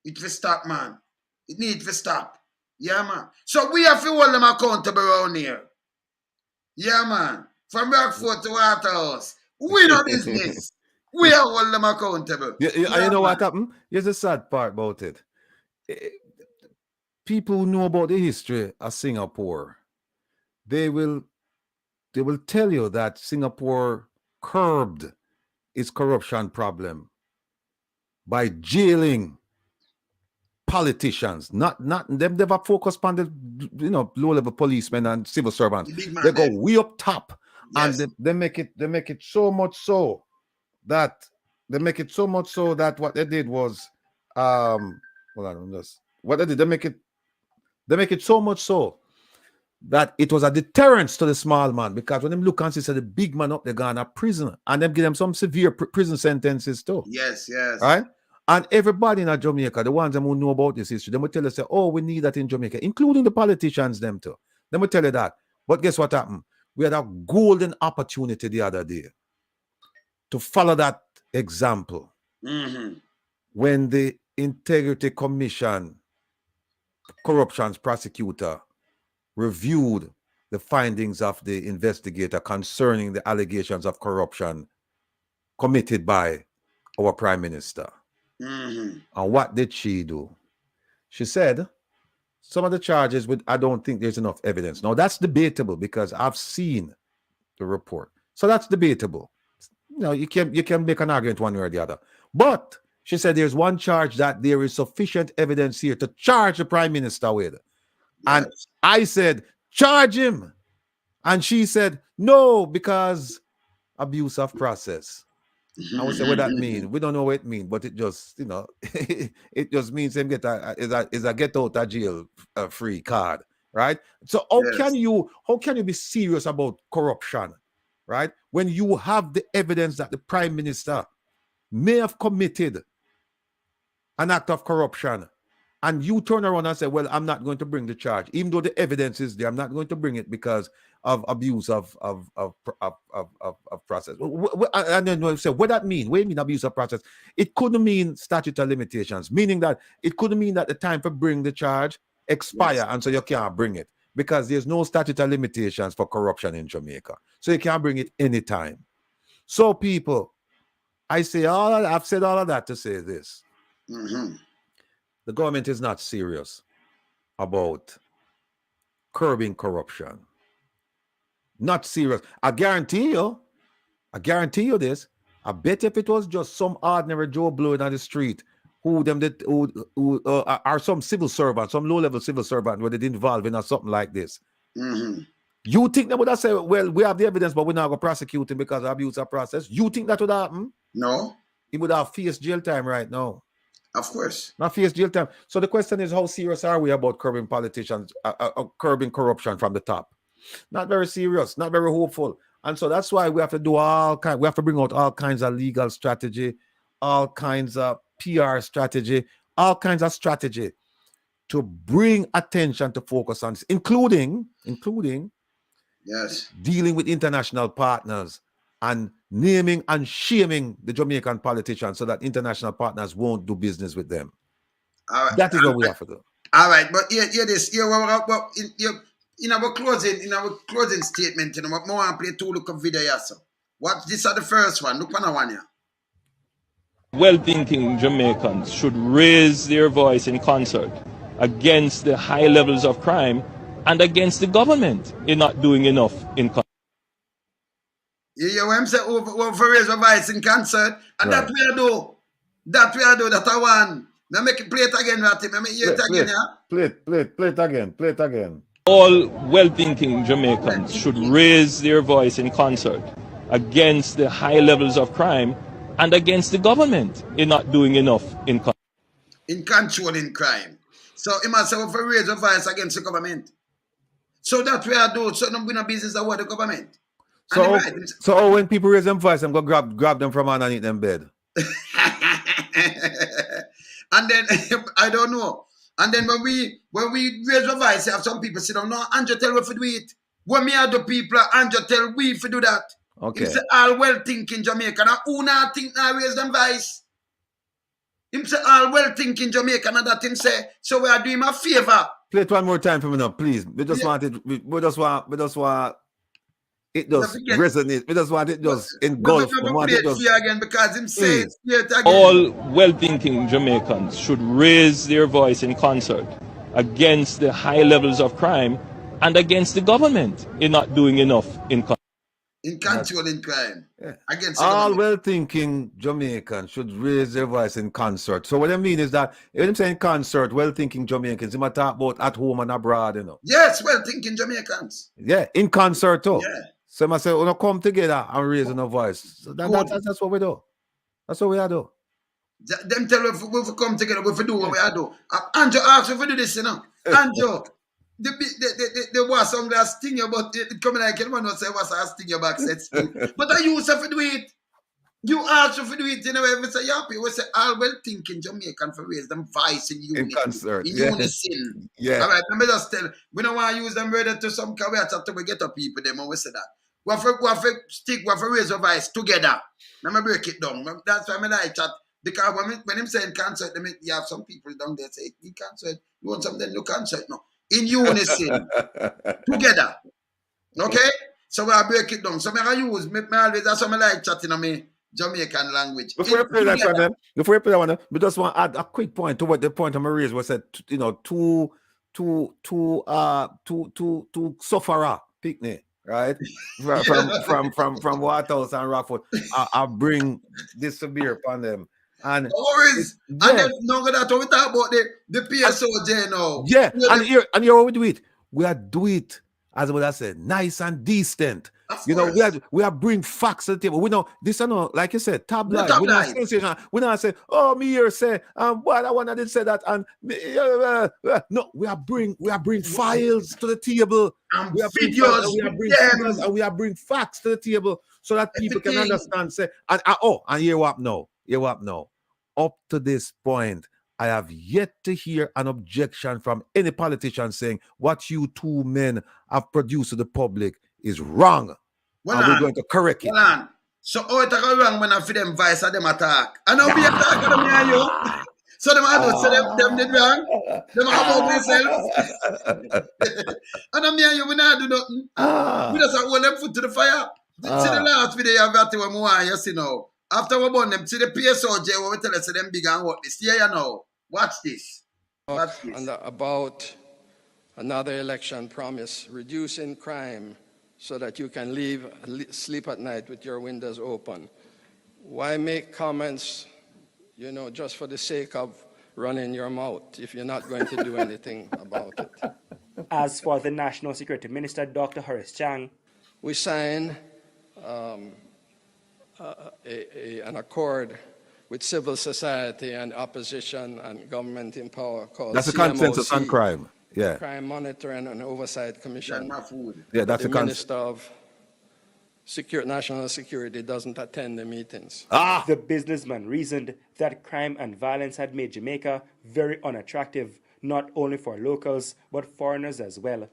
It will stop, man. It needs to stop. Yeah, man. So we have to hold them accountable around here. Yeah, man. From Rockford to Waterhouse. We know business. We are hold them accountable. Yeah, you know what happened? Here's the sad part about it. People who know about the history of Singapore, they will tell you that Singapore curbed its corruption problem by jailing politicians, not them. They've focused on the low-level policemen and civil servants. They go way up top, yes. And they make it so much so that what they did was what they did. They make it so much so that it was a deterrence to the small man, because when them look and see the big man up there gone to prison, and them give them some severe prison sentences too. Yes. Right? And everybody in Jamaica, the ones who know about this history, they will tell you, say, oh, we need that in Jamaica, including the politicians, them too. They will tell you that. But guess what happened? We had a golden opportunity the other day to follow that example. When the Integrity Commission, corruptions prosecutor, reviewed the findings of the investigator concerning the allegations of corruption committed by our Prime Minister. And what did she do? She said, some of the charges, I don't think there's enough evidence. Now, that's debatable because I've seen the report. So that's debatable. You can make an argument one way or the other. But she said there's one charge that there is sufficient evidence here to charge the Prime Minister with. Yes. And I said, charge him. And she said, no, because abuse of process. I would say what that means. We don't know what it means, but it just, it just means him get a get out of jail free card, right? So how can you be serious about corruption, right? When you have the evidence that the Prime Minister may have committed an act of corruption and you turn around and say, well, I'm not going to bring the charge, even though the evidence is there, I'm not going to bring it because of abuse of process. And then you say, what that mean? What do you mean abuse of process? It couldn't mean statute of limitations, meaning that it couldn't mean that the time for bring the charge expire, and so you can't bring it because there's no statute of limitations for corruption in Jamaica. So you can't bring it anytime. So people, I've said all of that to say this. The government is not serious about curbing corruption. Not serious. I guarantee you this. I bet if it was just some ordinary Joe Blow on the street who are some civil servant, some low-level civil servant where they didn't involve in something like this. You think they would have said, well, we have the evidence, but we're not going to prosecute him because of abuse of process? You think that would happen? No. He would have faced jail time right now. Of course. Not face jail time. So the question is, how serious are we about curbing politicians, curbing corruption from the top? Not very serious, not very hopeful. And so that's why we have to do we have to bring out all kinds of legal strategy, all kinds of PR strategy, all kinds of strategy to bring attention to focus on this, including yes, dealing with international partners and naming and shaming the Jamaican politicians so that international partners won't do business with them. That is what we have to do. All right, but here this, in our closing statement, I want to play two look of video here. So this is the first one. Look on that one here. Well-thinking Jamaicans should raise their voice in concert against the high levels of crime and against the government in not doing enough in concert. You hear what I'm saying? Over raise our voice in concert, and that we do. That I want. Now make it play it again, Ratty. Let me hear it again, yeah? Play it again. All well-thinking Jamaicans should raise their voice in concert against the high levels of crime and against the government in not doing enough in controlling crime. So it must have to raise a voice against the government. So that we are doing. So no business about the government. So when people raise them voice, I'm gonna grab them from underneath them bed. And then I don't know. And then when we raise our voice, have some people say, no, Andrew tell we to do it. When me are the people, Andrew tell we to do that. Okay. He say all well thinking Jamaican. And who not think now raise them voice? Him say all well thinking Jamaican and that him say, so we are doing him a favor. Play it one more time for me now, please. We just want it. We just want it does resonate. We just want it just engulf. We want it just again because him say it again. All well-thinking Jamaicans should raise their voice in concert against the high levels of crime and against the government in not doing enough in controlling crime. Yeah. Against all well-thinking Jamaicans should raise their voice in concert. So what I mean is that when I'm saying concert, well-thinking Jamaicans, I'm talk about at home and abroad, Yes, well-thinking Jamaicans. Yeah, in concert too. Yeah. So I say, come together and raise a voice. So that's what we do. That's what we are do. Them tell us we come together, we do what we are do. Andrew asked if we do this, Andrew, the was some that sting you, but it coming like anyone will say what's a sting your back said sting. But I use if do it. You ask if do it, we say happy. We say all well thinking Jamaican for raise them voice in unity. In concert. In unison. Yeah. All right, let me just tell. We don't want to use them ready to some caveats after we get up people them and we say that. We have to raise our voice together. Let me break it down. That's why I like chat. Because when I'm saying concert, you have some people down there say, in concert, you want something, you concert. No. In unison. Together. Okay? So I break it down. So I use, that's why I like chatting on me Jamaican language. Before you play that one, we just want to add a quick point to what the point I'm raised was that, two sufferer picnic. Right from Whitehouse and Rockford, I bring this severe upon them. And always, and then now that we talk about the PSOJ now. Yeah, and here what we do it. We are do it as what I said, nice and decent. We are bring facts to the table. We know this is not like you said, tabloid. We not sensation. We not say, oh, me here say, what I wanted to say that, and no, we are bring files to the table. We are bring videos, we are bring facts to the table so that people can understand. Say, and here what now? Up to this point, I have yet to hear an objection from any politician saying what you two men have produced to the public is wrong. Well, and we're going to correct it. Well, on. So how it go wrong when I feel them vice of them attack? I know be attack them here, you. So them I do so them did wrong. Them about themselves. And I'm here, you we not do nothing. We just hold them foot to the fire. See the last video you have what we want, you see now. After we burn them, see the PSOJ what we tell us them big and what this. Here you know. Watch this. Watch this. And about another election promise, reducing crime so that you can sleep at night with your windows open. Why make comments, just for the sake of running your mouth if you're not going to do anything about it? As for the National Security Minister, Dr. Horace Chang, we signed an accord with civil society and opposition and government in power called That's a consensus on crime. Yeah. Crime Monitoring and Oversight Commission. Yeah, that's the a Minister of National Security doesn't attend the meetings. The businessman reasoned that crime and violence had made Jamaica very unattractive, not only for locals, but foreigners as well.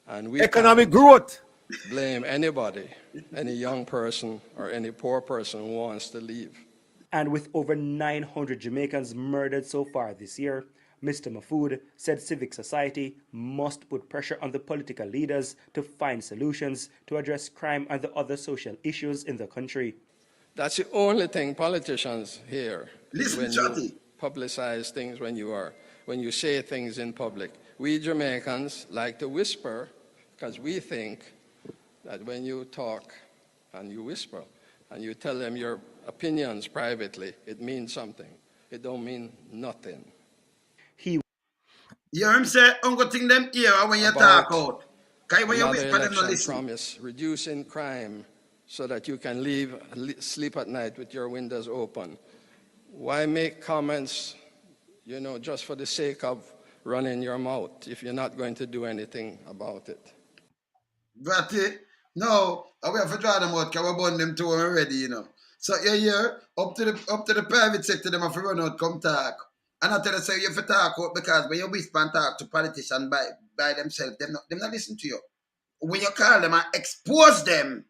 And we economic growth. Blame anybody, any young person or any poor person who wants to leave. And with over 900 Jamaicans murdered so far this year, Mr. Mahfood said civic society must put pressure on the political leaders to find solutions to address crime and the other social issues in the country. That's the only thing politicians hear. Listen, when you publicize things, when you say things in public. We Jamaicans like to whisper because we think that when you talk and you whisper and you tell them your opinions privately, it means something. It don't mean nothing. You hear him say, Uncle thing them ear when you talk out. Because when you whisper, them not listen. Promise, reducing crime so that you can sleep at night with your windows open. Why make comments, just for the sake of running your mouth if you're not going to do anything about it? Ratty, no, we have to draw them out because we burn them too already, So up to the private sector, them have to run out, come talk. And I tell you, say you have to talk out because when you whisper and talk to politicians by themselves, them not listen to you. When you call them and expose them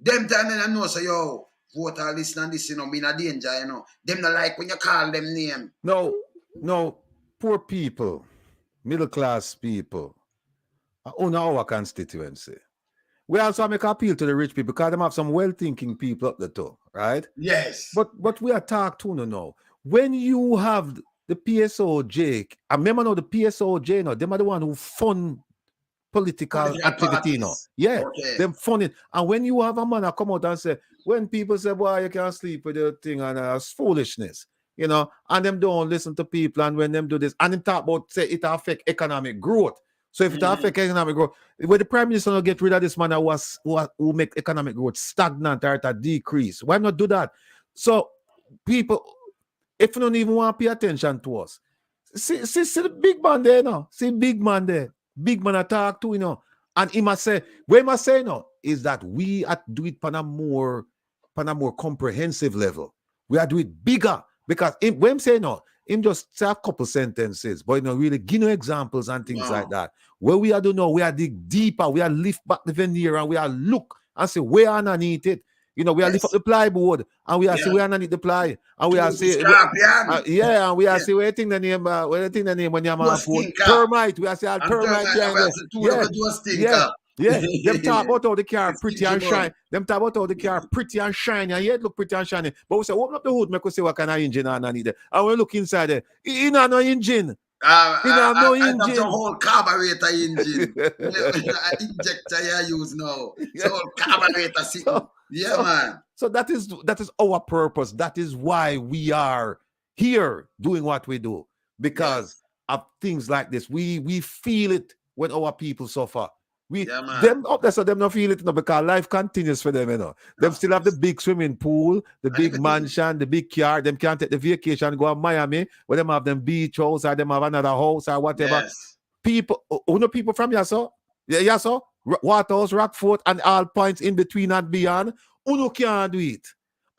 time they know, so yo, vote or listen and this, be in a danger, Them not like when you call them name. No, poor people, middle class people, own our constituency. We also make appeal to the rich people because they have some well-thinking people up the top, right? Yes. But we are talking to now. When you have the PSOJ, I remember now the PSOJ, them are the one who fund political activity, Yeah, them fund it. And when you have a man come out and say, when people say, boy, you can't sleep with the thing and it's foolishness, and them don't listen to people, and when them do this, and them talk about, say, it affect economic growth. So if it affect economic growth, when the Prime Minister will get rid of this man who make economic growth stagnant or a decrease, why not do that? So people, if you don't even want to pay attention to us, see the big man there now. See big man there. Big man attack too, And he must say, what he must say now is that we are do it on a more comprehensive level. We are do it bigger. Because when I'm saying no, him just say a couple sentences, but really give no examples and things like that. Where we are do now, we are dig deeper, we are lift back the veneer and we are look and say where underneath it. We are lift up the plyboard and we are see where underneath the ply and we are say and we are see where thing the name when you have food termite. We are say termite them talk about how the car pretty and shiny. Them talk about how the car pretty and shiny and yet look pretty and shiny. But we say open up the hood, make us see what kind of engine underneath there. And we look inside there. It not no engine. No engine. That's a whole carburetor engine. Injector you use now. It's a whole carburetor sitting. Man. So that is our purpose. That is why we are here doing what we do. Because of things like this. We feel it when our people suffer. Them up there, so them not feel it because life continues for them, Them still have the big swimming pool, the big mansion, the big car. Them can't take the vacation and go to Miami, where them have them beach house or them have another house or whatever. Yes. People from Yasso, Waterhouse, Rockfort, and all points in between and beyond, can't do it.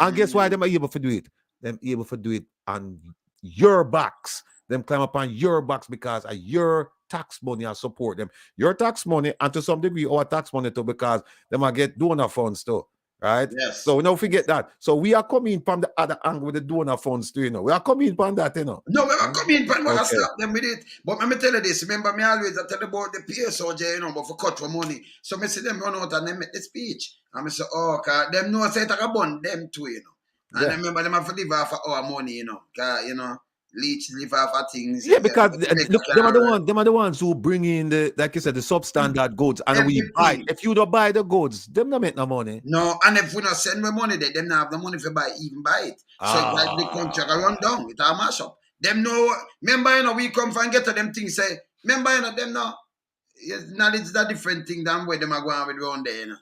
And guess why them are able to do it? Them able to do it and your backs. Them climb upon your backs because of your tax money and support them. Your tax money, and to some degree, our tax money too, because they might get donor funds too. Right? Yes. So don't forget that. So we are coming from the other angle with the donor funds too, We are coming from that, No, we are coming from Okay. stop them with it. But let me tell you this. Remember me always I tell about the PSOJ, but for cut for money. So me see them run out and they make the speech. And I say, oh, cause them know say take a bun them too, And I remember them have to live off of our money, Cause leech live off of things. Yeah, because look, them are the ones who bring in the, like you said, the substandard goods, and we buy. If you don't buy the goods, them don't make no money. No, and if we not send me money, they them not have the money for buy it. So it's like the country run down. It's a mash up. Them know. Remember, we come from get to them things. Say, remember, them know. Knowledge is a different thing than where them are going with around there,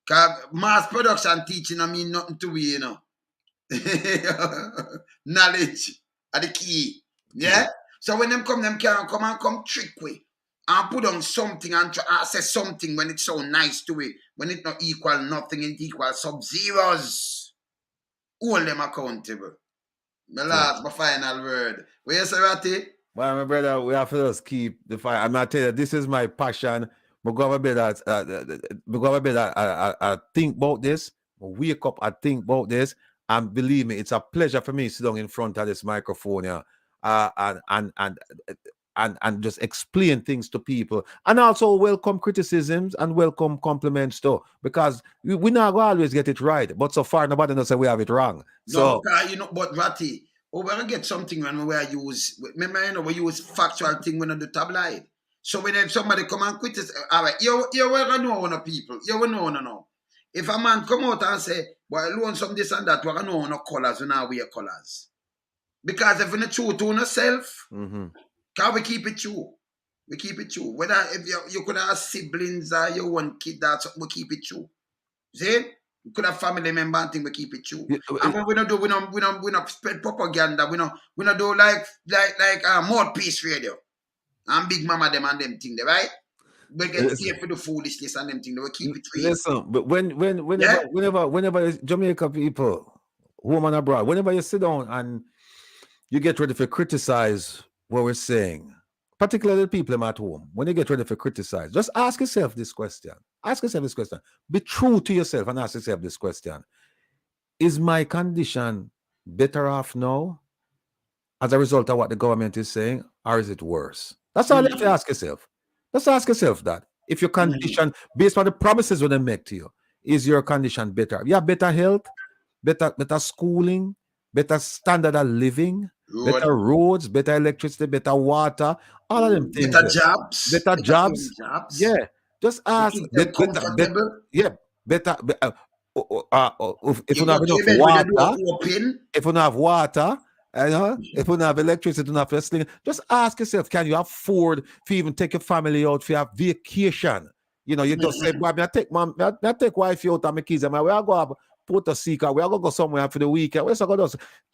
Cause mass production teaching I mean nothing to we, Knowledge are the key. Yeah? So when them can come trick we and put on something and try and say something when it's so nice to it. When it not equal nothing, it equal sub-zeros. Hold them accountable. My last, my final word. Where you say, Ratty? Well, my brother, we have to just keep the fire. I'm not telling you, this is my passion. We go a bit I think about this. I wake up, I think about this. And believe me, it's a pleasure for me to sit down in front of this microphone here and just explain things to people. And also welcome criticisms and welcome compliments too. Because we not always get it right. But so far, nobody knows that we have it wrong. No, but Ratty, we're going to get something when we use, remember, we use factual thing when we do tabloid. So when if somebody come and criticize, all right, you will know one of people. You will know, no. If a man come out and say, well, Lonesome this and that, we're going to know no colors, we now wear colors. Because if you're true to yourself, can we keep it true? We keep it true. Whether if you could have siblings or your one kid, that's we keep it true. See? We could have family member and thing, we keep it true. And what we don't do, we don't spread propaganda. We don't do like mouthpiece radio. And Big Mama them and them thing, right? We get safe for the foolishness and them thing. We keep it real. Listen, but whenever Jamaica people, home and abroad, whenever you sit down and you get ready to criticize what we're saying, particularly the people at home, when you get ready to criticize, just ask yourself this question. Be true to yourself and ask yourself this question. Is my condition better off now as a result of what the government is saying, or is it worse? That's all you have to ask yourself. Just ask yourself that. If your condition, based on the promises that they make to you, is your condition better? You have better health, better schooling, better standard of living, better roads, better electricity, better water, all of them things. Better jobs. Yeah. Just ask. Better. If you don't have enough water, if you don't have water, if you don't have electricity, you don't have wrestling, just ask yourself, can you afford to even take your family out for a vacation? You just say, boy, I take wife out and my kids, and we are going to put a seeker, we are going to go somewhere for the weekend.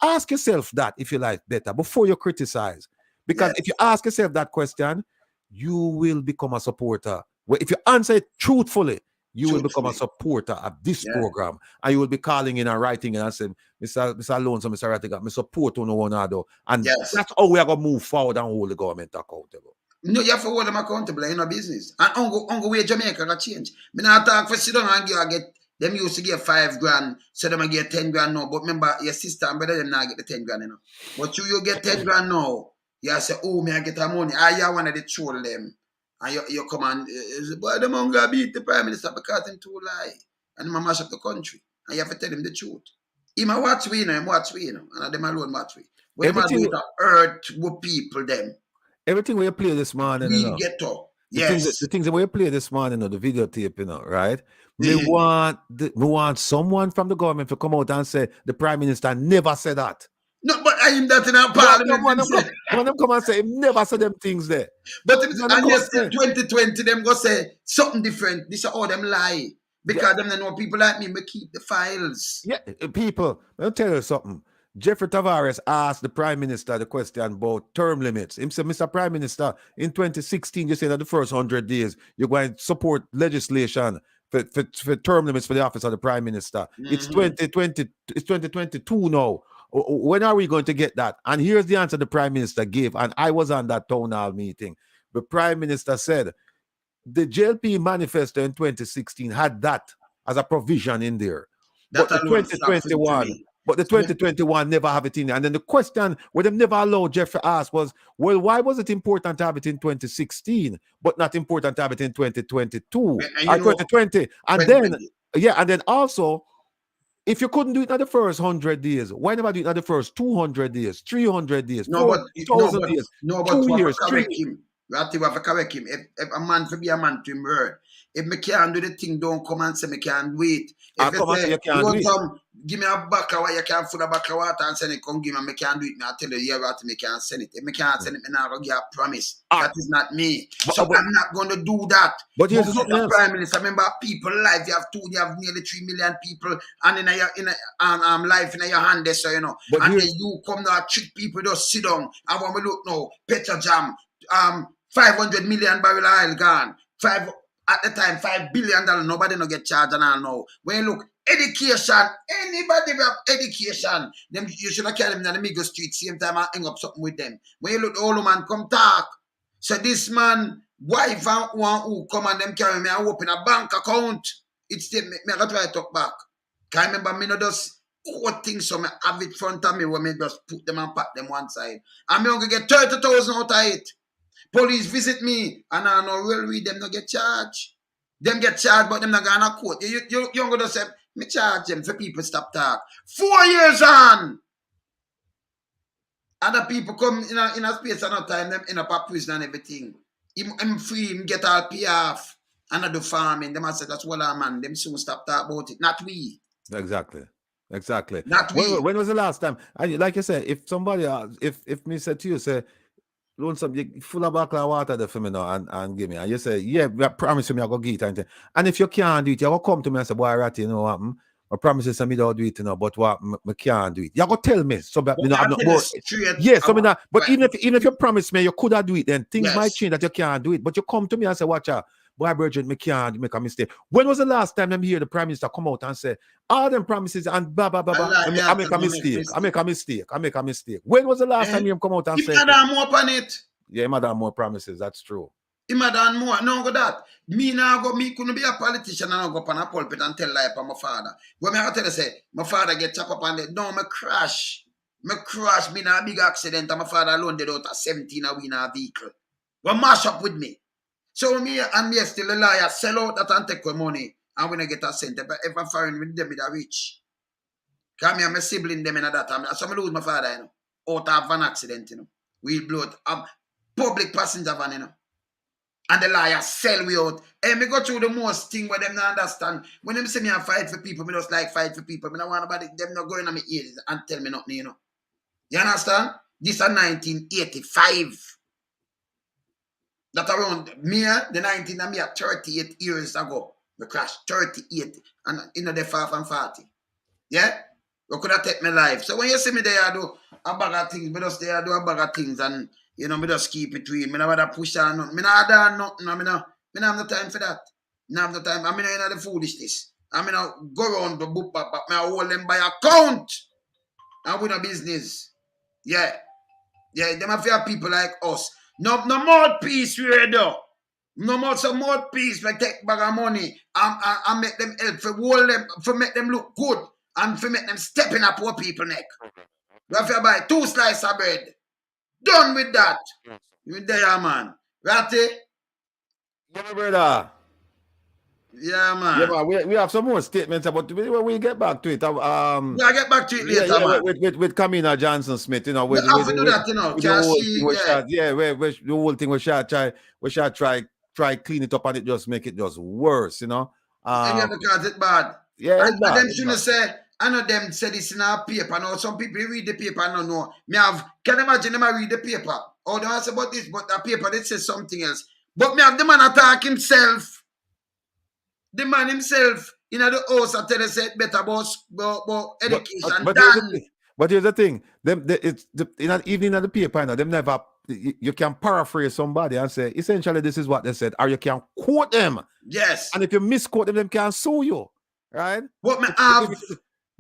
Ask yourself that if you like better before you criticize. Because if you ask yourself that question, you will become a supporter. Well, if you answer it truthfully, you will become a supporter of this program, and you will be calling in and writing and saying, Mr. Lonesome, Mr. Rattigan, I support on one another. And that's how we are going to move forward and hold the government accountable. No, you have to hold them accountable in a business. And on way Jamaica got change. I not talk for sit down and get them used to get $5,000, so them get $10,000 now. But remember, your sister and brother them not get the $10,000, But you get $10,000 now. You say, oh, me I get the money. You want to troll them. And you come and boy, them going to beat the Prime Minister because them too lie. And them mash up the country. And you have to tell him the truth. He might watch we, And them alone watch we. But them do the earth with people, them. Everything we play this morning, we get up. Yes. The things that we play this morning, the videotape, right? We want someone from the government to come out and say the Prime Minister never said that. No, but I am that in our parliament. When them come and say, never said them things there. But and yes, 2020, them go say something different. This is all them lie. Because them know people like me, we keep the files. Yeah, people, I'll tell you something. Jeffrey Tavares asked the Prime Minister the question about term limits. He said, Mr. Prime Minister, in 2016, you said that the first 100 days, you're going to support legislation for term limits for the office of the Prime Minister. It's 2022 now. When are we going to get that? And here's the answer the Prime Minister gave. And I was on that town hall meeting. The Prime Minister said the JLP manifesto in 2016 had that as a provision in there. But the 2021 never have it in there. And then the question where they never allowed Jeffrey ask was, well, why was it important to have it in 2016, but not important to have it in 2022 or 2020? And then also, if you couldn't do it in the first 100 days, why never do it in the first 200 days, 300 days, 4,000 days, 2 years, 3 years? Ratty have to correct him. If a man to be a man to him word. If me can't do the thing, don't come and say me can't do it. If you say, you come, give me a bucket of water, you can't fill a bucket of water and send it, come give me, me can't do it. Me I tell you, yeah, Ratty, me can't send it. If me can't send it, me not going to give a promise. That is not me. So I'm not going to do that. But here's something else. Prime Minister, remember, people life, you have nearly 3 million people and in your life in your hand, so you know. But and then you come now, trick people, just sit down. And when we look now, Petrojam, 500 million barrel oil gone. At the time, $5 billion. Nobody no get charged and all now. When you look, education, anybody have education, them you should have carried them in the Migo Street, same time I hang up something with them. When you look, the old man come talk. So this man, wife and one who come and them carry me and open a bank account. It's the, me I got to talk back. Can I remember me not just quote things so me have it front of me when me just put them and pack them one side. And me only get 30,000 out of it. Police visit me and I know railway them not get charged. Them get charged, but them not gonna court. You gonna say me charge them for people stop talk. 4 years on. Other people come in a space and no time, them in a prison and everything. I'm free, him get all pay off. And I do farming. Them I say that's what I'm man. Them soon stop talk about it. Not we. Exactly. Not we. When was the last time? And like you said, if somebody if me said to you, say, Lonesome, you full of bottle of water there for me now and give me. And you say, yeah, I promise me I go get it. And if you can't do it, you go come to me and say, boy, Ratty, you know what? I promise you me don't do it, you know, but what I can't do it. You go tell me. So that, you know, I'm not more. Yes, so not, but right. even if you promise me you could have do it, then things might change that you can't do it. But you come to me and say, watch out, boy, Virgin, me can't make a mistake. When was the last time them hear the Prime Minister come out and say, all them promises and blah, blah, blah, blah, I make a mistake. I make a mistake. When was the last time you come out and say? He had more on it. Yeah, he had more promises. That's true. He had done more. No, go that. Me couldn't be a politician and I go up on a pulpit and tell lie about my father. When I tell you, say, my father get chopped up on the, no, me crash. Me in a big accident and my father alone did out at 17 and win a vehicle. Well, mash up with me. So me and me still a liar, sell out that and take my money and when I get a cent. But if I'm foreign with them, they're rich. Because me and my sibling them in that time. So I lose my father, you know, out of an accident, you know. We'll blow it. Public passenger van, you know. And the liar sell we out. And me go through the most thing where them not understand. When them say me I fight for people, me just like fight for people. Me not want nobody, them not going on my ears and tell me nothing, you know. You understand? This is 1985. That around me, the 19 and me at 38 years ago. We crashed 38 and you know they far from 40. Yeah? We could have taken my life. So when you see me there, I do a bag of things, me just there, I do a bag of things and you know, me just keep it real. Me never push on nothing. Me not done nothing. Me not have no time for that. Me have no time. I mean, I know the foolishness. I mean, I go around the book, but me I hold them by account. And we no business. Yeah. Yeah, them have people like us. No more peace we do. No more some more peace. We take bag of money and make them help for hold them, for make them look good and for make them step in a poor people neck. We have to buy 2 slices of bread. Done with that. You there, man. Ratty? Yeah, brother. Yeah, man. Yeah, man. We have some more statements about when we get back to it. I'll get back to it later, man. With Kamina Johnson Smith, you know. We have to do that, you know. The whole thing we shall try clean it up and it just make it just worse, you know. Because it's bad. Yeah, it's bad. And them shouldn't say, I know them say this in our paper. Now some people read the paper and don't know. Can you imagine them read the paper? Or they ask about this, but the paper they say something else. But me have the man attack himself. The man himself in the house I tell you say better about education. But here's the thing. Even in the paper, you know, them never you can paraphrase somebody and say essentially this is what they said, or you can quote them. Yes. And if you misquote them can sue you. Right? What me have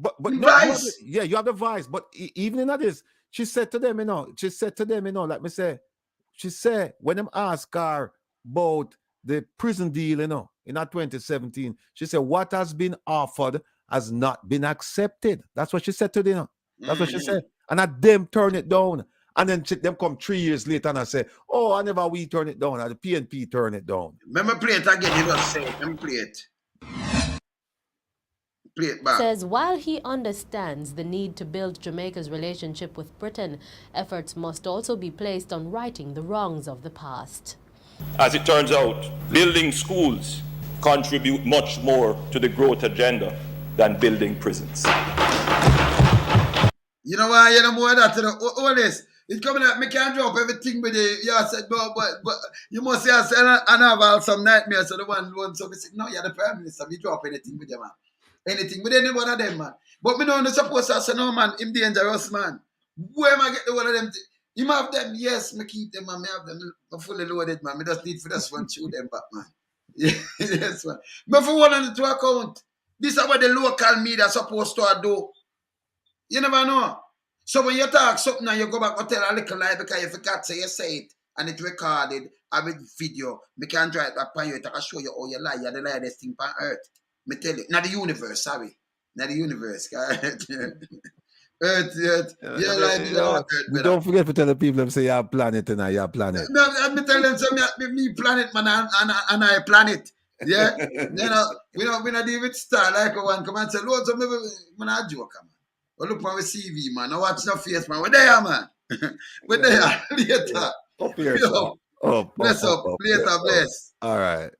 But no, Vice. you have the vice. But even in this, she said to them, like me say, she said when them ask her about the prison deal, in 2017, she said what has been offered has not been accepted. That's what she said to them. That's what she said. And at them turn it down. And then them come 3 years later and I say, oh, I never we turn it down. And the PNP turn it down. Remember play it again, you just say it. Let me play it. Play it back. Says while he understands the need to build Jamaica's relationship with Britain, efforts must also be placed on righting the wrongs of the past. As it turns out, building schools contribute much more to the growth agenda than building prisons. You know why you know more of that? Holness, it's coming out, me can't drop everything with it. You said, but you must say, I have some nightmares. So the one, so me say, no, you're the Prime Minister. We drop anything with you, man. Anything with any one of them, man. But me don't suppose to say, no, man, him dangerous, man. Where am I get the one of them? Him have them, yes, me keep them, man. Me have them. I'm fully loaded, man. Me just need for this one, shoot them back, man. Yes, man. But for one on the two account, this is what the local media supposed to do. You never know. So when you talk something and you go back and tell a little lie because you forgot to say it and it's recorded, I will video, me can drive back on you, I can show you how you lie, you're the liest thing on earth. Me tell you, not the universe, sorry. Not the universe. Earth. You lie we don't forget to tell the people them say you're planet and you're planet. No, me tell them so me planet man and I planet. Yeah? we don't deal with star like one come and say, Lord, so maybe man I joke, man. Oh, look my CV, man. I watch no face, man. Where they are, man? Where they are? Later. Up here, Bless up. Later, bless. All right.